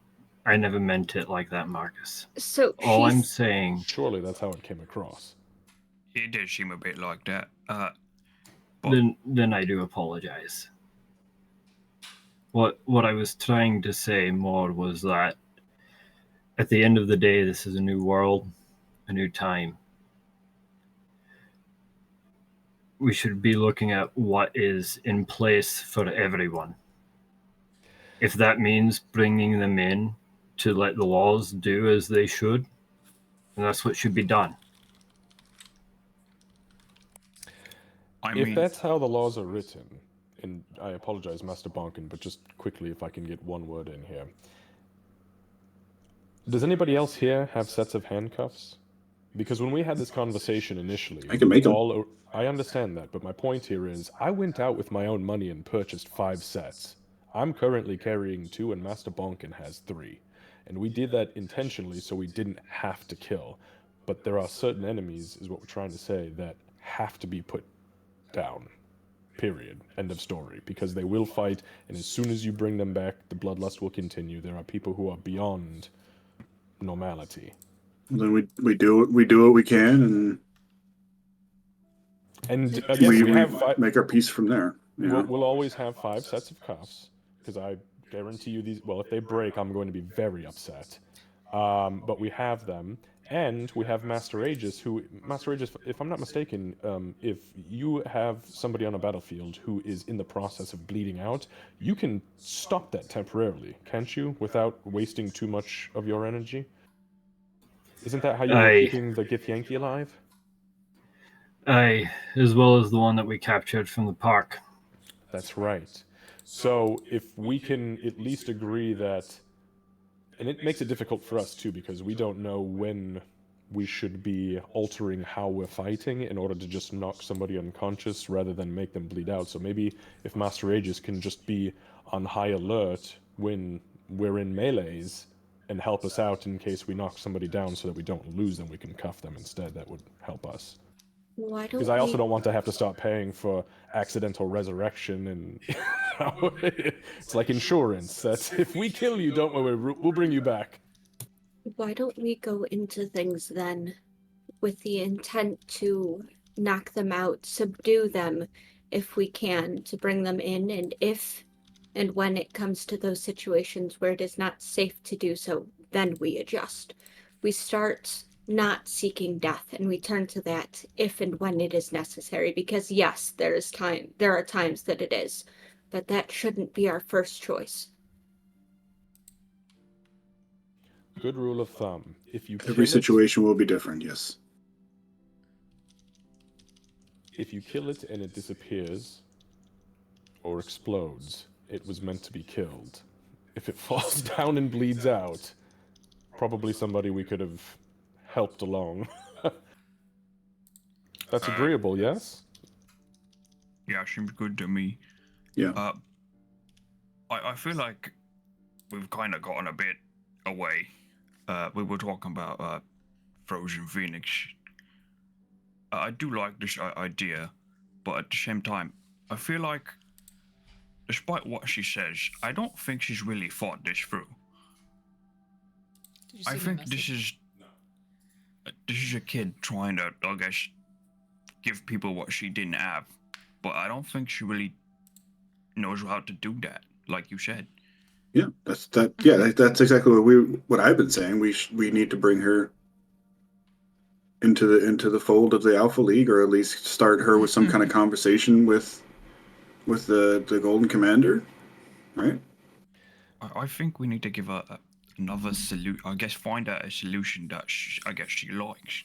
I never meant it like that, Marcus. So All I'm she's saying, Surely that's how it came across. It did seem a bit like that. But- then I do apologize. What I was trying to say more was that at the end of the day, this is a new world, a new time. We should be looking at what is in place for everyone. If that means bringing them in to let the laws do as they should, then that's what should be done. If that's how the laws are written, and I apologize, Master Bonkin, but just quickly, if I can get one word in here. Does anybody else here have sets of handcuffs? Because when we had this conversation initially, I can make 'em. I understand that, but my point here is I went out with my own money and purchased 5 sets. I'm currently carrying 2 and Master Bonkin has 3. And we did that intentionally so we didn't have to kill. But there are certain enemies, is what we're trying to say, that have to be put down. Period. End of story. Because they will fight, and as soon as you bring them back, the bloodlust will continue. There are people who are beyond normality. Then we do what we can, And and again, we we have 5. make our peace from there. You know? We'll always have 5 sets of cuffs, because I guarantee you these. Well, if they break, I'm going to be very upset. But we have them, and we have Master Aegis. Master Aegis, if I'm not mistaken, if you have somebody on a battlefield who is in the process of bleeding out, you can stop that temporarily, can't you, without wasting too much of your energy? Isn't that how you were keeping the Githyanki alive? Aye, as well as the one that we captured from the park. That's right. So if we can at least agree that, and it makes it difficult for us too, because we don't know when we should be altering how we're fighting in order to just knock somebody unconscious rather than make them bleed out. So maybe if Master Aegis can just be on high alert when we're in melees and help us out in case we knock somebody down so that we don't lose them, we can cuff them instead. That would help us. Why don't Because I also we- don't want to have to start paying for accidental resurrection, and it's like insurance. That if we kill you, don't worry, we'll bring you back. Why don't we go into things then with the intent to knock them out, subdue them if we can, to bring them in, and if and when it comes to those situations where it is not safe to do so, then we adjust. We start not seeking death and we turn to that if and when it is necessary, because yes, there are times that it is, but that shouldn't be our first choice. Good rule of thumb: if you Every kill situation will be different. Yes. if you kill it and it disappears or explodes, it was meant to be killed. If it falls down and bleeds out, probably somebody we could have helped along. That's agreeable, yes? Yeah, seems good to me. Yeah. I feel like we've kind of gotten a bit away. We were talking about Frozen Phoenix. I do like this idea, but at the same time, I feel like, despite what she says, I don't think she's really thought this through. Did you see I my think message? this is a kid trying to, I guess, give people what she didn't have, but I don't think she really knows how to do that, like you said. Yeah, that's exactly what I've been saying. We need to bring her into the fold of the Alpha League, or at least start her with some kind of conversation with the Golden Commander, right? I think we need to give her another solution. I guess find out a solution that I guess she likes.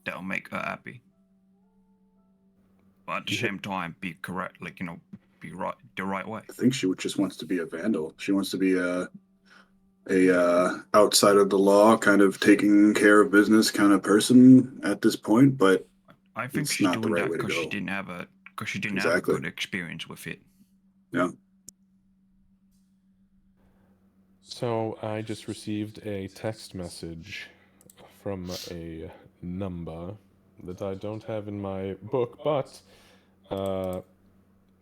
That'll make her happy. But at the same time, be correct, like, be right the right way. I think she just wants to be a vandal. She wants to be a outside of the law, kind of taking care of business kind of person at this point. But I think it's she's not the doing right that way to because she go. didn't have a Exactly. good experience with it. Yeah. So I just received a text message from a number that I don't have in my book, but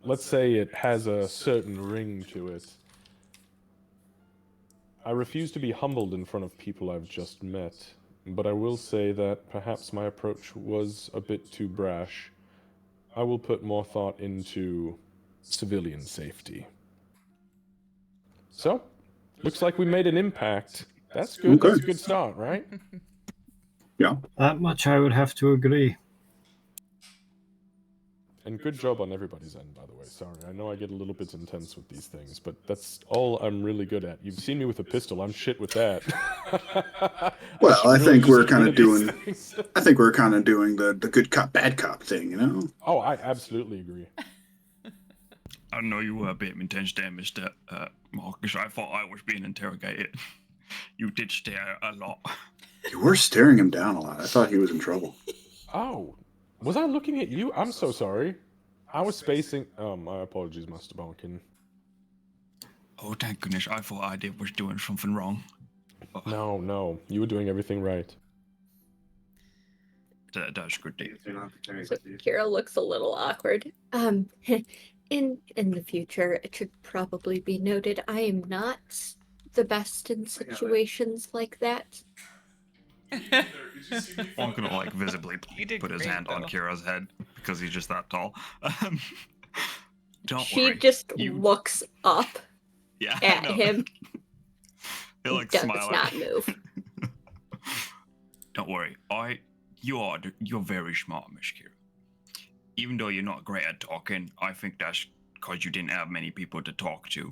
let's say it has a certain ring to it. I refuse to be humbled in front of people I've just met, but I will say that perhaps my approach was a bit too brash. I will put more thought into civilian safety. So, looks like we made an impact. That's good. Okay. That's a good start, right? Yeah. That much I would have to agree. And good job on everybody's end, by the way. Sorry, I know I get a little bit intense with these things, but that's all I'm really good at. You've seen me with a pistol. I'm shit with that. Well, I should really think just we're get kind rid of these doing. things. I think we're kind of doing the good cop, bad cop thing, you know? Oh, I absolutely agree. I know you were a bit intense there, Mr. Marcus. I thought I was being interrogated. You did stare a lot. You were staring him down a lot. I thought he was in trouble. Oh, was I looking at you? I'm so sorry. I was spacing. Oh, my apologies, Master Bonkin. Oh, thank goodness. I thought I was doing something wrong. No. You were doing everything right. That's good, Dave. So Kira looks a little awkward. In the future, it should probably be noted I am not the best in situations like that. Bonkin will like visibly You did put his great, hand on though. Kira's head because he's just that tall. Don't She worry. just You- looks up yeah, I at know. him. He'll like Does smile. not move. Don't worry. You're very smart, Miss Kira. Even though you're not great at talking, I think that's because you didn't have many people to talk to.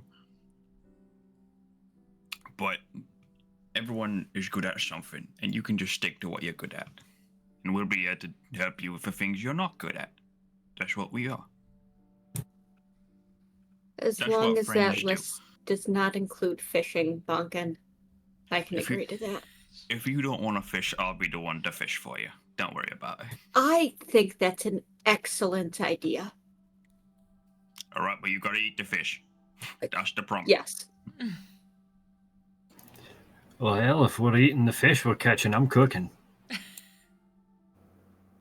But everyone is good at something, and you can just stick to what you're good at. And we'll be here to help you with the things you're not good at. That's what we are. As That's long what as friends that do. list does not include fishing, Bonkin, I can If you- agree to that. If you don't want to fish, I'll be the one to fish for you. Don't worry about it. I think that's an excellent idea. All right, but you gotta eat the fish. That's the promise. Yes. Well, hell, if we're eating the fish we're catching, I'm cooking.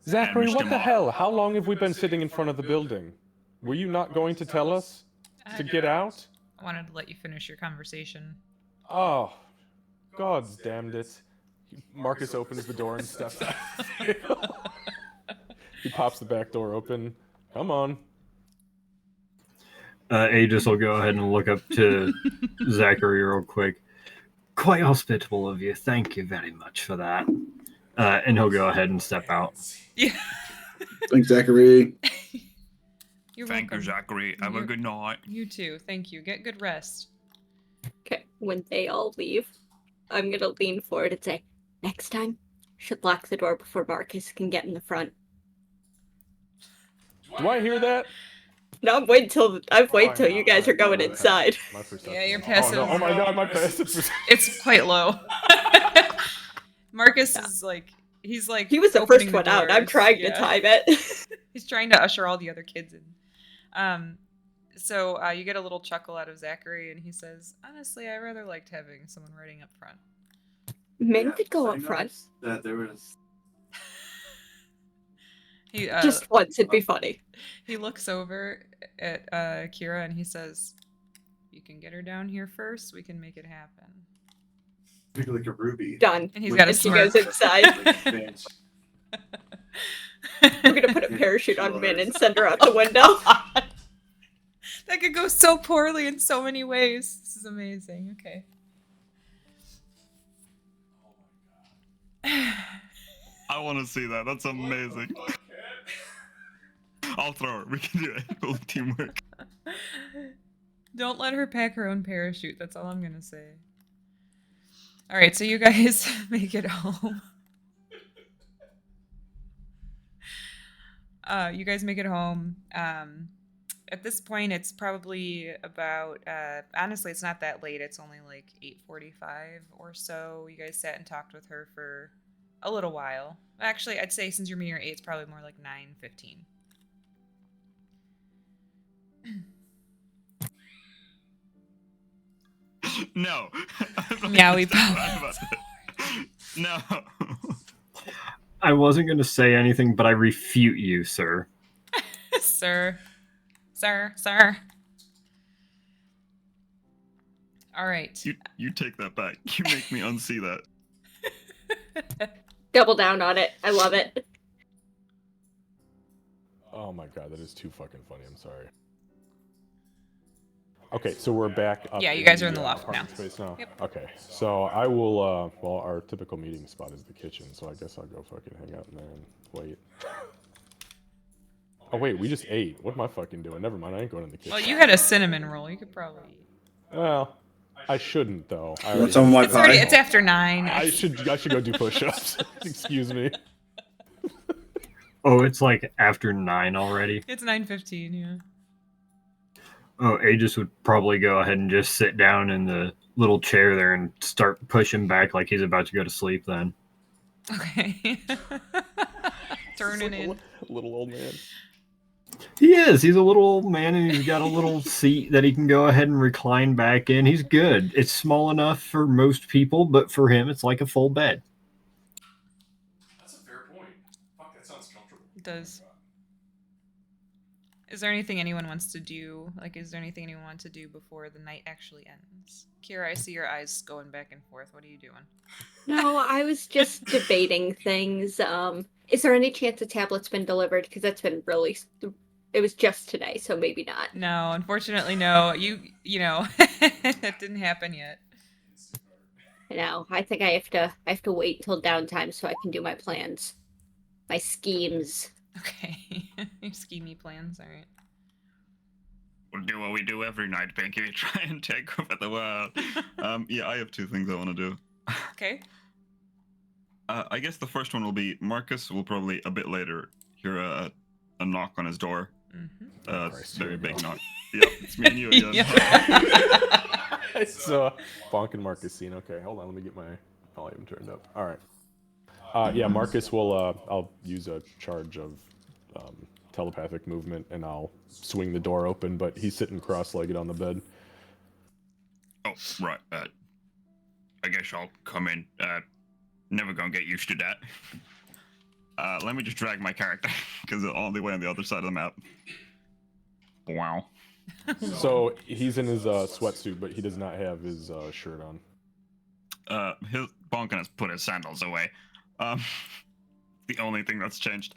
Zachary, Mr. what the Mark. hell? How long have we been sitting in front of the building? Were you not going to tell us to get out? I wanted to let you finish your conversation. Oh, God's damned it. Marcus opens the door and steps out. He pops the back door open. Come on. Aegis will go ahead and look up to Zachary real quick. Quite hospitable of you. Thank you very much for that. And he'll go ahead and step out. Yeah. Thanks, Zachary. You're Thank you, welcome. Zachary. Have a You're- good night. You too. Thank you. Get good rest. Okay. When they all leave, I'm gonna lean forward and say, next time, should lock the door before Marcus can get in the front. Do I hear that? No, I've waited till you guys are going inside. My perception. Yeah, your Oh, passive- no. Oh my God, my passive perception. It's quite low. Marcus is like, he's like. He was the opening first one out. I'm doors. trying to Yeah. time it. He's trying to usher all the other kids in. So you get a little chuckle out of Zachary, and he says, "Honestly, I rather liked having someone writing up front." Men could go up front. That there was He Just once, it'd be funny. he looks over at Kira and he says, "You can get her down here first. We can make it happen." like a ruby. Done. And he's got a And she smirk. goes inside. Fancy. We're gonna put a parachute on Min and send her out the window. That could go so poorly in so many ways. This is amazing. Okay. I want to see that. That's amazing. I'll throw it. We can do it. We'll teamwork. Don't let her pack her own parachute. That's all I'm gonna say. All right, so you guys make it home. You guys make it home. At this point, it's probably about. Honestly, it's not that late. It's only like 8:45 or so. You guys sat and talked with her for a little while. Actually, I'd say since you're meeting her at 8, it's probably more like 9:15. No. Yeah, we No. I wasn't going to say anything, but I refute you, sir. Sir. All right. You take that back. You make me unsee that. Double down on it. I love it. Oh my God, that is too fucking funny. I'm sorry. Okay, so we're back up. Yeah, you guys are in the loft apartment now. Space now. Yep. Okay, so I will. Well, our typical meeting spot is the kitchen, so I guess I'll go fucking hang out in there and wait. Oh wait, we just ate. What am I fucking doing? Never mind, I ain't going in the kitchen. Well, you had a cinnamon roll. You could probably eat. Well, I shouldn't though. I Want already- some of my It's already. pie? It's after 9. I should go do push-ups. Excuse me. Oh, it's like after 9 already. It's 9:15. Yeah. Oh, Aegis would probably go ahead and just sit down in the little chair there and start pushing back like he's about to go to sleep then. Okay. Turning in. Little old man. He is. He's a little old man, and he's got a little seat that he can go ahead and recline back in. He's good. It's small enough for most people, but for him, it's like a full bed. That's a fair point. Fuck, that sounds comfortable. It does. Is there anything anyone wants to do? Like, is there anything anyone wants to do before the night actually ends? Kira, I see your eyes going back and forth. What are you doing? No, I was just debating things. Is there any chance the tablet's been delivered? Because that's been really. It was just today, so maybe not. No, unfortunately, no. You know, that didn't happen yet. No, I think I have to wait till downtime so I can do my plans, my schemes. Okay. Your schemy plans, all right. We'll do what we do every night, Pinky. Try and take over the world. Yeah, I have two things I want to do. Okay. I guess the first one will be Marcus will probably a bit later hear a knock on his door. Mm-hmm. Christ, Very here we big go. knock. Yep, it's me and you again. It's Bonk and Marcus scene. Okay, hold on. Let me get my volume turned up. All right. Yeah, Marcus will. I'll use a charge of telepathic movement, and I'll swing the door open. But he's sitting cross-legged on the bed. Oh, right. I guess I'll come in. Never gonna get used to that. Let me just drag my character because it's all the way on the other side of the map. Wow. So he's in his sweatsuit, but he does not have his shirt on. His Bonkin has put his sandals away. The only thing that's changed.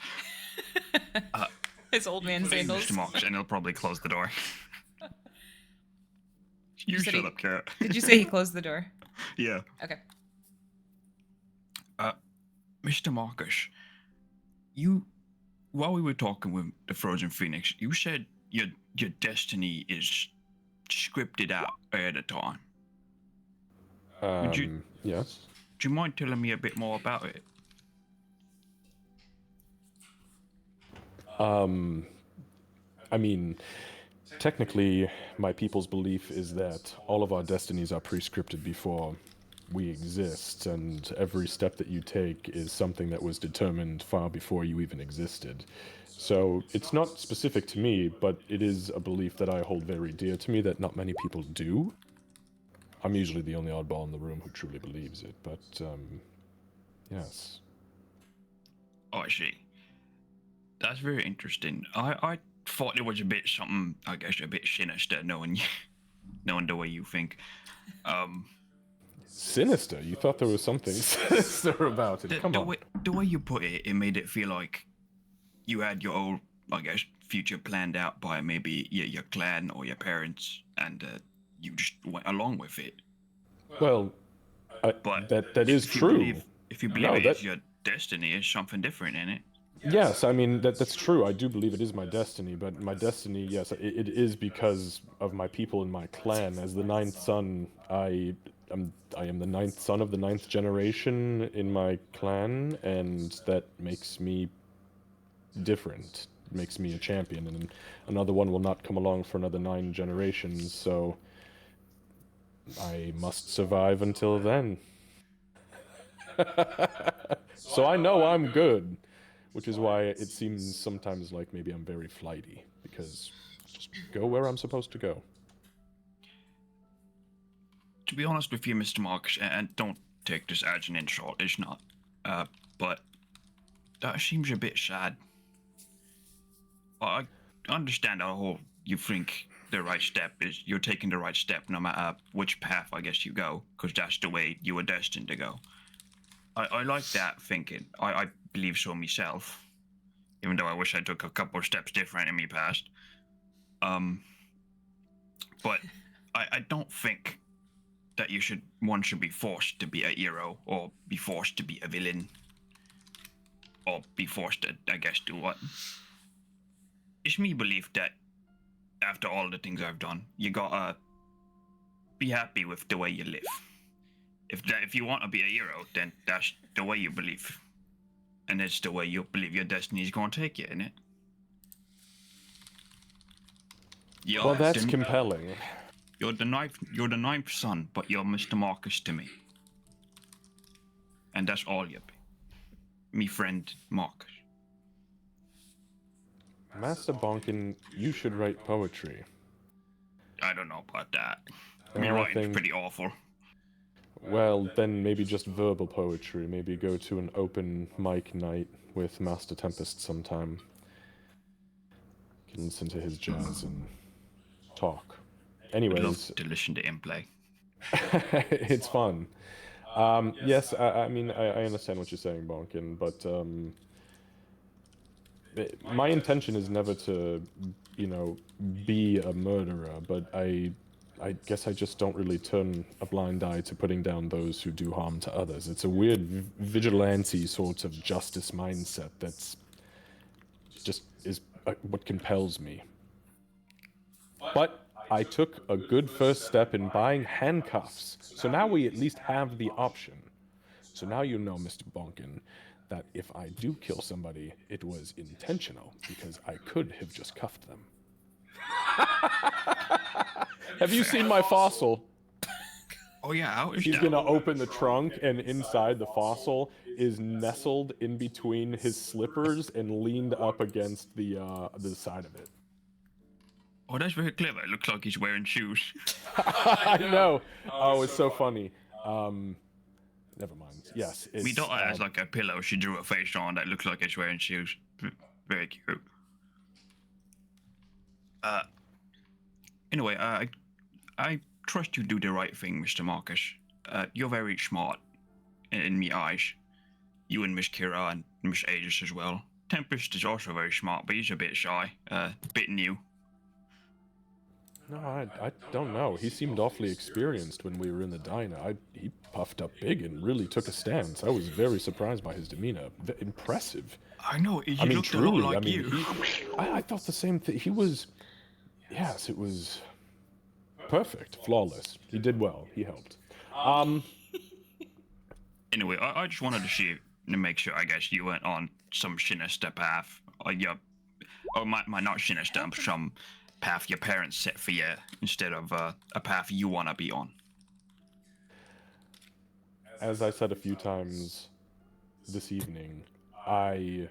His old man sandals. Mr. Mox, and he'll probably close the door. You said shut he- up, Carrot. Did you say he closed the door? Yeah. Okay. Mr. Marcus, while we were talking with the Frozen Phoenix, you said your destiny is scripted out ahead of time. Would you- Yes. Do you mind telling me a bit more about it? I mean, technically, my people's belief is that all of our destinies are pre-scripted before we exist, and every step that you take is something that was determined far before you even existed. So it's not specific to me, but it is a belief that I hold very dear to me that not many people do. I'm usually the only oddball in the room who truly believes it, but, yes. Oh, I see. That's very interesting. I thought it was a bit something, I guess, a bit sinister, knowing the way you think. Sinister? You thought there was something sinister about it. Come on. The way you put it, it made it feel like you had your own, I guess, future planned out by maybe your clan or your parents, and you just went along with it. Well, But that is if you true. if you believe No, it's that- your destiny, is something different in it. Yes, I mean that's true. I do believe it is my destiny, but my destiny, yes, it is because of my people in my clan. As the ninth son, I am the ninth son of the ninth generation in my clan, and that makes me different. Makes me a champion, and another one will not come along for another 9 generations. So I must survive until then. So I know I'm good. Which is why it seems sometimes like maybe I'm very flighty, because I just go where I'm supposed to go. To be honest with you, Mr. Marks, and don't take this as an insult, it's not. But that seems a bit sad. I understand how whole you think the right step is you're taking the right step no matter which path I guess you go, because that's the way you were destined to go. I like that thinking. I believe so myself, even though I wish I took a couple of steps different in me past. But I don't think that one should be forced to be a hero, or be forced to be a villain, or be forced to, I guess, do what. It's me belief that after all the things I've done, you gotta be happy with the way you live. If you want to be a hero, then that's the way you believe. And it's the way you believe your destiny is going to take you, innit? Well, that's compelling. You're the ninth son, but you're Mr. Marcus to me. And that's all you be. Me friend Marcus. Master Bonkin, you should write poetry. I don't know about that. I Me writing's think- pretty awful. Well, then maybe just verbal poetry. Maybe go to an open mic night with Master Tempest sometime. Can listen to his jazz and talk. I'd love Anyways, to listen to him play. it's fun. Yes, I mean, I understand what you're saying, Bonkin, but my intention is never to, be a murderer, but I guess I just don't really turn a blind eye to putting down those who do harm to others. It's a weird vigilante sort of justice mindset that's just is what compels me. But I took a good first step in buying handcuffs, so now we at least have the option. So now you know, Mr. Bonkin, that if I do kill somebody, it was intentional, because I could have just cuffed them. Have you seen my fossil? Oh yeah, how is He's that? gonna open the trunk, and inside the fossil is nestled in between his slippers and leaned up against the side of it. Oh, that's very clever. It looks like he's wearing shoes. I know. Oh, it's so funny. Never mind. Yes, it's. Me daughter has like a pillow she drew a face on that looks like it's wearing shoes. Very cute. Anyway, I trust you do the right thing, Mr. Marcus. You're very smart in me eyes. You and Miss Kira and Miss Aegis as well. Tempest is also very smart, but he's a bit shy, bit new. No, I don't know. He seemed awfully experienced when we were in the diner. He puffed up big and really took a stance. I was very surprised by his demeanor. Impressive. I know. He I mean, looked truly. a lot like I mean, you. I thought the same thing. He was. Yes, it was perfect, flawless. He did well. He helped. Anyway, I just wanted to see to make sure. I guess you went on some sinister path, or not sinister, some path your parents set for you instead of a path you want to be on. As I said a few times this evening, I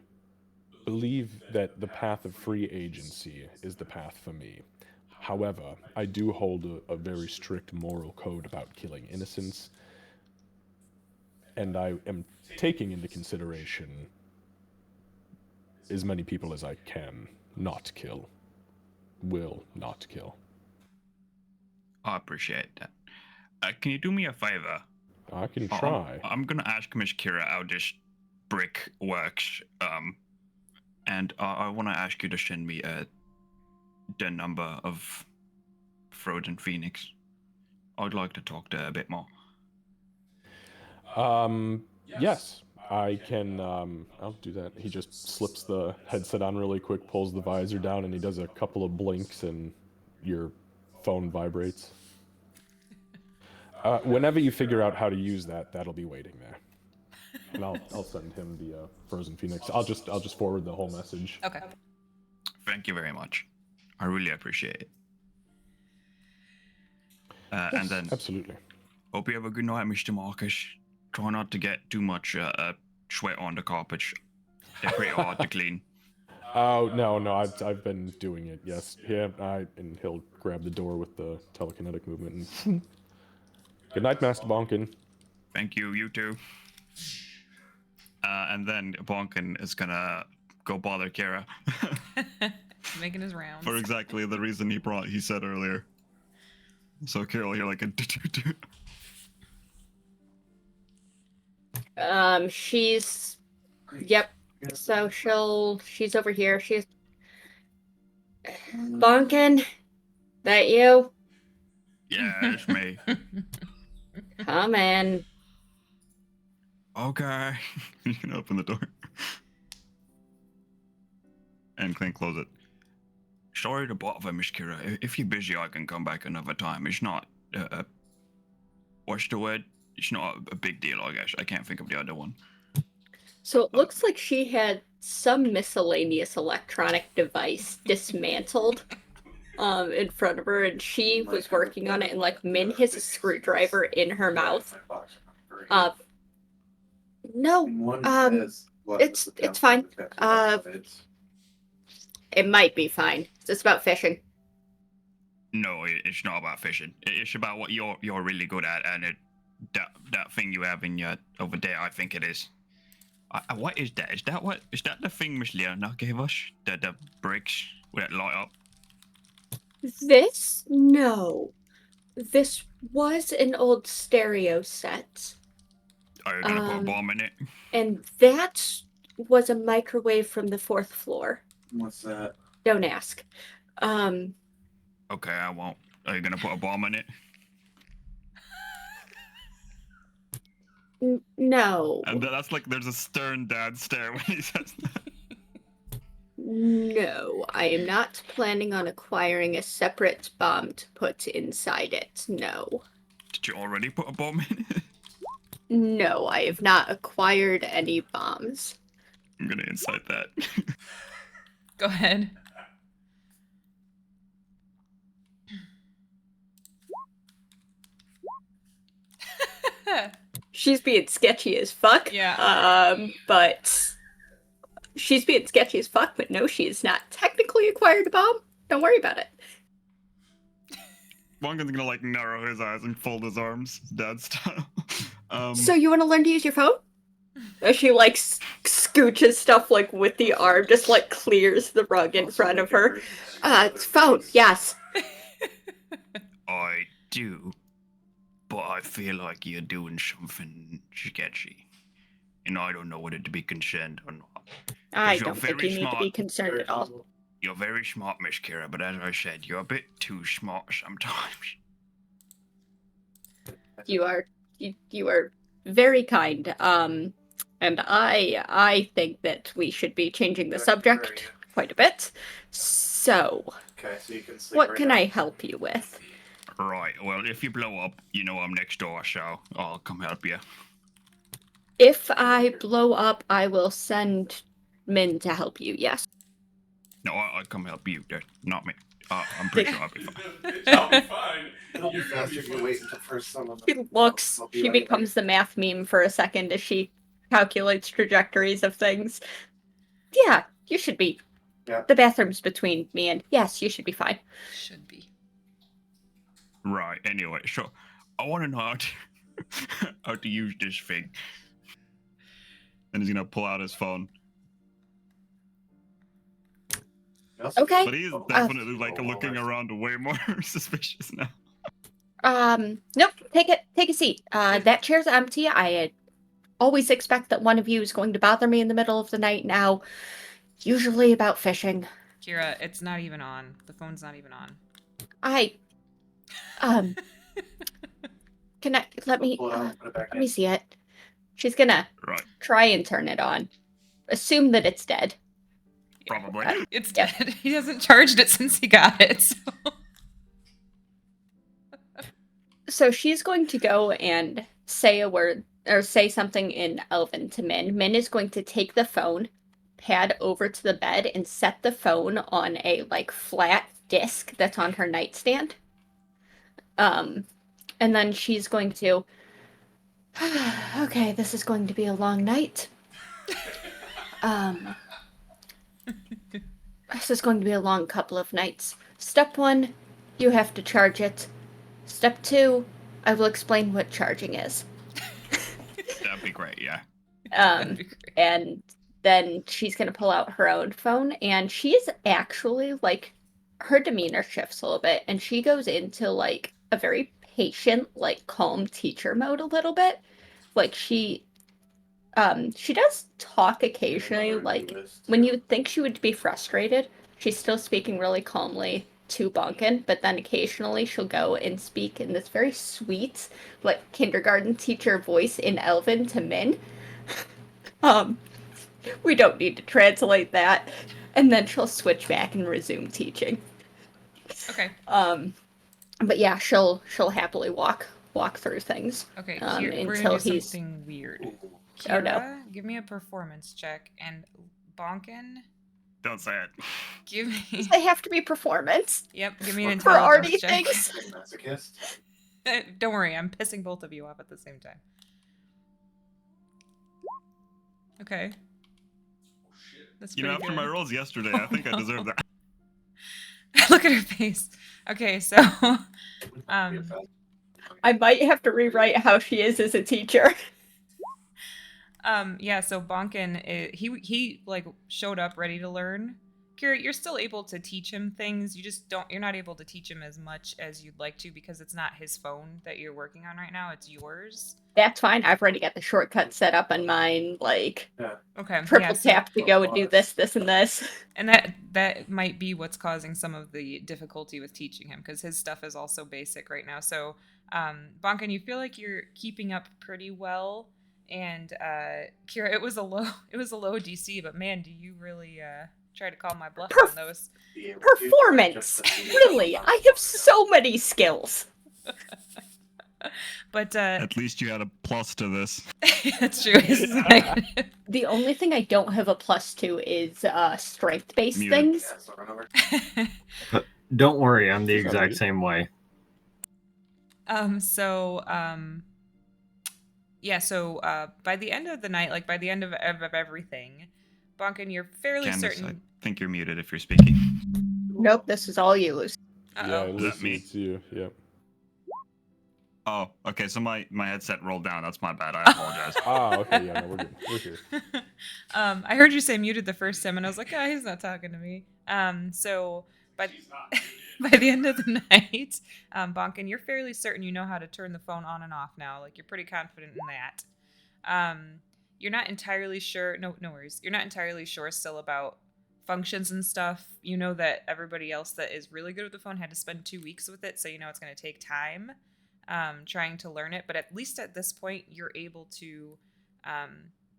believe that the path of free agency is the path for me. However, I do hold a very strict moral code about killing innocents, and I am taking into consideration as many people as I can not kill. Will not kill. I appreciate that. Can you do me a favor? I can try. I'm gonna ask Miss Kira how this brick works, and I want to ask you to send me the number of Frozen Phoenix. I'd like to talk to her a bit more. Yes, I can, I'll do that. He just slips the headset on really quick, pulls the visor down, and he does a couple of blinks, and your phone vibrates. Whenever you figure out how to use that, that'll be waiting there. And I'll send him the Frozen Phoenix. I'll just forward the whole message. Okay. Thank you very much. I really appreciate it. Yes, And then absolutely. hope you have a good night, Mr. Marcus. Try not to get too much sweat on the carpets. They're pretty hard to clean. Oh no, I've been doing it. Yes, yeah. And he'll grab the door with the telekinetic movement. And good night, Master Bonkin. Thank you. You too. And then Bonkin is gonna go bother Kira Making his rounds. For exactly the reason he said earlier. So Carol, you're like a She's yep. So she's over here. She's Bonkin, that you? Yeah, it's me. Come in. Okay. You can open the door. And Clint close it. Sorry to bother, Miss Kira. If you're busy, I can come back another time. It's not, what's the word? It's not a big deal, I guess. I can't think of the other one. So it looks like she had some miscellaneous electronic device dismantled in front of her, and she was working on it, and like Min has a screwdriver in her mouth. No, it's fine. It might be fine. It's just about fishing. No, it's not about fishing. It's about what you're really good at, and that thing you have in your over there. I think it is. What is that? Is that the thing Miss Leona gave us? The bricks with that light up? This? No. This was an old stereo set. Are you gonna put a bomb in it? And that was a microwave from the 4th floor. What's that? Don't ask. Okay, I won't. Are you gonna put a bomb in it? No. And that's like there's a stern dad stare when he says that. No, I am not planning on acquiring a separate bomb to put inside it. No. Did you already put a bomb in it? No, I have not acquired any bombs. I'm gonna incite that. Go ahead. She's being sketchy as fuck. Yeah. But she's being sketchy as fuck, but no, she has not technically acquired a bomb. Don't worry about it. Wonka's gonna like narrow his eyes and fold his arms, dad style. So you want to learn to use your phone? As she like scooches stuff like with the arm, just like clears the rug in front of her. It's phone, yes. I do, but I feel like you're doing something sketchy, and I don't know whether to be concerned or not. I you're don't think very you need to be smart. concerned at all. You're very smart, Miss Kira, but as I said, you're a bit too smart sometimes. You are very kind. And I think that we should be changing the subject quite a bit. So, Okay, so you can sleep what right can now. I help you with? Right, well, if you blow up, you know I'm next door, so I'll come help you. If I blow up, I will send Min to help you, yes. No, I'll come help you, not me. I'm pretty sure I'll be fine. I'll be fine. It'll be You're gonna faster be if you fine. wait until first someone. She looks, I'll be she right becomes the math meme for a second as she calculates trajectories of things. Yeah, you should be. Yeah. The bathroom's between me and, yes, you should be fine. Should be. Right, anyway, so I want to know how to use this thing. And he's gonna pull out his phone. Yes? Okay. But he's definitely like looking around way more suspicious now. Nope, take a seat. That chair's empty. I always expect that one of you is going to bother me in the middle of the night now. Usually about fishing. Kira, it's not even on. The phone's not even on. Can I, let me Pull it out and put it back let in. me see it. She's gonna Right, try and turn it on. Assume that it's dead. probably. It's Yep. dead. He hasn't charged it since he got it. So. So she's going to go and say a word or say something in Elven to Min. Min is going to take the phone, pad over to the bed, and set the phone on a like flat disc that's on her nightstand. And then she's going to okay, this is going to be a long night. This is going to be a long couple of nights. Step 1, you have to charge it. Step 2, I will explain what charging is. That'd be great, yeah. That'd be great. And then she's going to pull out her own phone, and she's actually, like, her demeanor shifts a little bit, and she goes into, like, a very patient, like, calm teacher mode a little bit. Like, she does talk occasionally, like, when you would think she would be frustrated, she's still speaking really calmly to Bonkin, but then occasionally she'll go and speak in this very sweet, like, kindergarten teacher voice in Elven to Min. We don't need to translate that. And then she'll switch back and resume teaching. Okay. But yeah, she'll happily walk through things. Okay. Um, We're until gonna do he's- something weird. Oh, no. Kira, give me a performance check, and Bonkin, Don't say it. Give me. They have to be performance Yep, give me an for intelligence arty check. things. Masochist. Don't worry, I'm pissing both of you off at the same time. Okay. Oh shit. That's You pretty know, after good. my rolls yesterday, I think I deserve that. Look at her face. Okay, so I might have to rewrite how she is as a teacher. yeah, so Bonkin, he like showed up ready to learn. Kira, you're still able to teach him things. You're not able to teach him as much as you'd like to because it's not his phone that you're working on right now, it's yours. That's fine. I've already got the shortcut set up on mine, like Okay. triple so- tap to go and do this, this, and this. And that might be what's causing some of the difficulty with teaching him because his stuff is also basic right now. So, Bonkin, you feel like you're keeping up pretty well. And Kira, it was a low DC, but man, do you really try to call my bluff on those? Performance! Really, I have so many skills. But At least you had a plus to this. that's true. It's negative. The only thing I don't have a plus to is strength-based Muted. things. Yeah, so run over. Don't worry, I'm the She's exact already- same way. Yeah, so by the end of the night, like by the end of everything, Bonkin, you're fairly Candace, certain. I think you're muted if you're speaking. Nope, this is all you, Lucy. Yeah, Uh-oh. at Is that least me? it's you. Yep. Oh, okay, so my headset rolled down. That's my bad. I apologize. Ah, okay. Yeah, no, we're good. We're here. I heard you say muted the first time, and I was like, oh, he's not talking to me. So, but She's not by the end of the night, Bonkin, you're fairly certain you know how to turn the phone on and off now. Like, you're pretty confident in that. You're not entirely sure. No worries. You're not entirely sure still about functions and stuff. You know that everybody else that is really good with the phone had to spend 2 weeks with it, so you know it's going to take time trying to learn it. But at least at this point, you're able to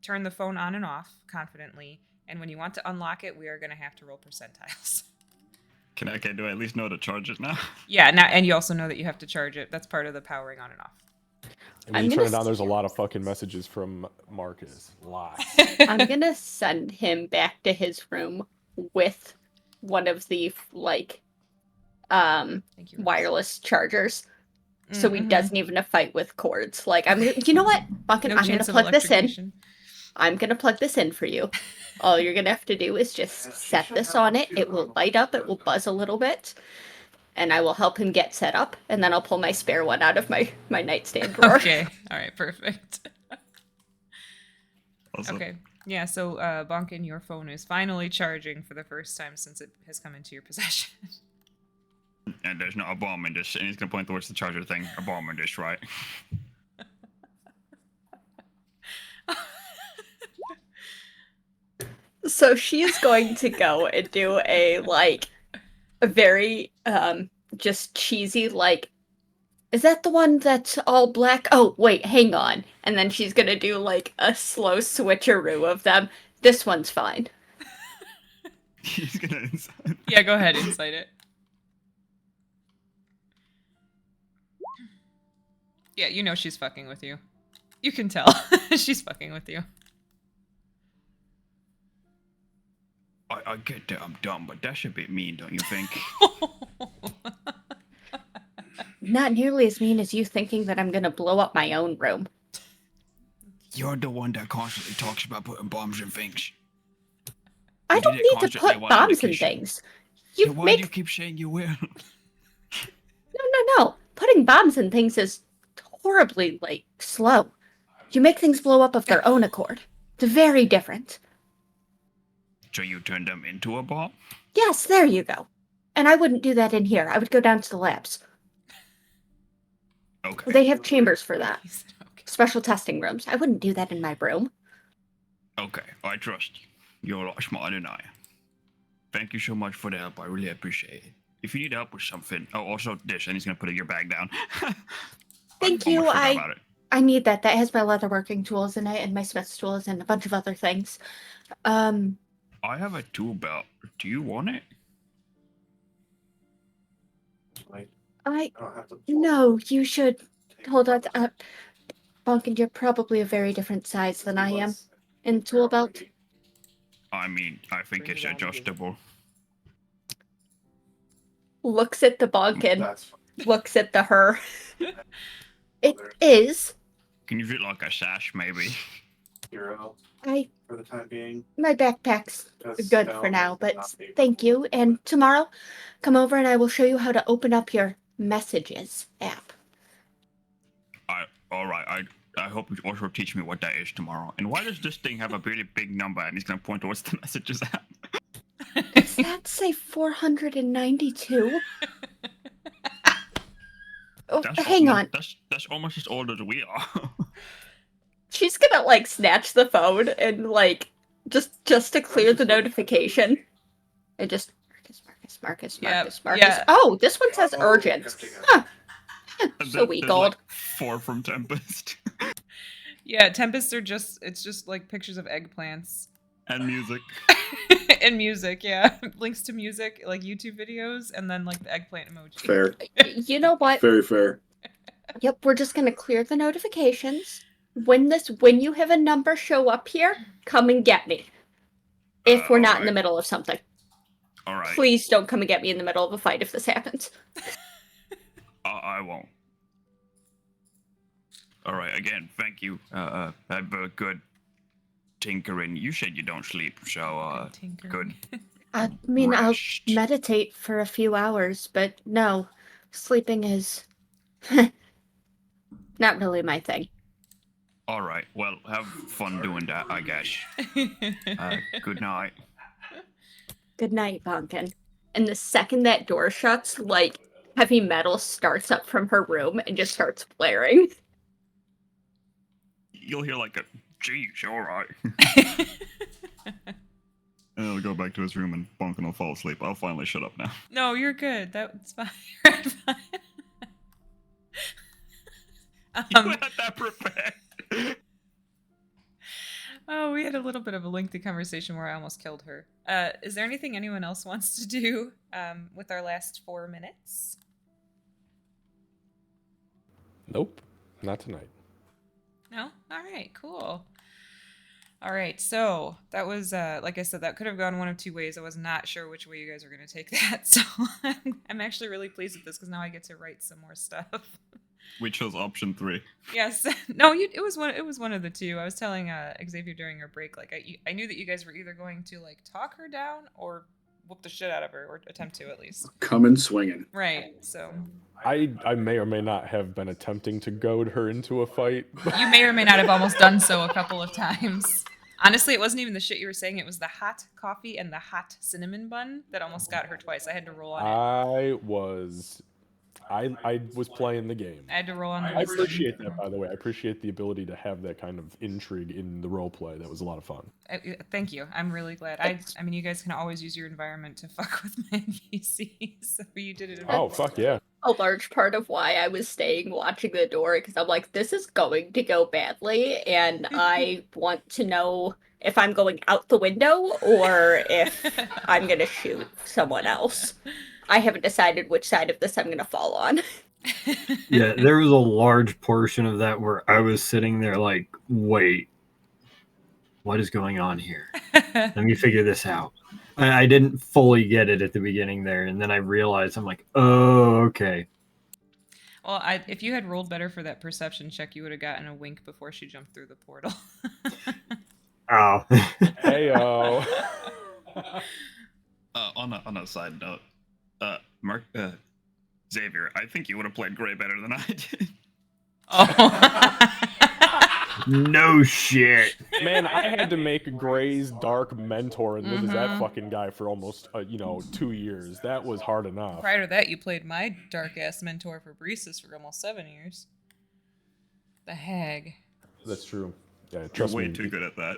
turn the phone on and off confidently. And when you want to unlock it, we are going to have to roll percentiles. Do I at least know to charge it now? Yeah, and you also know that you have to charge it. That's part of the powering on and off. And when I'm you gonna turn it on, there's a lot of fucking messages from Marcus. Lots. I'm gonna send him back to his room with one of the Thank you, Rose. wireless chargers, so he Mhm. doesn't even have to fight with cords. Like you know what, Bucket, No I'm gonna chance of plug this in. electrocution. I'm gonna plug this in for you. All you're gonna have to do is just set this on it. It will light up. It will buzz a little bit, and I will help him get set up. And then I'll pull my spare one out of my nightstand drawer. Okay. All right. Perfect. Also, Okay. Yeah. So, Bonkin, your phone is finally charging for the first time since it has come into your possession. And there's not a bomb in this, and he's gonna point towards the charger thing. A bomb in this, right? So she is going to go and do a very just cheesy is that the one that's all black? Oh wait, hang on. And then she's gonna do like a slow switcheroo of them. This one's fine. he's gonna. Yeah. Go ahead. Incite it. Yeah. You know she's fucking with you. You can tell she's fucking with you. I get that I'm dumb, but that's a bit mean, don't you think? Not nearly as mean as you thinking that I'm gonna blow up my own room. You're the one that constantly talks about putting bombs in things. I You don't did it need to constantly put one bombs in indication. things. So You why make do you keep saying you will? no. Putting bombs in things is horribly slow. You make things blow up of their own accord. It's very different. So you turned them into a bomb? Yes, there you go. And I wouldn't do that in here. I would go down to the labs. Okay. They have chambers for that. Okay. Special testing rooms. I wouldn't do that in my room. Okay, I trust you. You're a lot smarter than I am. Thank you so much for the help. I really appreciate it. If you need help with something, oh, also this, and he's gonna put your bag down. Thank I you. almost forgot about it. I need that. That has my leatherworking tools in it and my smith's tools and a bunch of other things. I have a tool belt. Do you want it? Like, I I don't have to. no, you should hold on. Bunkin, you're probably a very different size than I am in tool belt. I mean, I think Bring it's it on, adjustable. Looks at the Bunkin, That's fine. looks at the her. It There. is. Can you fit like a sash, maybe? Hero I for the time being. my backpack's Because good for stone now, is but not paper. thank you. And tomorrow, come over and I will show you how to open up your messages app. All right. I hope you also teach me what that is tomorrow. And why does this thing have a really big number and he's gonna point towards the messages app? Does that say 492? Oh, hang on. That's almost as old as we are. She's gonna like snatch the phone and like just to clear the notification. And just Marcus. Yeah. Oh, this one says Oh, urgent. you have to go. Huh. And So we there's gold. like 4 from Tempest. Yeah, tempests are it's just like pictures of eggplants. And music. And music, yeah. Links to music, like YouTube videos, and then like the eggplant emoji. Fair. You know what? Very fair. Yep, we're just gonna clear the notifications. When you have a number show up here, come and get me. If we're not in the alright. middle of something. All right. Please don't come and get me in the middle of a fight if this happens. I won't. All right. Again, thank you. Have a good tinkering. You said you don't sleep, so Tinkering. good. I mean, I'll rest. meditate for a few hours, but no, sleeping is not really my thing. All right. Well, have fun doing that, I guess. Good night. Good night, Bonkin. And the second that door shuts, like, heavy metal starts up from her room and just starts blaring. You'll hear like a, geez, all right. And he'll go back to his room and Bonkin will fall asleep. I'll finally shut up now. No, you're good. That's fine. You're fine. You had that prepared. Oh, we had a little bit of a lengthy conversation where I almost killed her. Is there anything anyone else wants to do with our last 4 minutes? Nope, not tonight. No? All right, cool. All right, so that was, like I said, that could have gone one of two ways. I was not sure which way you guys were going to take that, so I'm actually really pleased with this because now I get to write some more stuff. We chose option 3. Yes. No, it was one of the two. I was telling Xavier during our break, like I knew that you guys were either going to like talk her down or whoop the shit out of her, or attempt to at least. Coming swinging. Right. So I may or may not have been attempting to goad her into a fight. you may or may not have almost done so a couple of times. Honestly, it wasn't even the shit you were saying. It was the hot coffee and the hot cinnamon bun that almost got her twice. I had to roll on it. I was playing the game. I had to roll on the I appreciate that, by the way. I appreciate the ability to have that kind of intrigue in the role play. That was a lot of fun. Thank you. I'm really glad. I mean, you guys can always use your environment to fuck with my NPCs. So you did it. Oh, fuck yeah. A large part of why I was staying watching the door, because I'm like, this is going to go badly, and I want to know if I'm going out the window or if I'm going to shoot someone else. I haven't decided which side of this I'm going to fall on. Yeah, there was a large portion of that where I was sitting there like, wait, what is going on here? Let me figure this out. I didn't fully get it at the beginning there, and then I realized, I'm like, oh, okay. Well, if you had rolled better for that perception check, you would have gotten a wink before she jumped through the portal. Oh. Heyo. On a side note, Mark, Xavier, I think you would have played Gray better than I did. Oh. No shit. Man, I had to make Gray's dark mentor and live as that Mhm. fucking guy for almost, 2 years. That was hard enough. Prior to that, you played my dark ass mentor for Breesis for almost 7 years. The hag. That's true. Yeah, you're trust way me. too good at that.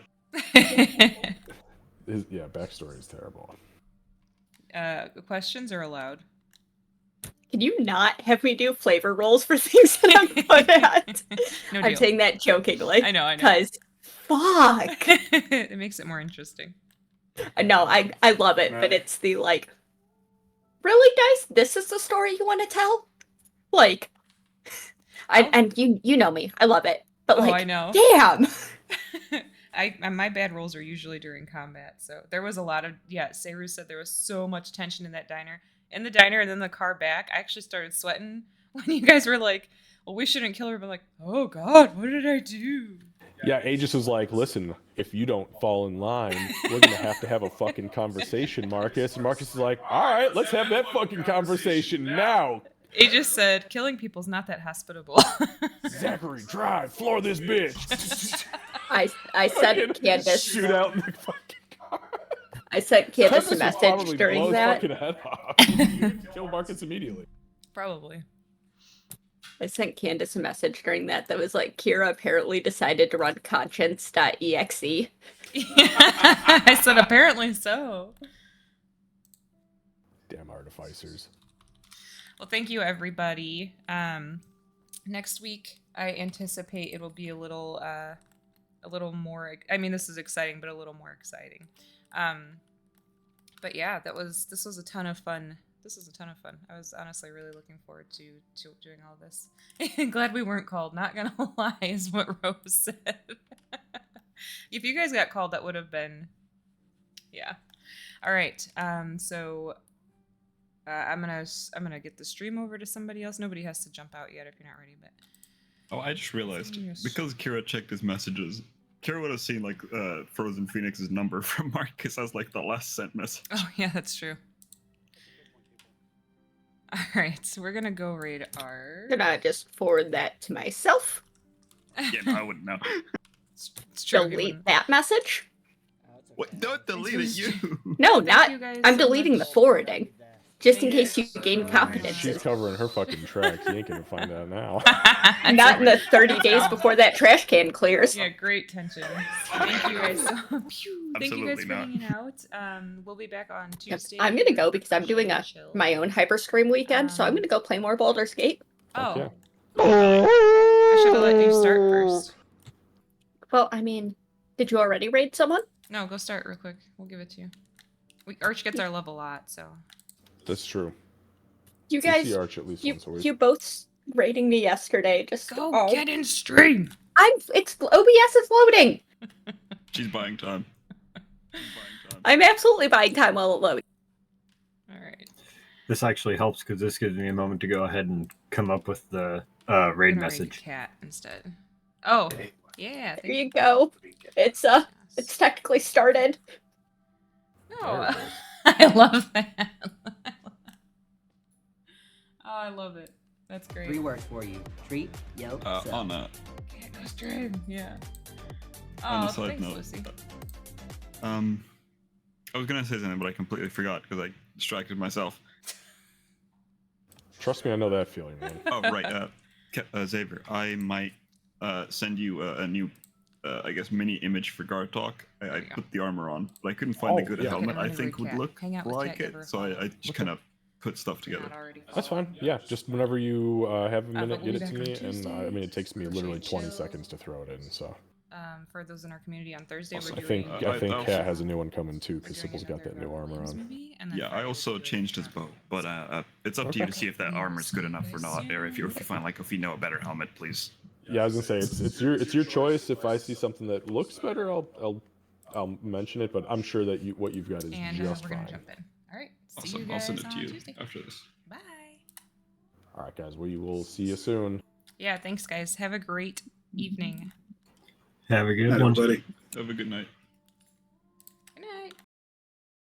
His backstory is terrible. Questions are allowed. Can you not have me do flavor rolls for things that I'm good at? No I'm deal. saying that jokingly. I know. Because, fuck. It makes it more interesting. No, I love it, but it's the like, really, guys? This is the story you want to tell? Like, and you know me, I love it, but Oh, like, I know. damn. my bad rolls are usually during combat, so there was a lot of Seru said there was so much tension in that diner, and then the car back. I actually started sweating when you guys were like, "Well, we shouldn't kill her," but like, "Oh God, what did I do?" Yeah, Aegis was like, listen, if you don't fall in line, we're gonna have to have a fucking conversation, Marcus. And Marcus is like, all right, let's have that fucking conversation now. He just said, "Killing people's not that hospitable." Zachary, drive, floor this bitch. I sent Candace. Shoot out in the fucking car. I sent Candace Tempest a would message probably during blow that. his fucking head off. Kill Marcus immediately. Probably. I sent Candace a message during that was like, Kira apparently decided to run conscience.exe. I said, apparently so. Damn artificers. Well, thank you, everybody. Next week, I anticipate it'll be a little more. I mean, this is exciting, but a little more exciting. But yeah, this was a ton of fun. This was a ton of fun. I was honestly really looking forward to doing all this. Glad we weren't called. Not gonna lie, is what Rose said. If you guys got called, that would have been, yeah. All right. So I'm gonna get the stream over to somebody else. Nobody has to jump out yet if you're not ready. But Oh, I just realized Yes. because Kira checked his messages, Kira would have seen like Frozen Phoenix's number from Marcus as like the last sent message. oh yeah, that's true. All right, so we're gonna go raid R. Can I just forward that to myself? Yeah, no, I wouldn't know. It's true. you Delete wouldn't- that message? What? Don't delete it, you. No, Thank not. you guys I'm so deleting the much. forwarding. Just in Thank case you gain confidence. She's covering her fucking tracks. You ain't gonna find out now. Not in the 30 days before that trash can clears. Yeah, great tension. Thank you guys. Thank you guys Absolutely for not. hanging out. We'll be back on Yep, Tuesday. I'm gonna go because I'm doing my own Hyperscream weekend, so I'm gonna go play more Baldur's Gate. Oh, yeah. I should have let you start first. Well, I mean, did you already raid someone? No, go start real quick. We'll give it to you. Arch gets our love a lot, so. That's true. You We guys, see Arch at least once a week. you both raiding me yesterday. Just Go get in stream. It's OBS is loading. She's buying time. She's buying time. I'm absolutely buying time while it loads. All right. This actually helps because this gives me a moment to go ahead and come up with the We're raid gonna message. Cat instead. Oh, yeah. There you go. It's technically started. No, There it is. I love that. Oh, I love it. That's great. 3 words for you. Treat, yo, sub. On a Can't go stream. Yeah. on Oh, a side thanks, note, Lucy. I was gonna say something, but I completely forgot because I distracted myself. Trust me, I know that feeling, man. Oh right, Xavier, I might send you a new, I guess, mini image for Guard Talk. I you go. put the armor on, but I couldn't find a Oh, good yeah. helmet Okay, I I'm think gonna would Cat. look Hang out with like Cat, give it. her a So I just kind of put stuff together. Not already. That's fine. Yeah, just whenever you have a minute, but we'll get be it to back me. on And Tuesday. I mean, it takes me literally Appreciate 20 you. seconds to throw it in. So For those in our community on Thursday, Also, we're I doing. think I I think also- Kat has a new one coming too we're because doing Sybil's got that another new armor Williams on. movie, and then Yeah, I Friday also we're doing changed his bow, but it's up to you to see if that armor's good enough or not, or if you find like if you know a better helmet, please. Yeah, I was gonna say it's your choice. If I see something that looks better, I'll mention it. But I'm sure that what you've got is And just we're gonna fine. jump in. All right. See Awesome. you I'll guys send it to on you Tuesday. after this. Bye. All right, guys. We will see you soon. Yeah. Thanks, guys. Have a great evening. Have a good Night, one. everybody. Have a good night.